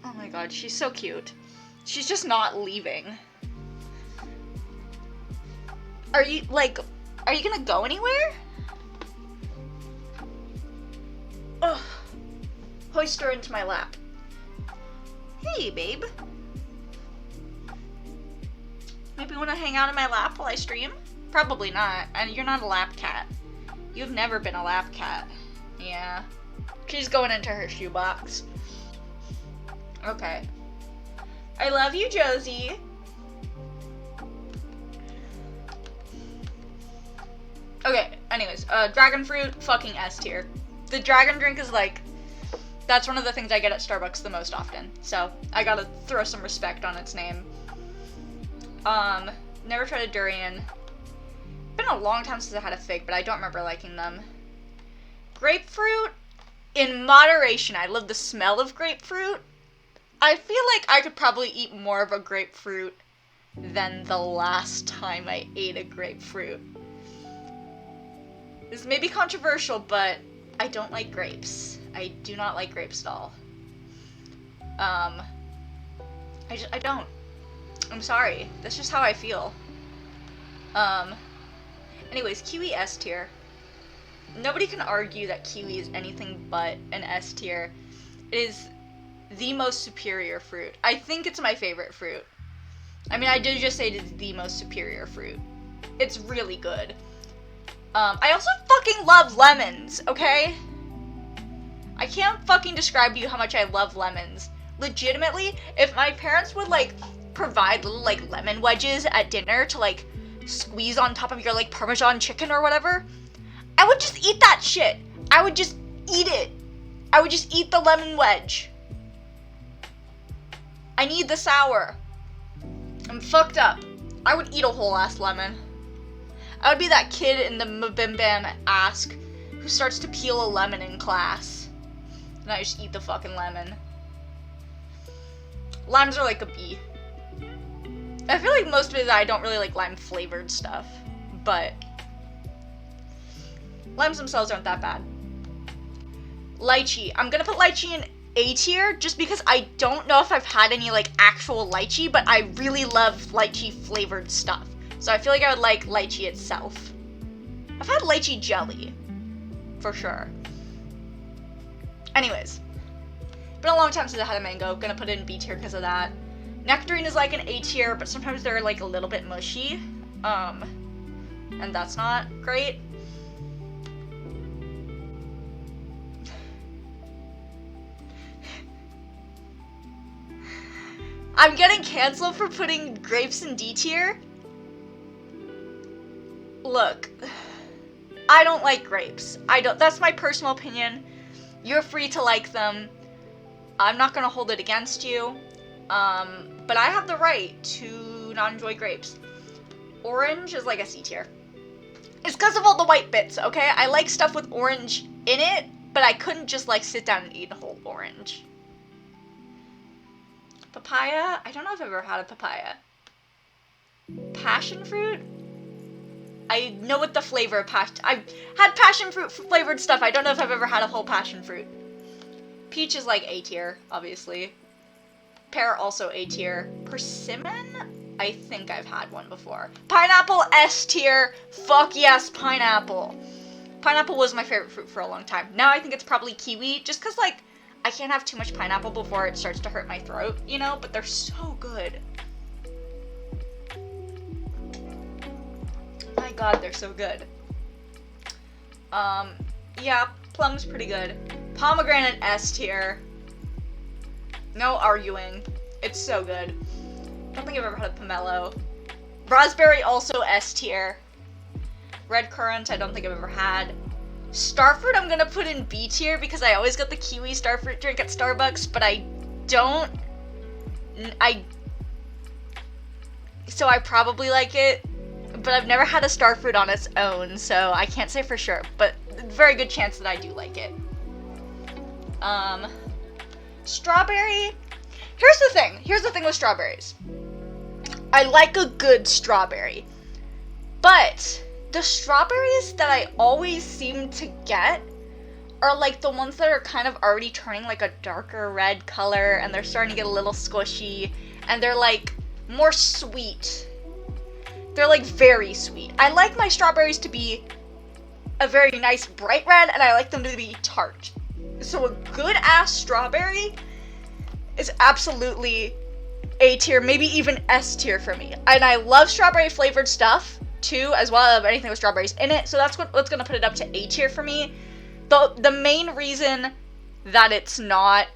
Oh my god, she's so cute. She's just not leaving. Are you gonna go anywhere? Ugh. Hoist her into my lap. Hey, babe. Maybe you wanna hang out in my lap while I stream? Probably not. And you're not a lap cat. You've never been a lap cat. Yeah. She's going into her shoebox. Okay. I love you, Josie. Okay, anyways, dragon fruit, fucking S tier. The dragon drink is like, that's one of the things I get at Starbucks the most often. So, I gotta throw some respect on its name. Never tried a durian. Been a long time since I had a fig, but I don't remember liking them. Grapefruit, in moderation. I love the smell of grapefruit. I feel like I could probably eat more of a grapefruit than the last time I ate a grapefruit. This may be controversial, but I don't like grapes. I do not like grapes at all. I don't. I'm sorry. That's just how I feel. Anyways, Kiwi S tier. Nobody can argue that kiwi is anything but an S tier. It is the most superior fruit. I think it's my favorite fruit. I mean, I did just say it is the most superior fruit. It's really good. I also fucking love lemons, okay? I can't fucking describe to you how much I love lemons. Legitimately, if my parents would, like, provide little, like, lemon wedges at dinner to, like, squeeze on top of your, like, Parmesan chicken or whatever, I would just eat that shit. I would just eat it. I would just eat the lemon wedge. I need the sour. I'm fucked up. I would eat a whole ass lemon. I would be that kid in the Mabim Bam Ask who starts to peel a lemon in class. And I just eat the fucking lemon. Limes are like a B. I feel like most of it I don't really like lime flavored stuff. But limes themselves aren't that bad. Lychee. I'm gonna put lychee in A tier just because I don't know if I've had any like actual lychee, but I really love lychee flavored stuff. So I feel like I would like lychee itself. I've had lychee jelly, for sure. Anyways, been a long time since I had a mango. Gonna put it in B tier because of that. Nectarine is like an A tier, but sometimes they're like a little bit mushy, and that's not great. I'm getting canceled for putting grapes in D tier. Look, I don't like grapes. That's my personal opinion. You're free to like them. I'm not gonna hold it against you. But I have the right to not enjoy grapes. Orange is like a C tier. It's because of all the white bits, okay? I like stuff with orange in it, but I couldn't just like sit down and eat a whole orange. Papaya? I don't know if I've ever had a papaya. Passion fruit? I know what the flavor of I've had passion fruit flavored stuff. I don't know if I've ever had a whole passion fruit. Peach is like A tier, obviously. Pear also A tier. Persimmon? I think I've had one before. Pineapple S tier. Fuck yes, pineapple. Pineapple was my favorite fruit for a long time. Now I think it's probably kiwi, just because like I can't have too much pineapple before it starts to hurt my throat, you know? But they're so good. My god, they're so good. Yeah, plum's pretty good. Pomegranate S tier. No arguing. It's so good. I don't think I've ever had a pomelo. Raspberry also S tier. Red currant, I don't think I've ever had. Starfruit I'm gonna put in B tier because I always get the kiwi starfruit drink at Starbucks, but so I probably like it, but I've never had a starfruit on its own, so I can't say for sure, but very good chance that I do like it. Strawberry. Here's the thing with strawberries. I like a good strawberry, but the strawberries that I always seem to get are like the ones that are kind of already turning like a darker red color, and they're starting to get a little squishy, and they're like more sweet. They're like very sweet. I like my strawberries to be a very nice bright red, and I like them to be tart. So a good ass strawberry is absolutely A tier, maybe even S tier for me. And I love strawberry flavored stuff too, as well as anything with strawberries in it. So that's what's gonna put it up to A tier for me. The main reason that it's not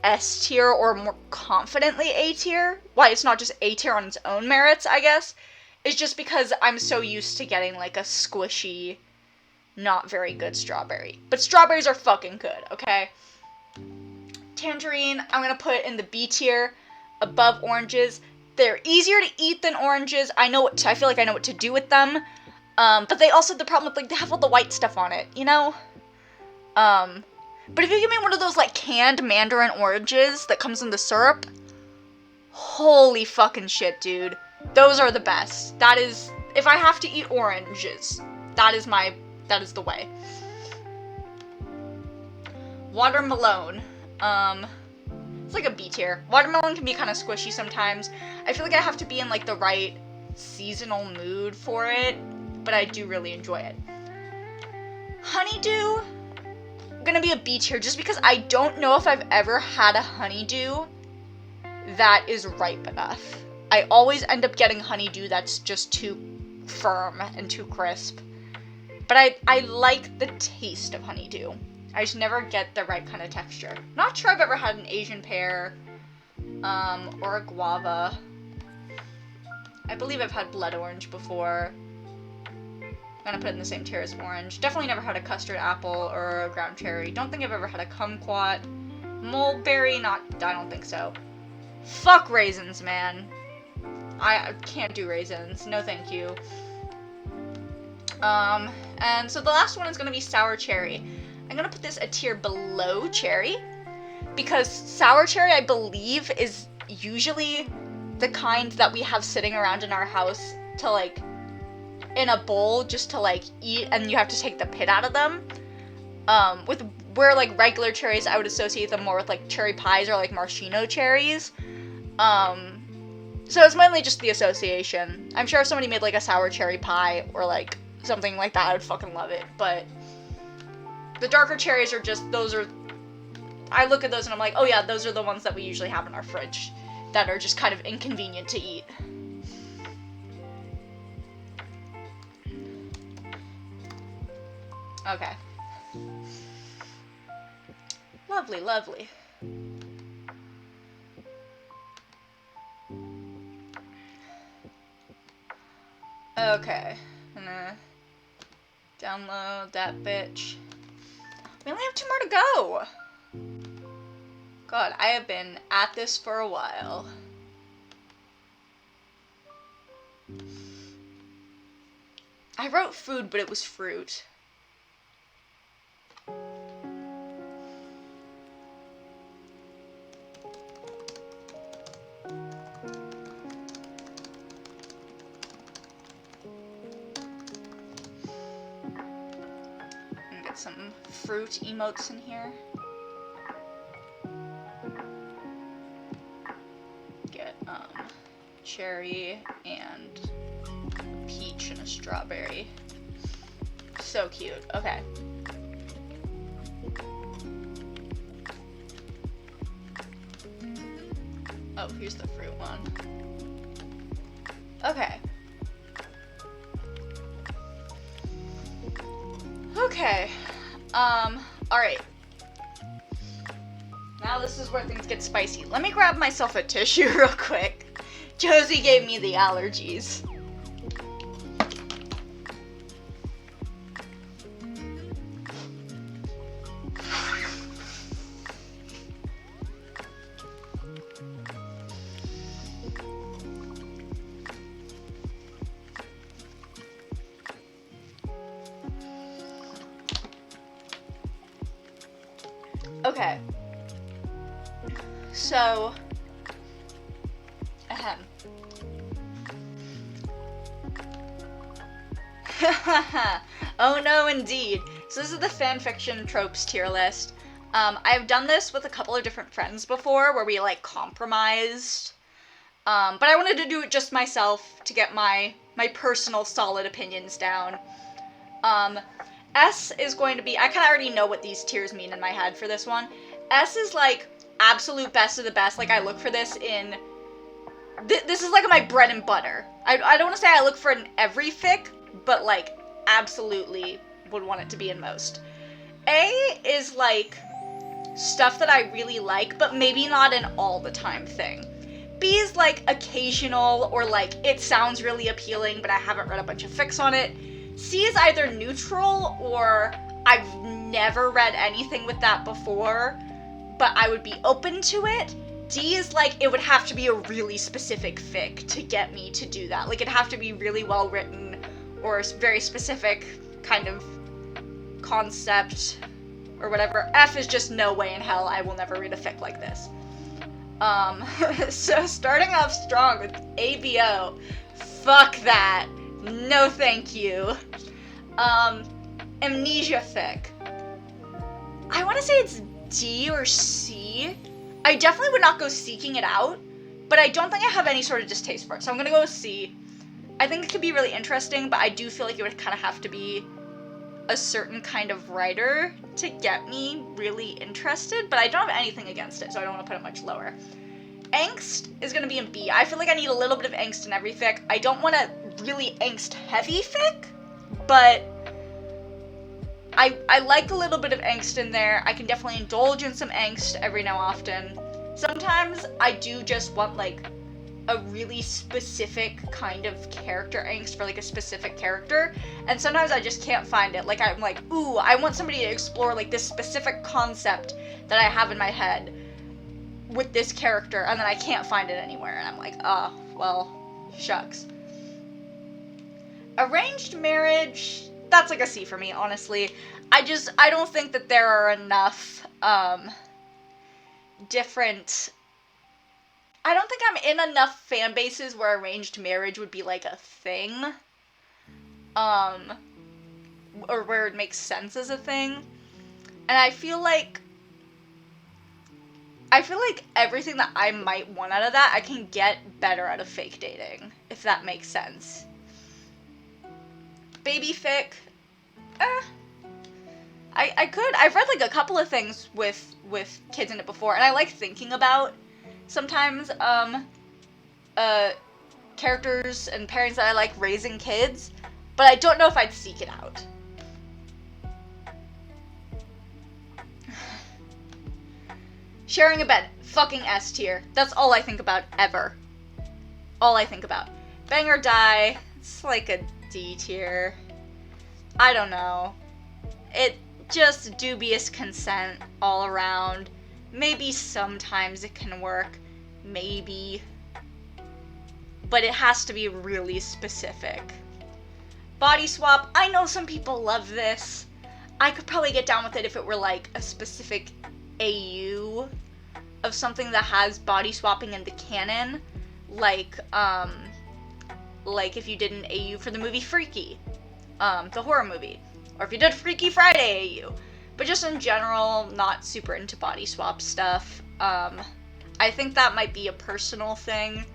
S tier or more confidently A tier, why it's not just A tier on its own merits, I guess, is just because I'm so used to getting like a squishy, not very good strawberry. But strawberries are fucking good, okay? Tangerine, I'm gonna put in the B tier above oranges. They're easier to eat than oranges. I feel like I know what to do with them. But they also have the problem with like they have all the white stuff on it, you know? But if you give me one of those like canned mandarin oranges that comes in the syrup, holy fucking shit, dude. Those are the best. That is, if I have to eat oranges, that is the way. Watermelon. It's like a B tier. Watermelon can be kind of squishy sometimes. I feel like I have to be in like the right seasonal mood for it, but I do really enjoy it. Honeydew, gonna be a B tier just because I don't know if I've ever had a honeydew that is ripe enough. I always end up getting honeydew that's just too firm and too crisp. But I like the taste of honeydew. I just never get the right kind of texture. Not sure I've ever had an Asian pear, or a guava. I believe I've had blood orange before. I'm gonna put it in the same tier as orange. Definitely never had a custard apple or a ground cherry. Don't think I've ever had a kumquat. Mulberry, I don't think so. Fuck raisins, man. I can't do raisins. No thank you. And so the last one is gonna be sour cherry. I'm gonna put this a tier below cherry, because sour cherry, I believe, is usually the kind that we have sitting around in our house to, like, in a bowl just to, like, eat, and you have to take the pit out of them. Where, like, regular cherries, I would associate them more with, like, cherry pies or, like, maraschino cherries. So it's mainly just the association. I'm sure if somebody made, like, a sour cherry pie or, like, something like that, I would fucking love it. But the darker cherries are just, I look at those and I'm like, oh yeah, those are the ones that we usually have in our fridge that are just kind of inconvenient to eat. Okay. Lovely, lovely. Okay. I'm gonna download that bitch. We only have 2 more to go! God, I have been at this for a while. I wrote food, but it was fruit. Get some fruit emotes in here. Get cherry and peach and a strawberry. So cute. Okay. Oh, here's the fruit one. Okay. Okay. Alright. Now this is where things get spicy. Let me grab myself a tissue real quick. Josie gave me the allergies. Okay. So, ahem. Oh no, indeed. So this is the fanfiction tropes tier list. I've done this with a couple of different friends before, where we, like, compromised. But I wanted to do it just myself to get my personal solid opinions down. S is going to be, I kind of already know what these tiers mean in my head for this one. S is, like, absolute best of the best. Like, I look for this in, this is, like, my bread and butter. I don't want to say I look for it in every fic, but, like, absolutely would want it to be in most. A is, like, stuff that I really like, but maybe not an all the time thing. B is, like, occasional, or, like, it sounds really appealing, but I haven't read a bunch of fics on it. C is either neutral, or I've never read anything with that before, but I would be open to it. D is, like, it would have to be a really specific fic to get me to do that. Like, it'd have to be really well written, or very specific kind of concept, or whatever. F is just no way in hell I will never read a fic like this. So starting off strong with ABO. Fuck that. No thank you. Amnesia fic. I want to say it's D or C. I definitely would not go seeking it out, but I don't think I have any sort of distaste for it, so I'm gonna go with C. I think it could be really interesting, but I do feel like it would kind of have to be a certain kind of writer to get me really interested, but I don't have anything against it, so I don't want to put it much lower. Angst is going to be in B. I feel like I need a little bit of angst in every fic. I don't want to really angst-heavy fic, but I like a little bit of angst in there. I can definitely indulge in some angst every now and often. Sometimes I do just want, like, a really specific kind of character angst for, like, a specific character, and sometimes I just can't find it. Like, I'm like, ooh, I want somebody to explore, like, this specific concept that I have in my head with this character, and then I can't find it anywhere, and I'm like, oh, well, shucks. Arranged marriage, that's like a C for me, honestly. I don't think that there are enough, different... I don't think I'm in enough fan bases where arranged marriage would be, like, a thing. Or where it makes sense as a thing. And I feel like everything that I might want out of that, I can get better out of fake dating, if that makes sense. Baby fic, I've read, like, a couple of things with kids in it before, and I like thinking about, sometimes, characters and parents that I like raising kids, but I don't know if I'd seek it out. Sharing a bed, fucking S tier. That's all I think about, ever. All I think about. Bang or die, it's like a D tier. I don't know. It just dubious consent all around. Maybe sometimes it can work. Maybe. But it has to be really specific. Body swap, I know some people love this. I could probably get down with it if it were, like, a specific AU of something that has body swapping in the canon, like if you did an AU for the movie Freaky, the horror movie, or if you did Freaky Friday AU, but just in general, not super into body swap stuff. I think that might be a personal thing,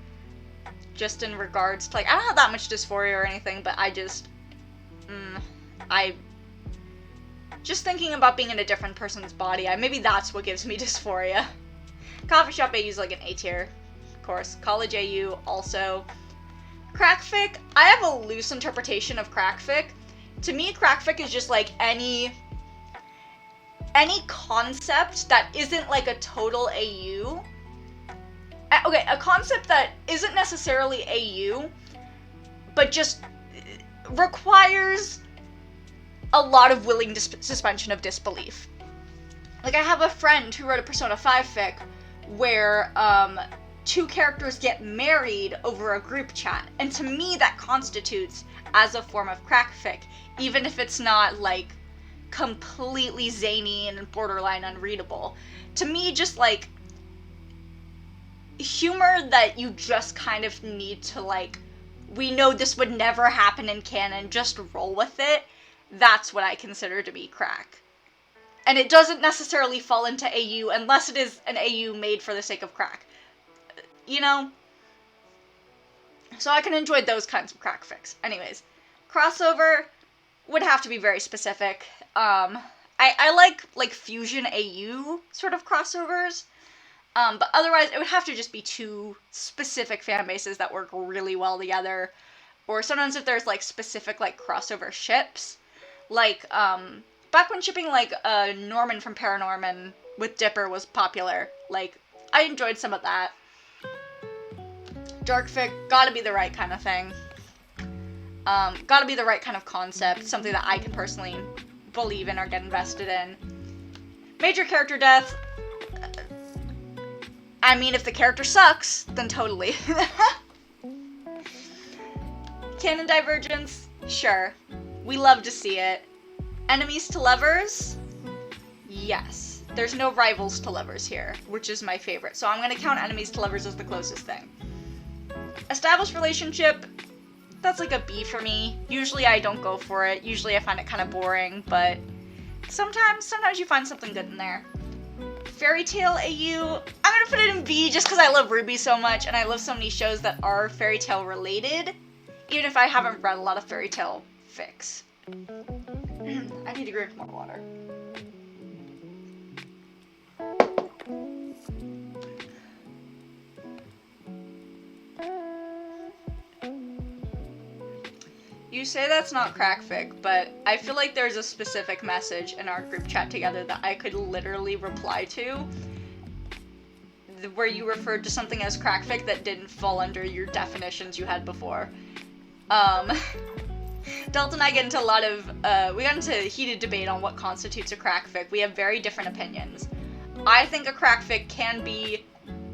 just in regards to, like, I don't have that much dysphoria or anything, but I just, just thinking about being in a different person's body, maybe that's what gives me dysphoria. Coffee shop AU is like an A tier, of course. College AU also. Crack fic, I have a loose interpretation of crack fic. To me, crack fic is just like any concept that isn't like a total AU. Okay, a concept that isn't necessarily AU, but just requires a lot of willing suspension of disbelief. Like, I have a friend who wrote a Persona 5 fic where, two characters get married over a group chat, and to me that constitutes as a form of crack fic, even if it's not, like, completely zany and borderline unreadable. To me, just, like, humor that you just kind of need to, like, we know this would never happen in canon, just roll with it, that's what I consider to be crack. And it doesn't necessarily fall into AU unless it is an AU made for the sake of crack. You know? So I can enjoy those kinds of crack fics. Anyways, crossover would have to be very specific. I like fusion AU sort of crossovers. But otherwise, it would have to just be two specific fan bases that work really well together. Or sometimes if there's, like, specific, like, crossover ships. Like, back when shipping, like, Norman from Paranorman with Dipper was popular, like, I enjoyed some of that. Dark fic, gotta be the right kind of thing. Gotta be the right kind of concept, something that I can personally believe in or get invested in. Major character death, I mean, if the character sucks, then totally. Canon divergence, sure. We love to see it. Enemies to lovers? Yes. There's no rivals to lovers here, which is my favorite. So I'm gonna count enemies to lovers as the closest thing. Established relationship, that's like a B for me. Usually I don't go for it. Usually I find it kind of boring, but sometimes you find something good in there. Fairy Tale AU, I'm gonna put it in B just because I love Ruby so much, and I love so many shows that are fairy tale related, even if I haven't read a lot of fairy tale fics. I need to drink more water. You say that's not crackfic, but I feel like there's a specific message in our group chat together that I could literally reply to, where you referred to something as crackfic that didn't fall under your definitions you had before. Delta and I get into a lot of, we got into heated debate on what constitutes a crackfic. We have very different opinions. I think a crackfic can be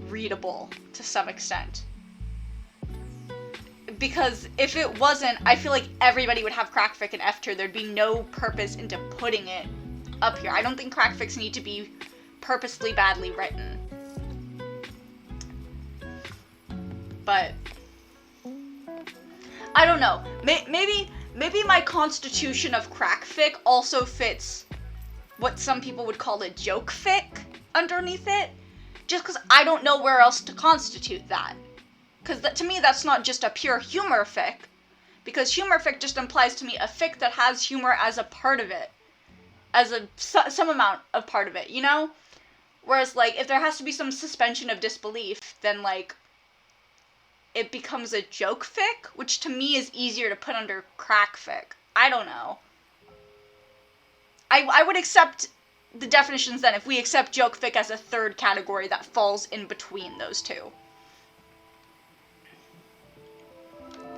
readable to some extent. Because if it wasn't, I feel like everybody would have crackfic and F tier. There'd be no purpose into putting it up here. I don't think crackfics need to be purposely badly written. But I don't know. Maybe my constitution of crackfic also fits what some people would call a joke fic underneath it. Just because I don't know where else to constitute that. Because to me, that's not just a pure humor fic. Because humor fic just implies to me a fic that has humor as a part of it. As some amount of part of it, you know? Whereas, like, if there has to be some suspension of disbelief, then, like, it becomes a joke fic, which to me is easier to put under crack fic. I don't know. I would accept the definitions then if we accept joke fic as a third category that falls in between those two.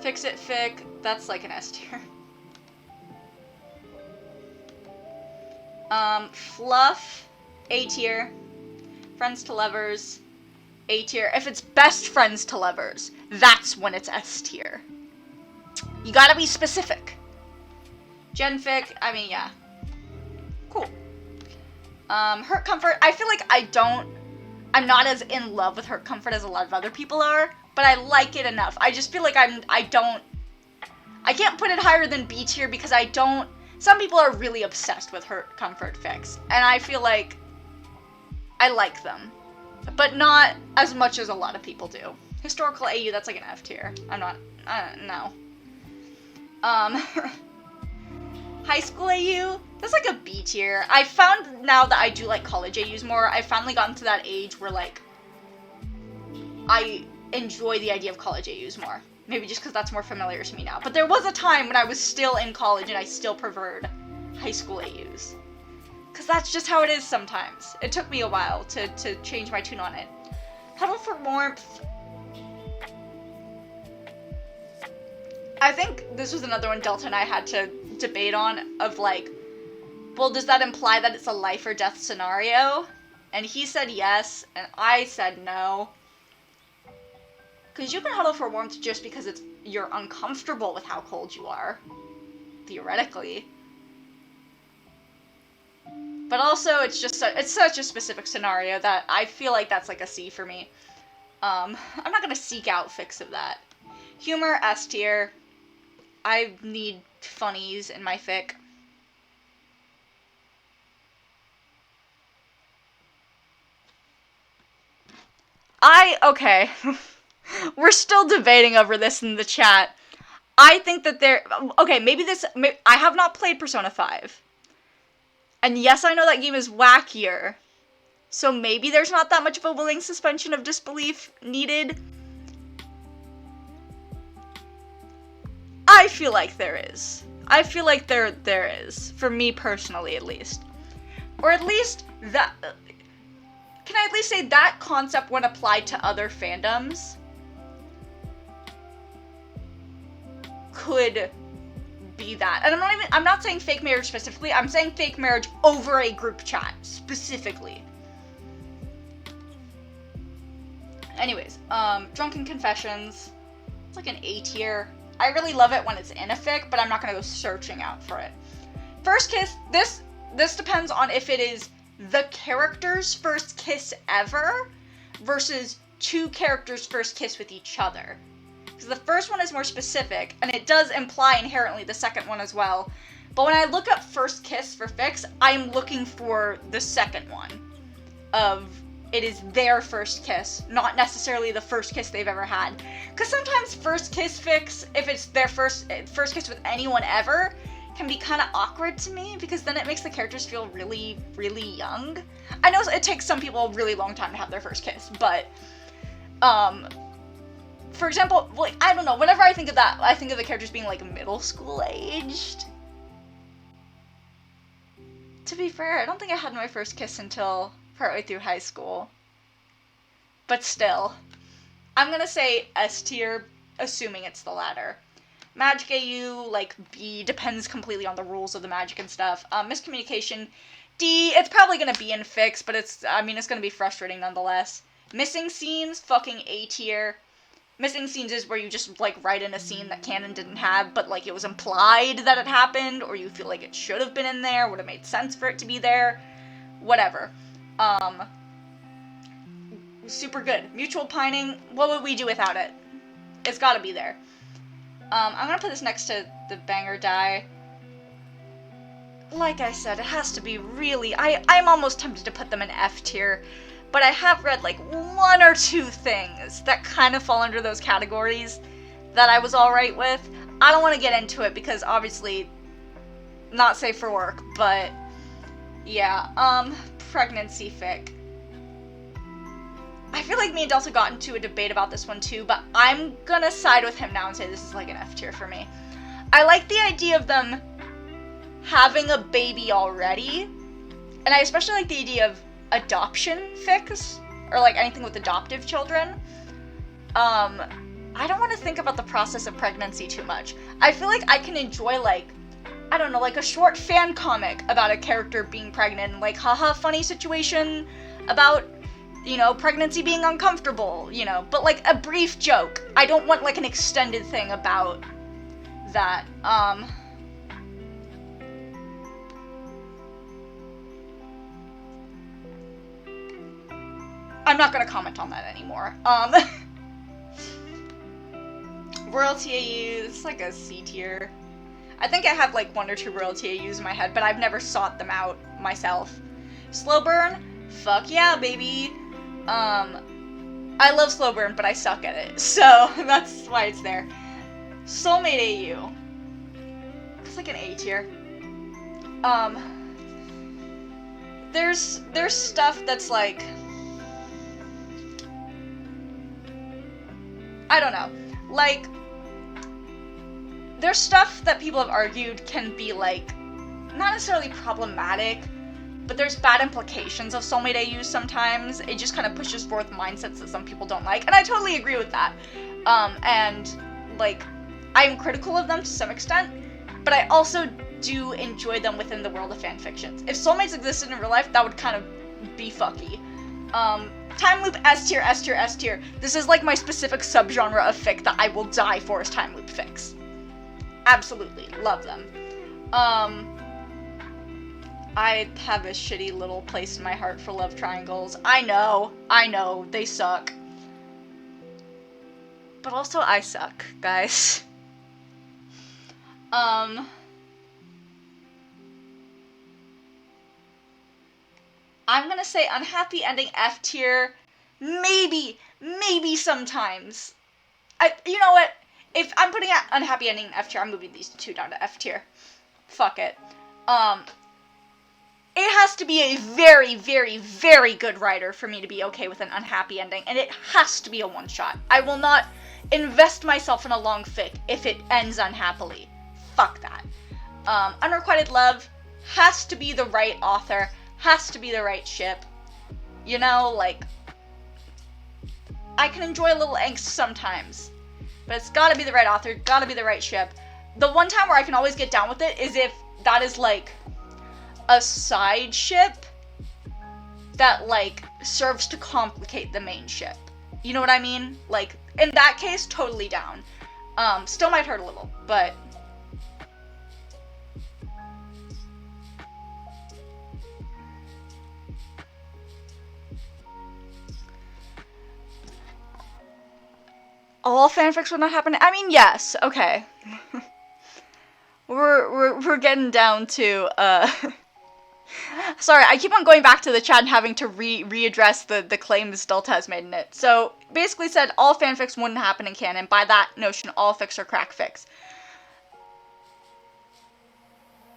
Fix It fic, that's like an S tier. Fluff, A tier. Friends to Lovers, A tier. If it's best friends to lovers, that's when it's S tier. You gotta be specific. Genfic, I mean, yeah. Cool. Hurt Comfort, I feel like I'm not as in love with Hurt Comfort as a lot of other people are, but I like it enough. I just feel like I can't put it higher than B tier because some people are really obsessed with Hurt Comfort fics, and I feel like I like them, but not as much as a lot of people do. Historical AU, that's like an F tier. No. High school AU, that's like a B tier. I found now that I do like college AUs more. I've finally gotten to that age where, like, I enjoy the idea of college AUs more. Maybe just because that's more familiar to me now. But there was a time when I was still in college and I still preferred high school AUs. Because that's just how it is sometimes. It took me a while to change my tune on it. Huddle for Warmth. I think this was another one Delta and I had to debate on, of like, well, does that imply that it's a life or death scenario? And he said yes, and I said no. Because you can huddle for warmth just because you're uncomfortable with how cold you are, theoretically. But also, it's such a specific scenario that I feel like that's like a C for me. I'm not gonna seek out fics of that. Humor, S tier. I need funnies in my fic. Okay. We're still debating over this in the chat. I think that I have not played Persona 5. And yes, I know that game is wackier. So maybe there's not that much of a willing suspension of disbelief needed. I feel like there is. I feel like there is. For me personally, at least. Or at least that... Can I at least say that concept when applied to other fandoms could be that. And I'm not saying fake marriage specifically, I'm saying fake marriage over a group chat specifically. Anyways, Drunken Confessions. It's like an A tier. I really love it when it's in a fic, but I'm not gonna go searching out for it. First kiss, this depends on if it is the character's first kiss ever versus two characters' first kiss with each other. Because the first one is more specific, and it does imply inherently the second one as well. But when I look up first kiss for fics, I'm looking for the second one. Of, it is their first kiss, not necessarily the first kiss they've ever had. Because sometimes first kiss fics, if it's their first kiss with anyone ever, can be kind of awkward to me, because then it makes the characters feel really, really young. I know it takes some people a really long time to have their first kiss, but, for example, like, I don't know, whenever I think of that, I think of the characters being, like, middle school aged. To be fair, I don't think I had my first kiss until partway through high school. But still. I'm gonna say S tier, assuming it's the latter. Magic AU, like, B, depends completely on the rules of the magic and stuff. Miscommunication, D, it's probably gonna be in fix, but it's gonna be frustrating nonetheless. Missing scenes, fucking A tier. Missing scenes is where you just, like, write in a scene that canon didn't have, but, like, it was implied that it happened, or you feel like it should have been in there, would have made sense for it to be there. Whatever. Super good. Mutual pining, what would we do without it? It's gotta be there. I'm gonna put this next to the banger die. Like I said, it has to be really... I'm almost tempted to put them in F tier, but I have read, like, 1 or 2 things that kind of fall under those categories that I was alright with. I don't want to get into it because, obviously, not safe for work, but... yeah, pregnancy fic. I feel like me and Delta got into a debate about this one too, but I'm gonna side with him now and say this is like an F tier for me. I like the idea of them having a baby already, and I especially like the idea of adoption fics, or like anything with adoptive children. I don't want to think about the process of pregnancy too much. I feel like I can enjoy, like, I don't know, like a short fan comic about a character being pregnant, like, haha, funny situation about, you know, pregnancy being uncomfortable, you know, but like a brief joke. I don't want like an extended thing about that. I'm not gonna comment on that anymore. Royalty AU, it's like a C tier. I think I have like 1 or 2 royalty AUs in my head, but I've never sought them out myself. Slow burn, fuck yeah, baby. I love slow burn, but I suck at it, so that's why it's there. Soulmate AU. It's like an A tier. There's stuff that's like, I don't know, like, there's stuff that people have argued can be like, not necessarily problematic, but there's bad implications of soulmate AUs sometimes. It just kind of pushes forth mindsets that some people don't like, and I totally agree with that. And, like, I'm critical of them to some extent, but I also do enjoy them within the world of fanfictions. If soulmates existed in real life, that would kind of be fucky. Time loop, S tier, S tier, S tier. This is like my specific subgenre of fic that I will die for is time loop fics. Absolutely, love them. I have a shitty little place in my heart for love triangles. I know, they suck. But also I suck, guys. I'm gonna say unhappy ending F tier. Maybe sometimes. You know what? If I'm putting out unhappy ending in F tier, I'm moving these 2 down to F tier. Fuck it. It has to be a very, very, very good writer for me to be okay with an unhappy ending, and it has to be a one-shot. I will not invest myself in a long fic if it ends unhappily. Fuck that. Unrequited love has to be the right author, has to be the right ship. You know, like, I can enjoy a little angst sometimes, but it's gotta be the right author, gotta be the right ship. The one time where I can always get down with it is if that is, like, a side ship that, like, serves to complicate the main ship. You know what I mean? Like, in that case, totally down. Still might hurt a little, but... all fanfics would not happen? I mean, yes, okay. We're getting down to, sorry, I keep on going back to the chat and having to readdress the claims Delta has made in it. So, basically said all fanfics wouldn't happen in canon. By that notion, all fics are crack fics.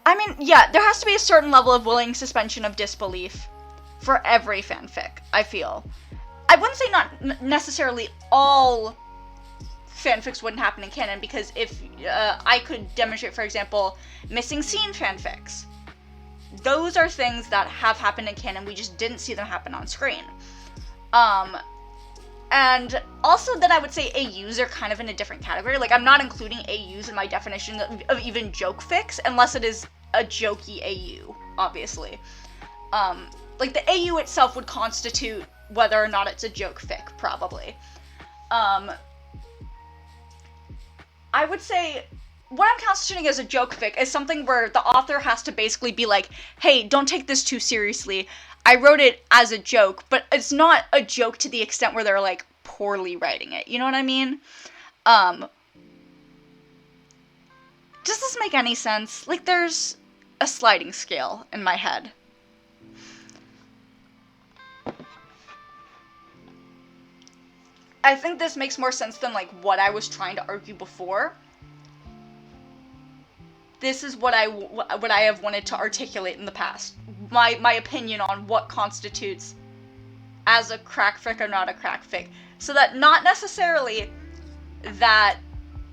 I mean, yeah, there has to be a certain level of willing suspension of disbelief for every fanfic, I feel. I wouldn't say not necessarily all fanfics wouldn't happen in canon, because if I could demonstrate, for example, missing scene fanfics. Those are things that have happened in canon, we just didn't see them happen on screen. And also then I would say AUs are kind of in a different category. Like, I'm not including AUs in my definition of even joke fics, unless it is a jokey AU, obviously. Like, the AU itself would constitute whether or not it's a joke fic, probably. I would say what I'm constituting as a joke fic is something where the author has to basically be like, hey, don't take this too seriously. I wrote it as a joke, but it's not a joke to the extent where they're, like, poorly writing it. You know what I mean? Does this make any sense? Like, there's a sliding scale in my head. I think this makes more sense than, like, what I was trying to argue before. This is what I have wanted to articulate in the past. My opinion on what constitutes as a crack fic or not a crack fic. So that not necessarily that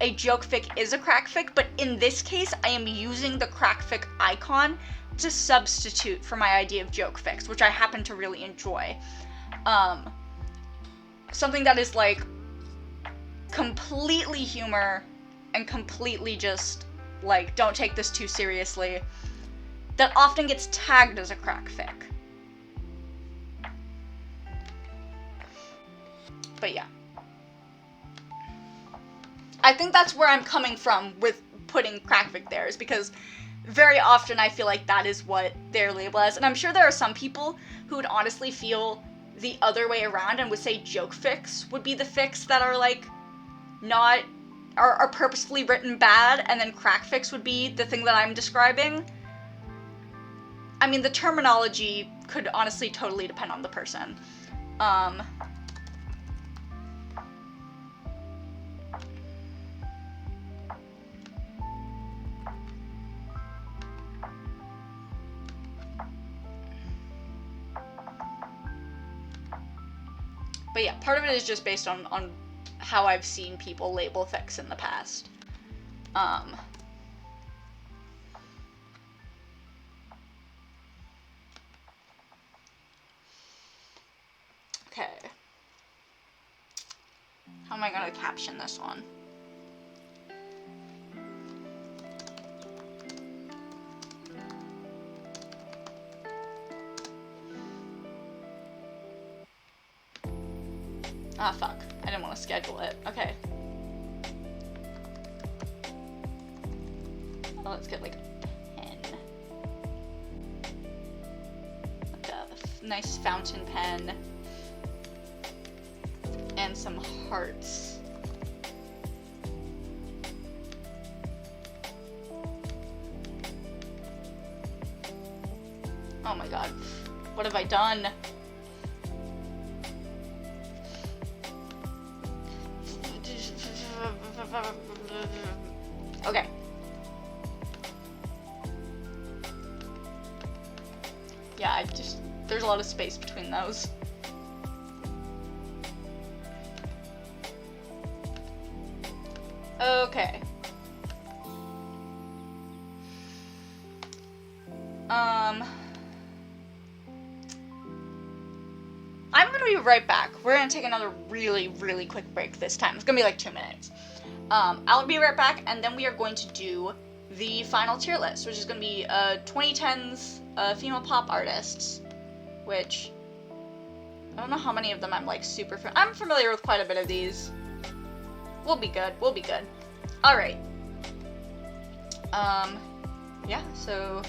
a joke fic is a crack fic, but in this case, I am using the crack fic icon to substitute for my idea of joke fics, which I happen to really enjoy. Something that is, like, completely humor and completely just, like, don't take this too seriously, that often gets tagged as a crack fic. But yeah. I think that's where I'm coming from with putting crack fic there, is because very often I feel like that is what they're labeled as, and I'm sure there are some people who would honestly feel the other way around and would say joke fics would be the fics that are, like, not, are purposefully written bad, and then crack fics would be the thing that I'm describing. I mean, the terminology could honestly totally depend on the person. But yeah, part of it is just based on how I've seen people label fics in the past. Okay. How am I gonna caption this one? Ah, fuck. I didn't want to schedule it. Okay. Oh, let's get, like, a pen. Like a nice fountain pen. And some hearts. Oh my god. What have I done? Okay. Yeah, there's a lot of space between those. Okay. I'm gonna be right back. We're gonna take another really, really quick break this time. It's gonna be like 2 minutes. I'll be right back, and then we are going to do the final tier list, which is going to be 2010s female pop artists, which I don't know how many of them I'm, like, I'm familiar with quite a bit of these. We'll be good. We'll be good. Alright. Yeah, so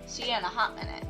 see you in a hot minute.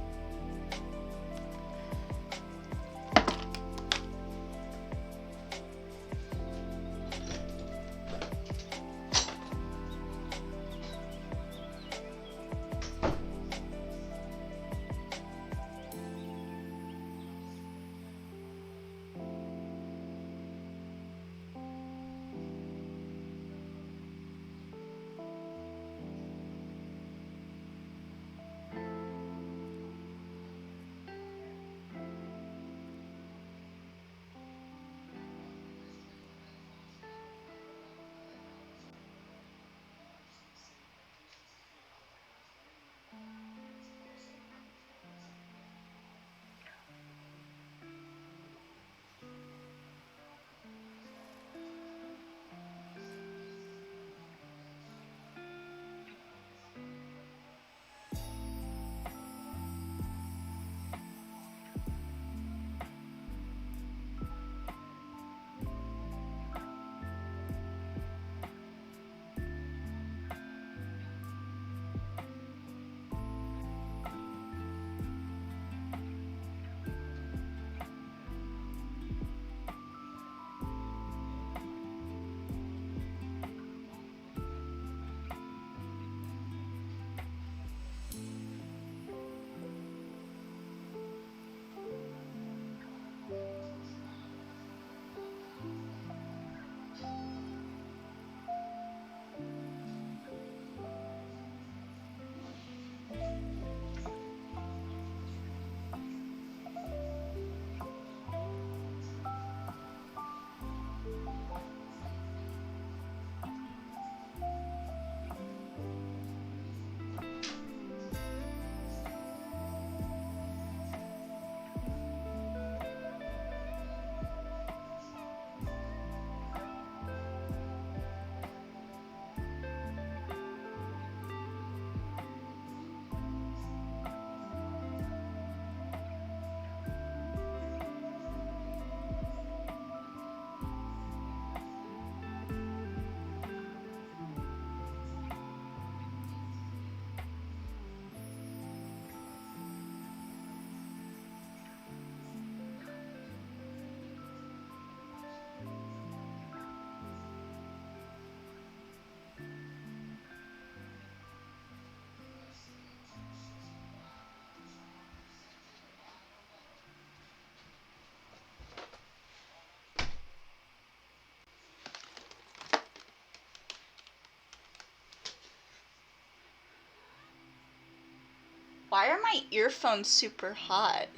Why are my earphones super hot?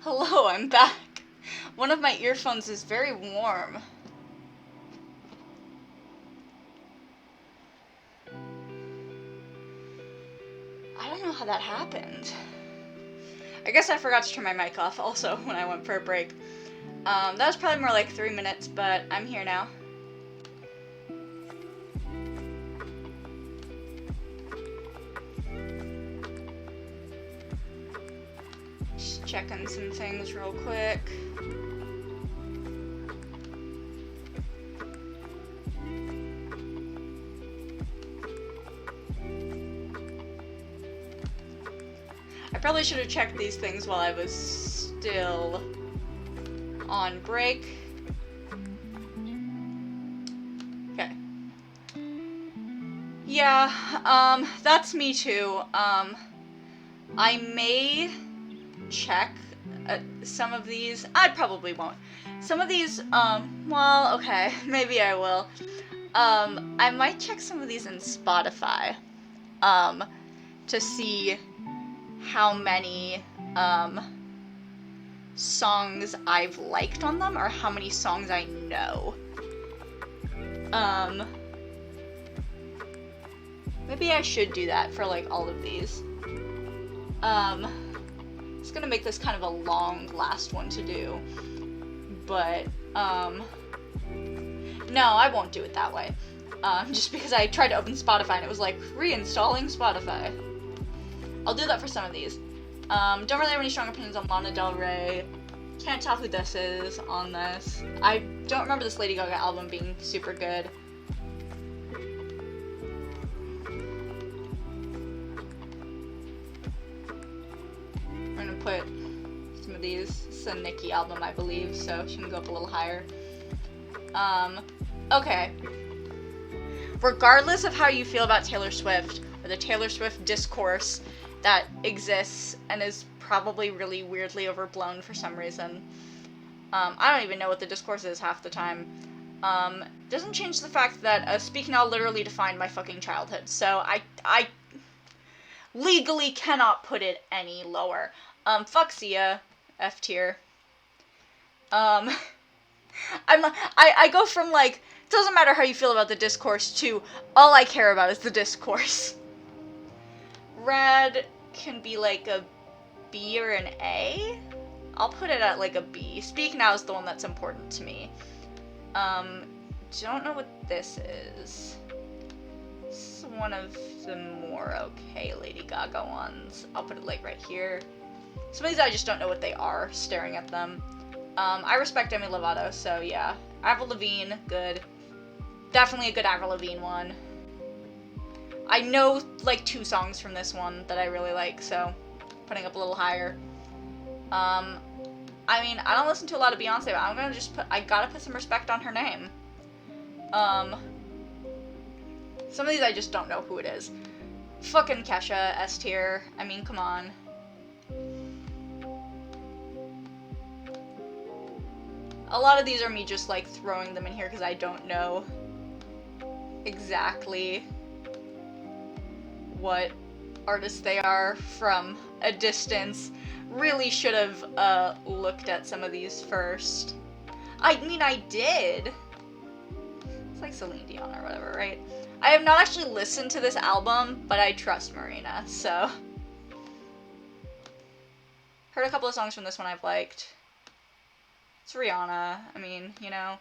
Hello, I'm back. One of my earphones is very warm. I don't know how that happened. I guess I forgot to turn my mic off also when I went for a break. That was probably more like 3 minutes, but I'm here now. Just checking some things real quick. I probably should have checked these things while I was still on break. Okay. Yeah, that's me too. I may check some of these. I probably won't. Some of these, well, okay, maybe I will. I might check some of these in Spotify, to see how many, songs I've liked on them, or how many songs I know. Maybe I should do that for, like, all of these. It's gonna make this kind of a long last one to do, but, no, I won't do it that way. Just because I tried to open Spotify and it was like, reinstalling Spotify. I'll do that for some of these. Don't really have any strong opinions on Lana Del Rey. Can't tell who this is on this. I don't remember this Lady Gaga album being super good. I'm gonna put some of these. It's a Nicki album, I believe, so she can go up a little higher. Okay. Regardless of how you feel about Taylor Swift, or the Taylor Swift discourse that exists and is probably really weirdly overblown for some reason. I don't even know what the discourse is half the time. Doesn't change the fact that Speak Now literally defined my fucking childhood, so I legally cannot put it any lower. Fuck Sia, F tier. I go from, like, it doesn't matter how you feel about the discourse to all I care about is the discourse. Red can be like a B or an A. I'll put it at like a B. Speak Now is the one that's important to me. Don't know what this is. This is one of the more okay Lady Gaga ones. I'll put it like right here. Some of these I just don't know what they are, staring at them. I respect Demi Lovato, so yeah. Avril Lavigne, good. Definitely a good Avril Lavigne one. I know, like, 2 songs from this one that I really like, so putting up a little higher. I mean, I don't listen to a lot of Beyonce, but I'm gonna just I gotta put some respect on her name. Some of these I just don't know who it is. Fucking Kesha, S tier. I mean, come on. A lot of these are me just, like, throwing them in here because I don't know exactly what artists they are from a distance. Really should have looked at some of these first. I mean, I did. It's like Celine Dion or whatever, right? I have not actually listened to this album, but I trust Marina, so. Heard a couple of songs from this one I've liked. It's Rihanna, I mean, you know.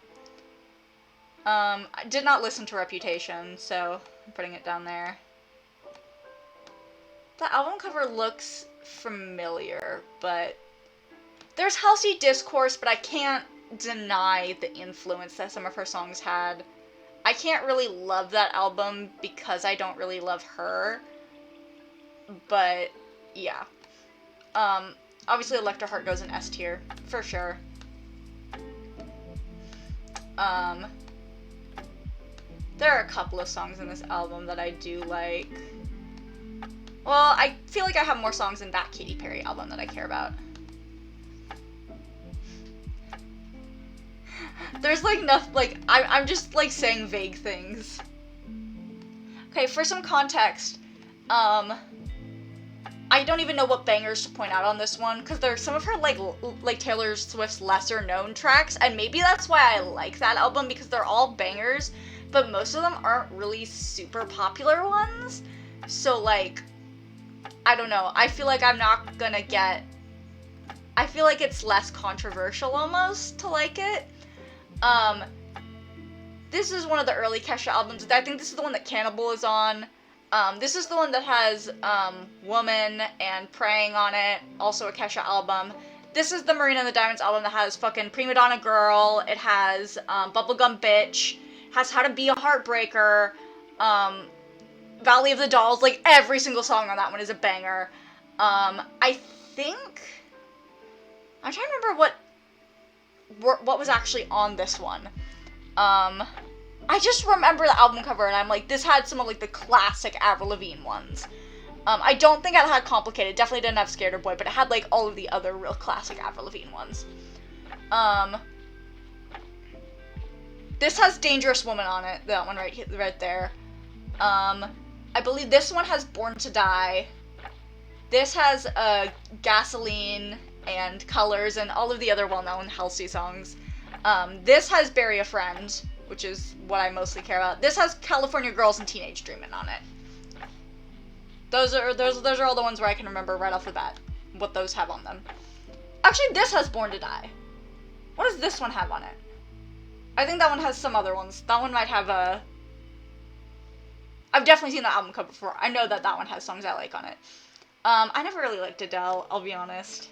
I did not listen to Reputation, so I'm putting it down there. The album cover looks familiar, but there's healthy discourse, but I can't deny the influence that some of her songs had. I can't really love that album because I don't really love her, but yeah. Obviously Electra Heart goes in S tier, for sure. There are a couple of songs in this album that I do like. Well, I feel like I have more songs in that Katy Perry album that I care about. There's like enough, like, I'm just like saying vague things. Okay, for some context, I don't even know what bangers to point out on this one, because there's some of her, like Taylor Swift's lesser-known tracks, and maybe that's why I like that album, because they're all bangers, but most of them aren't really super popular ones, so, like, I don't know, I feel like I'm not gonna get, I feel like it's less controversial, almost, to like it. This is one of the early Kesha albums. I think this is the one that Cannibal is on. This is the one that has, Woman and Praying on it, also a Kesha album. This is the Marina and the Diamonds album that has fucking Prima Donna Girl, it has, Bubblegum Bitch, has How to Be a Heartbreaker, Valley of the Dolls, like, every single song on that one is a banger. I think, I'm trying to remember what was actually on this one. I just remember the album cover, and I'm like, this had some of, like, the classic Avril Lavigne ones. I don't think it had Complicated, definitely didn't have Scared or Boy, but it had, like, all of the other real classic Avril Lavigne ones. This has Dangerous Woman on it, that one right there. I believe this one has Born to Die. This has, Gasoline and Colors and all of the other well-known Halsey songs. This has Bury a Friend, which is what I mostly care about. This has California Girls and Teenage Dreamin' on it. Those are all the ones where I can remember right off the bat what those have on them. Actually, this has Born to Die. What does this one have on it? I think that one has some other ones. That one might have a... I've definitely seen the album cover before. I know that one has songs I like on it. I never really liked Adele, I'll be honest.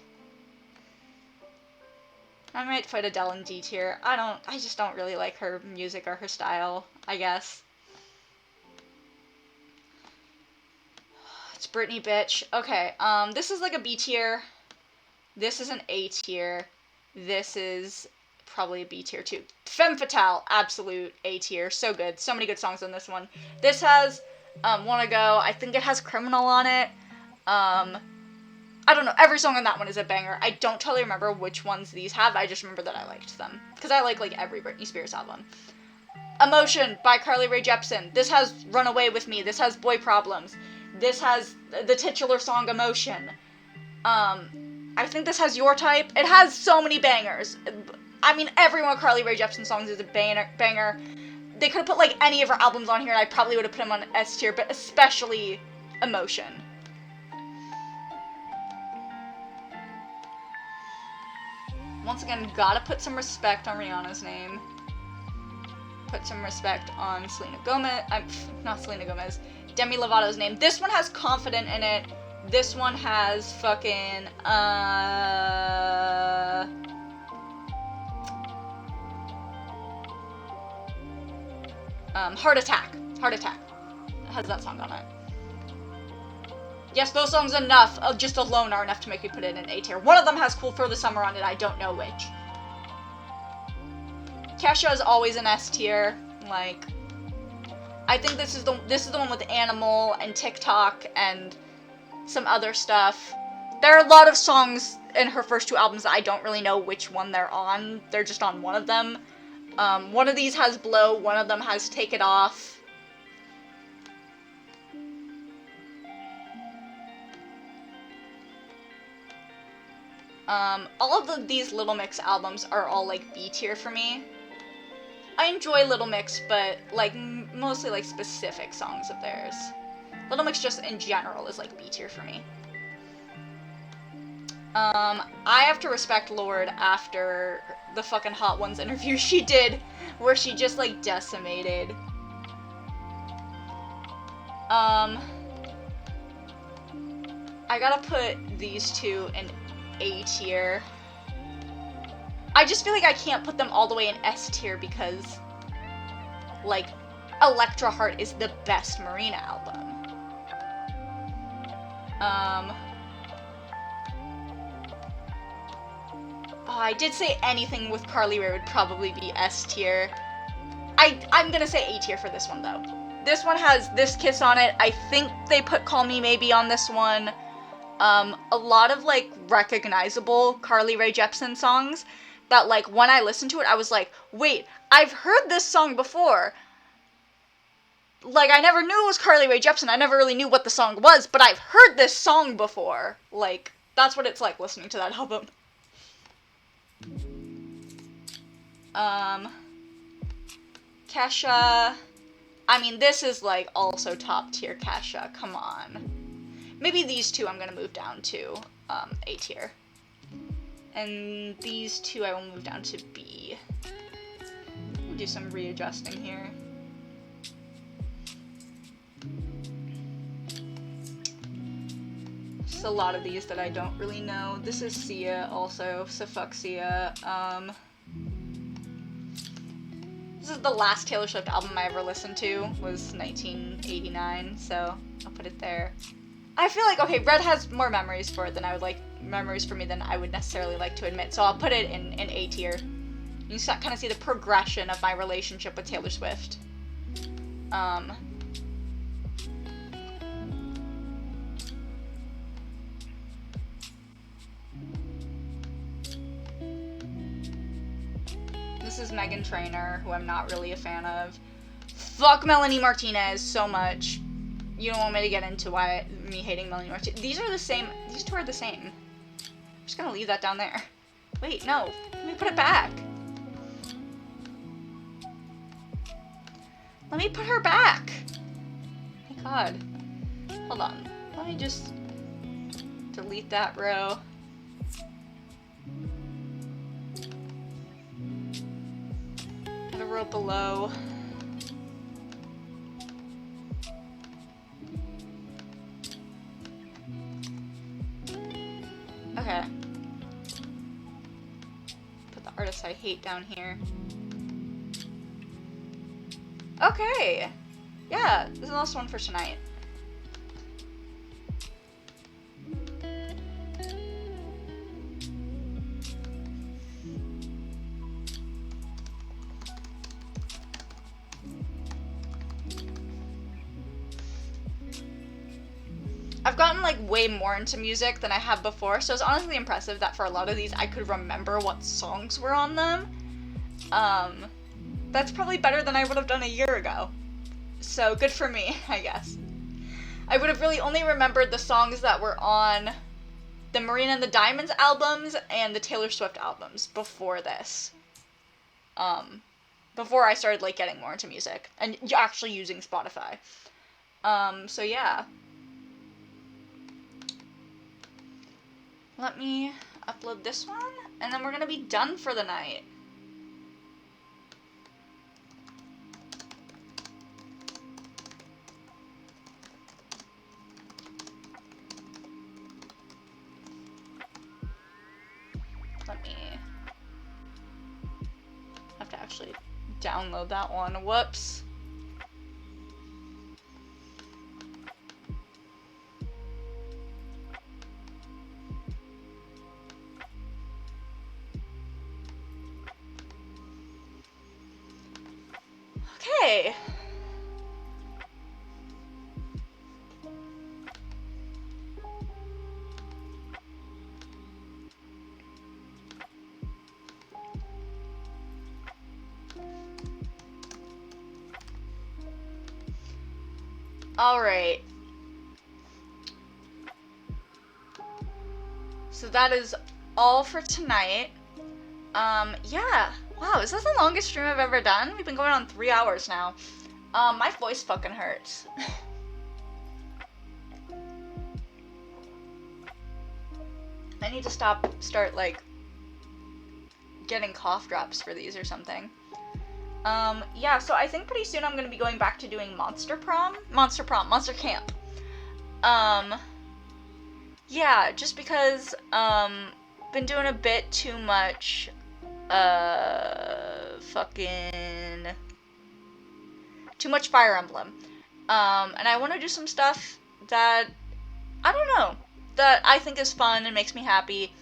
I might put Adele in D tier. I just don't really like her music or her style, I guess. It's Britney, bitch. Okay, this is like a B tier. This is an A tier. This is probably a B tier too. Femme Fatale, absolute A tier. So good. So many good songs on this one. This has, Wanna Go. I think it has Criminal on it. I don't know, every song on that one is a banger. I don't totally remember which ones these have, I just remember that I liked them. Because I like every Britney Spears album. Emotion by Carly Rae Jepsen. This has Run Away With Me. This has Boy Problems. This has the titular song Emotion. I think this has Your Type. It has so many bangers. I mean, every one of Carly Rae Jepsen's songs is a banger. They could have put, like, any of her albums on here, and I probably would have put them on S tier, but especially Emotion. Once again, gotta put some respect on Rihanna's name. Put some respect on Selena Gomez. Not Selena Gomez. Demi Lovato's name. This one has Confident in it. This one has fucking, Heart Attack. Heart Attack. It has that song on it. Yes, those songs just alone are enough to make me put it in A tier. One of them has Cool for the Summer on it, I don't know which. Kesha is always an S tier. Like, I think this is the one with Animal and TikTok and some other stuff. There are a lot of songs in her first two albums that I don't really know which one they're on. They're just on one of them. One of these has Blow, one of them has Take It Off. All of these Little Mix albums are all, like, B tier for me. I enjoy Little Mix, but, like, mostly, like, specific songs of theirs. Little Mix just in general is, like, B tier for me. I have to respect Lorde after the fucking Hot Ones interview she did, where she just, like, decimated. I gotta put these two in A tier. I just feel like I can't put them all the way in S tier because, like, Electra Heart is the best Marina album. Oh, I did say anything with Carly Rae would probably be S tier. I'm gonna say A tier for this one, though. This one has This Kiss on it. I think they put Call Me Maybe on this one. A lot of, like, recognizable Carly Rae Jepsen songs that, like, when I listened to it, I was like, wait, I've heard this song before. like, I never knew it was Carly Rae Jepsen. I never really knew what the song was, but I've heard this song before. Like, that's what it's like listening to that album. Kesha. I mean, this is, like, also top tier Kesha. Come on. Maybe these two I'm gonna move down to A tier. And these two I will move down to B. We'll do some readjusting here. Just a lot of these that I don't really know. This is Sia also, so fuck Sia. This is the last Taylor Swift album I ever listened to, was 1989, so I'll put it there. I feel like, okay, Red has more memories for it than I would like, memories for me than I would necessarily like to admit, so I'll put it in A tier. You can kind of see the progression of my relationship with Taylor Swift. This is Meghan Trainor, who I'm not really a fan of. Fuck Melanie Martinez so much. You don't want me to get into me hating Melanie Martinez. These are the same. These two are the same. I'm just gonna leave that down there. Wait, no. Let me put it back. Let me put her back. My god. Hold on. Let me just delete that row. And a row below. Okay. Put the artist I hate down here. Okay. Yeah, this is the last one for tonight. I've gotten, like, way more into music than I have before, so it's honestly impressive that for a lot of these I could remember what songs were on them. That's probably better than I would have done a year ago. So, good for me, I guess. I would have really only remembered the songs that were on the Marina and the Diamonds albums and the Taylor Swift albums before this. Before I started, like, getting more into music and actually using Spotify. So yeah. Let me upload this one, and then we're gonna be done for the night. Let me have to actually download that one. Whoops. Okay. Alright. So that is all for tonight. Yeah. Wow, is this the longest stream I've ever done? We've been going on 3 hours now. My voice fucking hurts. I need to start, like, getting cough drops for these or something. Yeah, so I think pretty soon I'm gonna be going back to doing Monster Camp. Yeah, just because, been doing a bit too much, too much Fire Emblem. And I want to do some stuff that, I don't know, that I think is fun and makes me happy.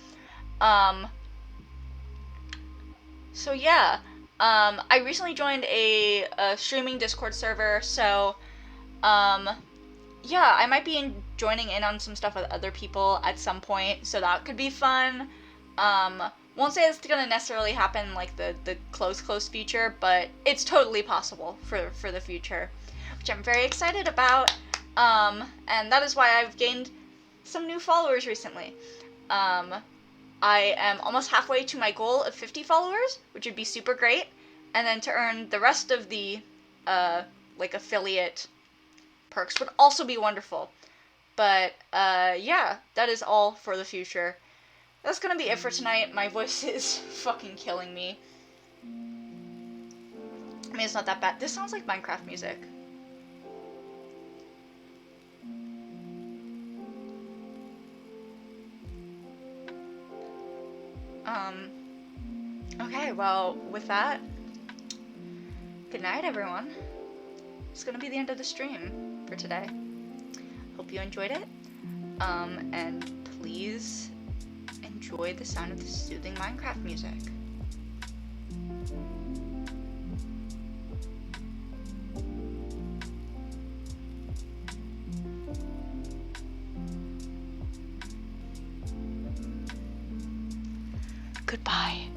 So yeah, I recently joined a streaming Discord server, so, yeah, I might be joining in on some stuff with other people at some point, so that could be fun. Won't say it's gonna necessarily happen like the close future, but it's totally possible for the future. which I'm very excited about. And that is why I've gained some new followers recently. I am almost halfway to my goal of 50 followers, which would be super great. And then to earn the rest of the, like, affiliate perks would also be wonderful. But, yeah, that is all for the future. That's gonna be it for tonight. My voice is fucking killing me. I mean, it's not that bad. This sounds like Minecraft music. Okay, well, with that, good night, everyone. It's gonna be the end of the stream for today. Hope you enjoyed it. And please enjoy the sound of the soothing Minecraft music. Goodbye.